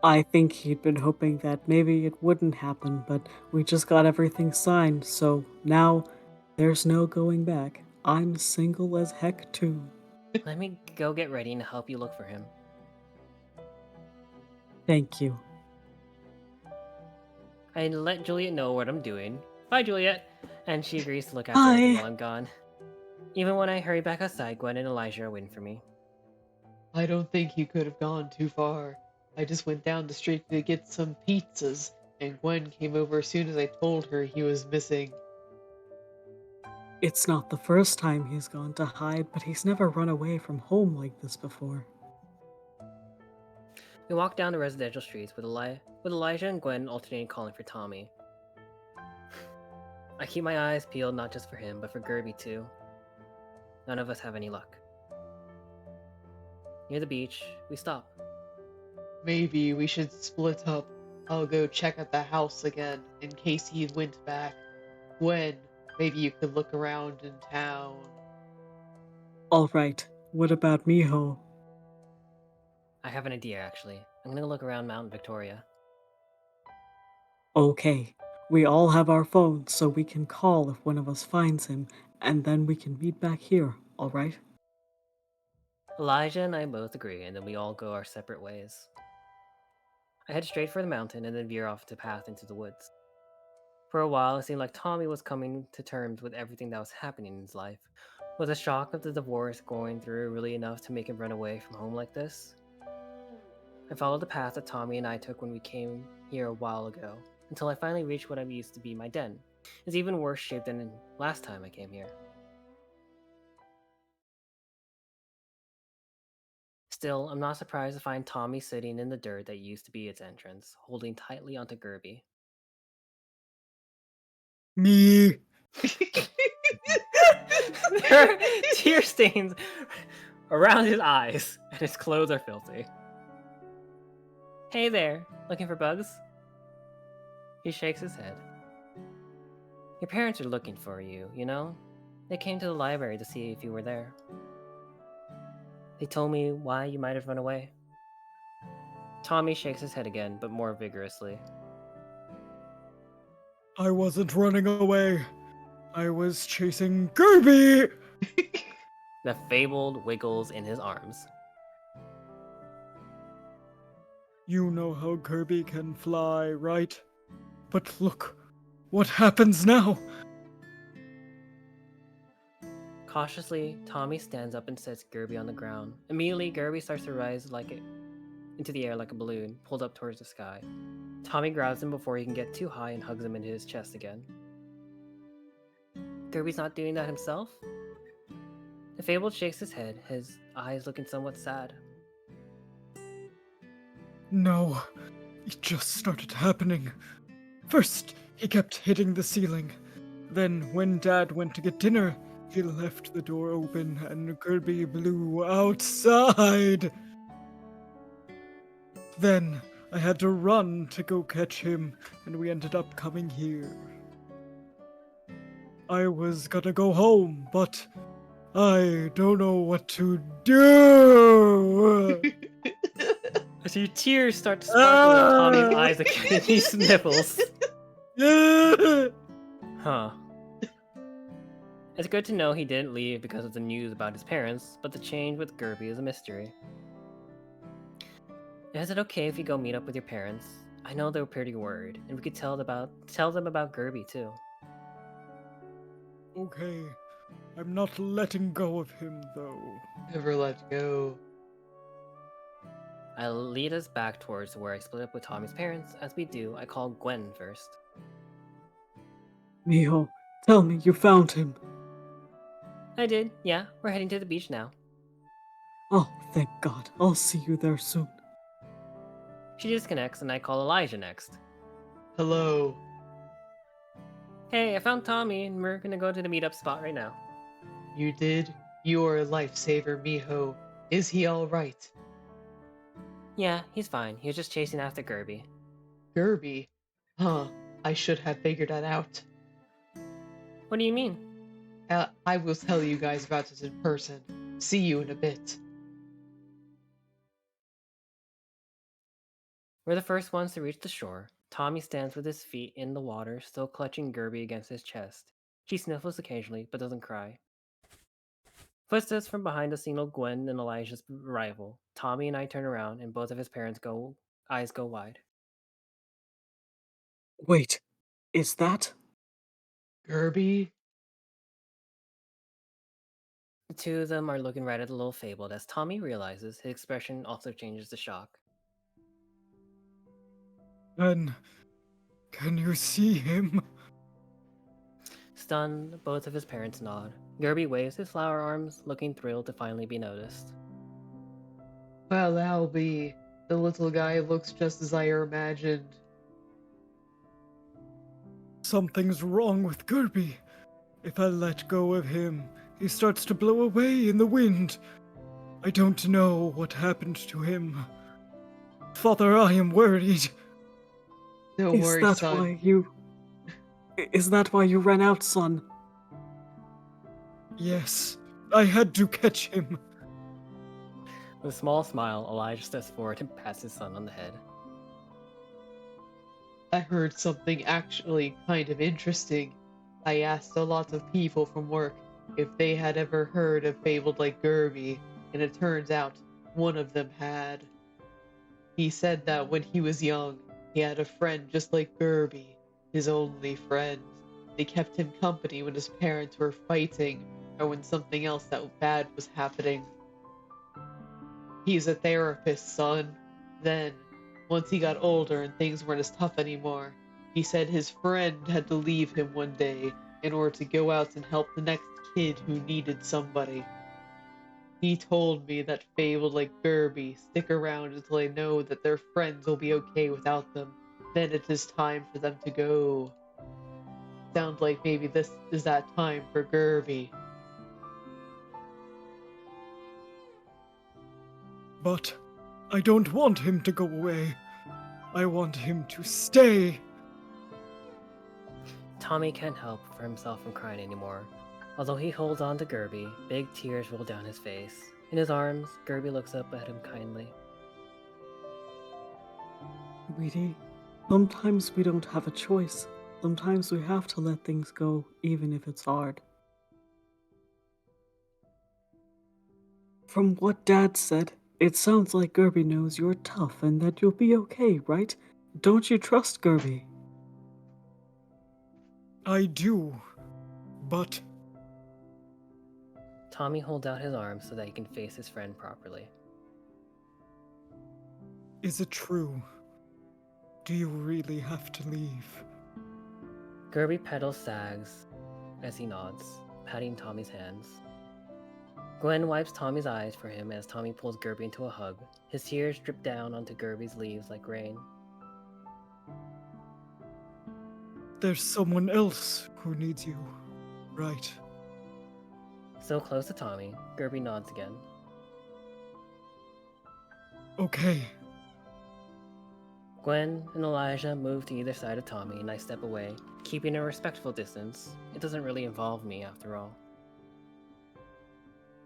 I think he'd been hoping that maybe it wouldn't happen, but we just got everything signed, so now there's no going back. I'm single as heck too. Let me go get ready and help you look for him. Thank you. I let Juliet know what I'm doing. Bye, Juliet! And she agrees to look after everything Bye. while I'm gone. Even when I hurry back outside, Gwen and Elijah are waiting for me. I don't think you could have gone too far. I just went down the street to get some pizzas, and Gwen came over as soon as I told her he was missing. It's not the first time he's gone to hide, but he's never run away from home like this before. We walk down the residential streets with Elijah and Gwen alternating calling for Tommy. I keep my eyes peeled not just for him, but for Gerby too. None of us have any luck. Near the beach, we stop. Maybe we should split up. I'll go check out the house again in case he went back. Gwen, maybe you could look around in town. Alright, what about Miho? I have an idea, actually. I'm gonna look around Mount Victoria. Okay, we all have our phones, so we can call if one of us finds him, and then we can meet back here, alright? Elijah and I both agree, and then we all go our separate ways. I head straight for the mountain and then veer off the path into the woods. For a while, it seemed like Tommy was coming to terms with everything that was happening in his life. Was the shock of the divorce going through really enough to make him run away from home like this? I followed the path that Tommy and I took when we came here a while ago, until I finally reached what I used to be my den. It's even worse shaped than last time I came here. Still, I'm not surprised to find Tommy sitting in the dirt that used to be its entrance, holding tightly onto Gerby. Me! There are tear stains around his eyes, and his clothes are filthy. Hey there, looking for bugs? He shakes his head. Your parents are looking for you, you know? They came to the library to see if you were there. They told me why you might have run away. Tommy shakes his head again, but more vigorously. I wasn't running away. I was chasing Gerby! The fabled wiggles in his arms. You know how Gerby can fly, right? But look, what happens now? Cautiously, Tommy stands up and sets Gerby on the ground. Immediately, Gerby starts to rise like into the air like a balloon, pulled up towards the sky. Tommy grabs him before he can get too high and hugs him into his chest again. Kirby's not doing that himself? The Fabled shakes his head, his eyes looking somewhat sad. No, it just started happening. First, he kept hitting the ceiling. Then, when Dad went to get dinner, he left the door open and Kirby blew outside. Then, I had to run to go catch him, and we ended up coming here. I was gonna go home, but I don't know what to do. As your tears start to sparkle in Tommy's eyes again, and he sniffles. Huh. It's good to know he didn't leave because of the news about his parents, but the change with Gerby is a mystery. Is it okay if you go meet up with your parents? I know they were pretty worried, and we could tell them about Gerby too. Okay, I'm not letting go of him, though. Never let go. I'll lead us back towards where I split up with Tommy's parents. As we do, I call Gwen first. Miho, tell me you found him. I did, yeah. We're heading to the beach now. Oh, thank God. I'll see you there soon. She disconnects, and I call Elijah next. Hello. Hey, I found Tommy, and we're gonna go to the meetup spot right now. You did? You're a lifesaver, Miho. Is he alright? Yeah, he's fine. He was just chasing after Gerby. Gerby? Huh. I should have figured that out. What do you mean? I will tell you guys about it in person. See you in a bit. We're the first ones to reach the shore. Tommy stands with his feet in the water, still clutching Gerby against his chest. She sniffles occasionally, but doesn't cry. Footsteps from behind us signal Gwen and Elijah's arrival. Tommy and I turn around, and both of his parents' eyes go wide. Wait, is that? Gerby? The two of them are looking right at the little Fabled. As Tommy realizes, his expression also changes to shock. Can you see him? Stunned, both of his parents nod. Gerby waves his flower arms, looking thrilled to finally be noticed. Well, Albie, the little guy looks just as I imagined. Something's wrong with Gerby. If I let go of him, he starts to blow away in the wind. I don't know what happened to him. Father, I am worried. Don't Is worry, that son. why you... Is that why you ran out, son? Yes, I had to catch him. With a small smile, Elijah steps forward and pats his son on the head. I heard something actually kind of interesting. I asked a lot of people from work if they had ever heard of Fabled like Gerby, and it turns out one of them had. He said that when he was young, he had a friend just like Gerby, his only friend. They kept him company when his parents were fighting or when something else that bad was happening. He's a therapist, son. Then, once he got older and things weren't as tough anymore, he said his friend had to leave him one day in order to go out and help the next kid who needed somebody. He told me that Fabled like Gerby stick around until they know that their friends will be okay without them. Then it is time for them to go. Sounds like maybe this is that time for Gerby. But I don't want him to go away. I want him to stay. Tommy can't help for himself from crying anymore. Although he holds on to Gerby, big tears roll down his face. In his arms, Gerby looks up at him kindly. Sweetie, sometimes we don't have a choice. Sometimes we have to let things go, even if it's hard. From what Dad said, it sounds like Gerby knows you're tough and that you'll be okay, right? Don't you trust Gerby? I do. But Tommy holds out his arms so that he can face his friend properly. Is it true? Do you really have to leave? Gerby pedals sags as he nods, patting Tommy's hands. Gwen wipes Tommy's eyes for him as Tommy pulls Gerby into a hug. His tears drip down onto Gerby's leaves like rain. There's someone else who needs you, right? So close to Tommy, Gerby nods again. Okay. Gwen and Elijah move to either side of Tommy and I step away, keeping a respectful distance. It doesn't really involve me after all.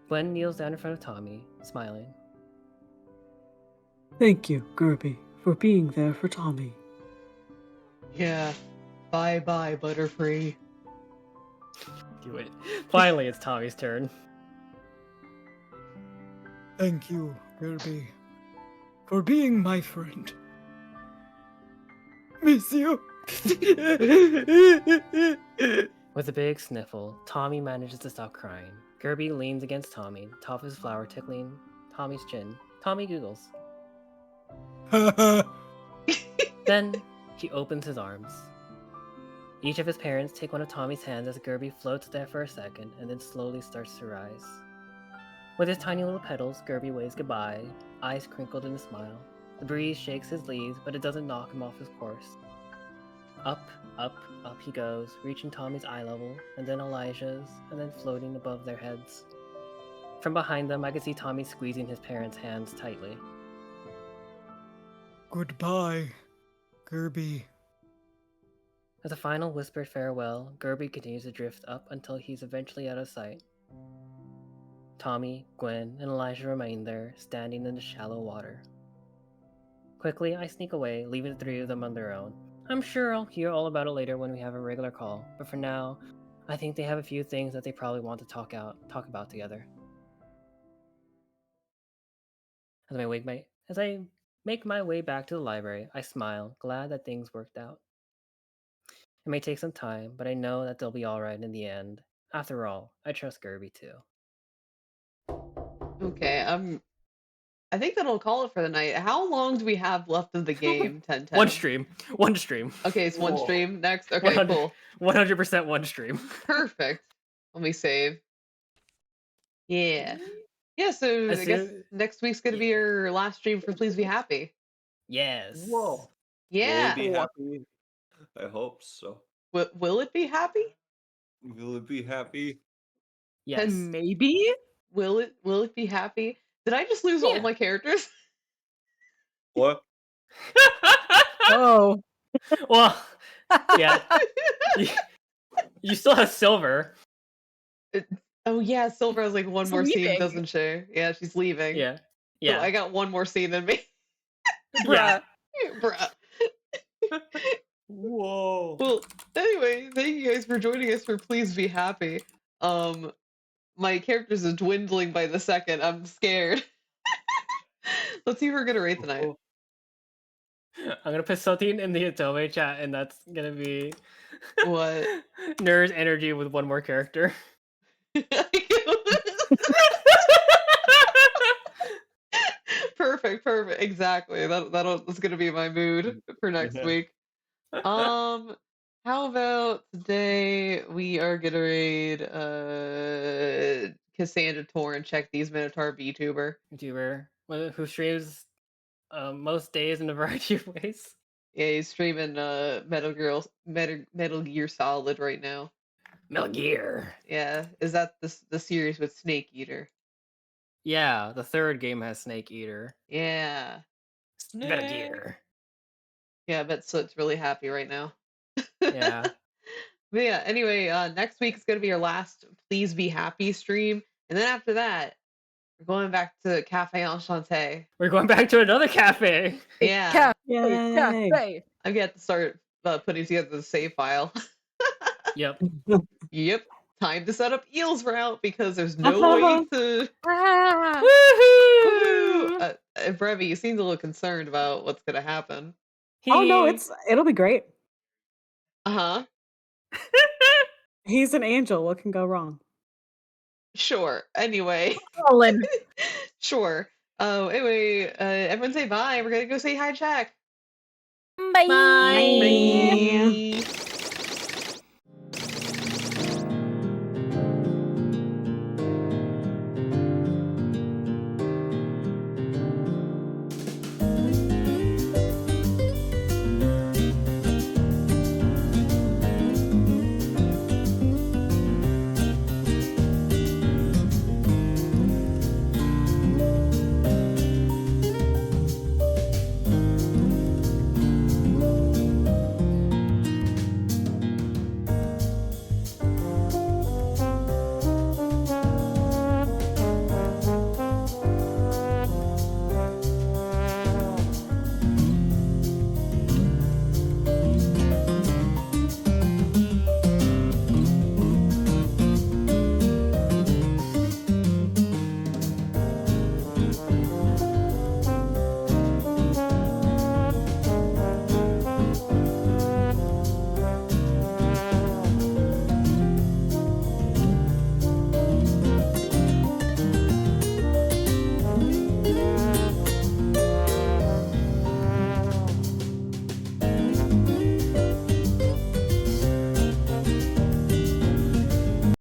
Gwen kneels down in front of Tommy, smiling. Thank you, Gerby, for being there for Tommy. Yeah. Bye-bye, Butterfree. Do it. Finally, it's Tommy's turn. Thank you, Gerby, for being my friend. Miss you. With a big sniffle, Tommy manages to stop crying. Gerby leans against Tommy, top of his flower tickling Tommy's chin. Tommy giggles. Then, he opens his arms. Each of his parents take one of Tommy's hands as Gerby floats there for a second and then slowly starts to rise. With his tiny little petals, Gerby waves goodbye, eyes crinkled in a smile. The breeze shakes his leaves, but it doesn't knock him off his course. Up, up, up he goes, reaching Tommy's eye level, and then Elijah's, and then floating above their heads. From behind them, I could see Tommy squeezing his parents' hands tightly. Goodbye, Gerby. As a final whispered farewell, Gerby continues to drift up until he's eventually out of sight. Tommy, Gwen, and Elijah remain there, standing in the shallow water. Quickly, I sneak away, leaving the three of them on their own. I'm sure I'll hear all about it later when we have a regular call, but for now, I think they have a few things that they probably want to talk about together. As I make my way back to the library, I smile, glad that things worked out. It may take some time, but I know that they'll be alright in the end. After all, I trust Gerby too. Okay, I think that'll call it for the night. How long do we have left of the game, 1010? One stream. Okay, it's one Whoa. stream next. Okay, 100 cool. 100% one stream. Perfect. Let me save. Yeah. Yeah, so As I guess soon- next week's gonna be your last stream for Please Be Happy. Yes. Whoa. Yeah. Will it be happy? I hope so. Will it be happy? Will it be happy? Yes. Maybe? Will it be happy? Did I just lose all Yeah. my characters? What? Oh. Well, yeah. You still have Silver. Oh yeah, Silver has like one She's more scene, leaving. doesn't she? Yeah, she's leaving. Yeah. So Yeah. I got one more scene than me. Yeah. Bruh. Whoa. Well, anyway, thank you guys for joining us for Please Be Happy. My characters are dwindling by the second. I'm scared. Let's see who we're gonna rate tonight. I'm gonna put something in the Atome chat, and that's gonna be What? Nerd's energy with one more character. Perfect. Exactly. That's gonna be my mood for next week. How about today we are gonna raid Cassandra Tor and check these Minotaur VTuber. YouTuber who streams most days in a variety of ways. Yeah, he's streaming Metal Gear Solid right now. Metal Gear. Yeah, is that the series with Snake Eater? Yeah, the third game has Snake Eater. Yeah. Metal Gear. Yeah, I bet Soot's really happy right now. Yeah. But yeah, anyway, next week is going to be our last Please Be Happy stream. And then after that, we're going back to Cafe Enchanté. We're going back to another cafe. Yeah. Cafe. Yay. Cafe. I've got to start putting together the save file. Yep. Yep. Time to set up Eel's route because there's no way to... Ah. Woohoo! Brevi, you seem a little concerned about what's going to happen. Oh no, it'll be great. Uh-huh. He's an angel. What can go wrong? Sure. Anyway. Colin. Sure. Oh, anyway, everyone say bye. We're gonna go say hi, Jack. Bye. Bye. Bye.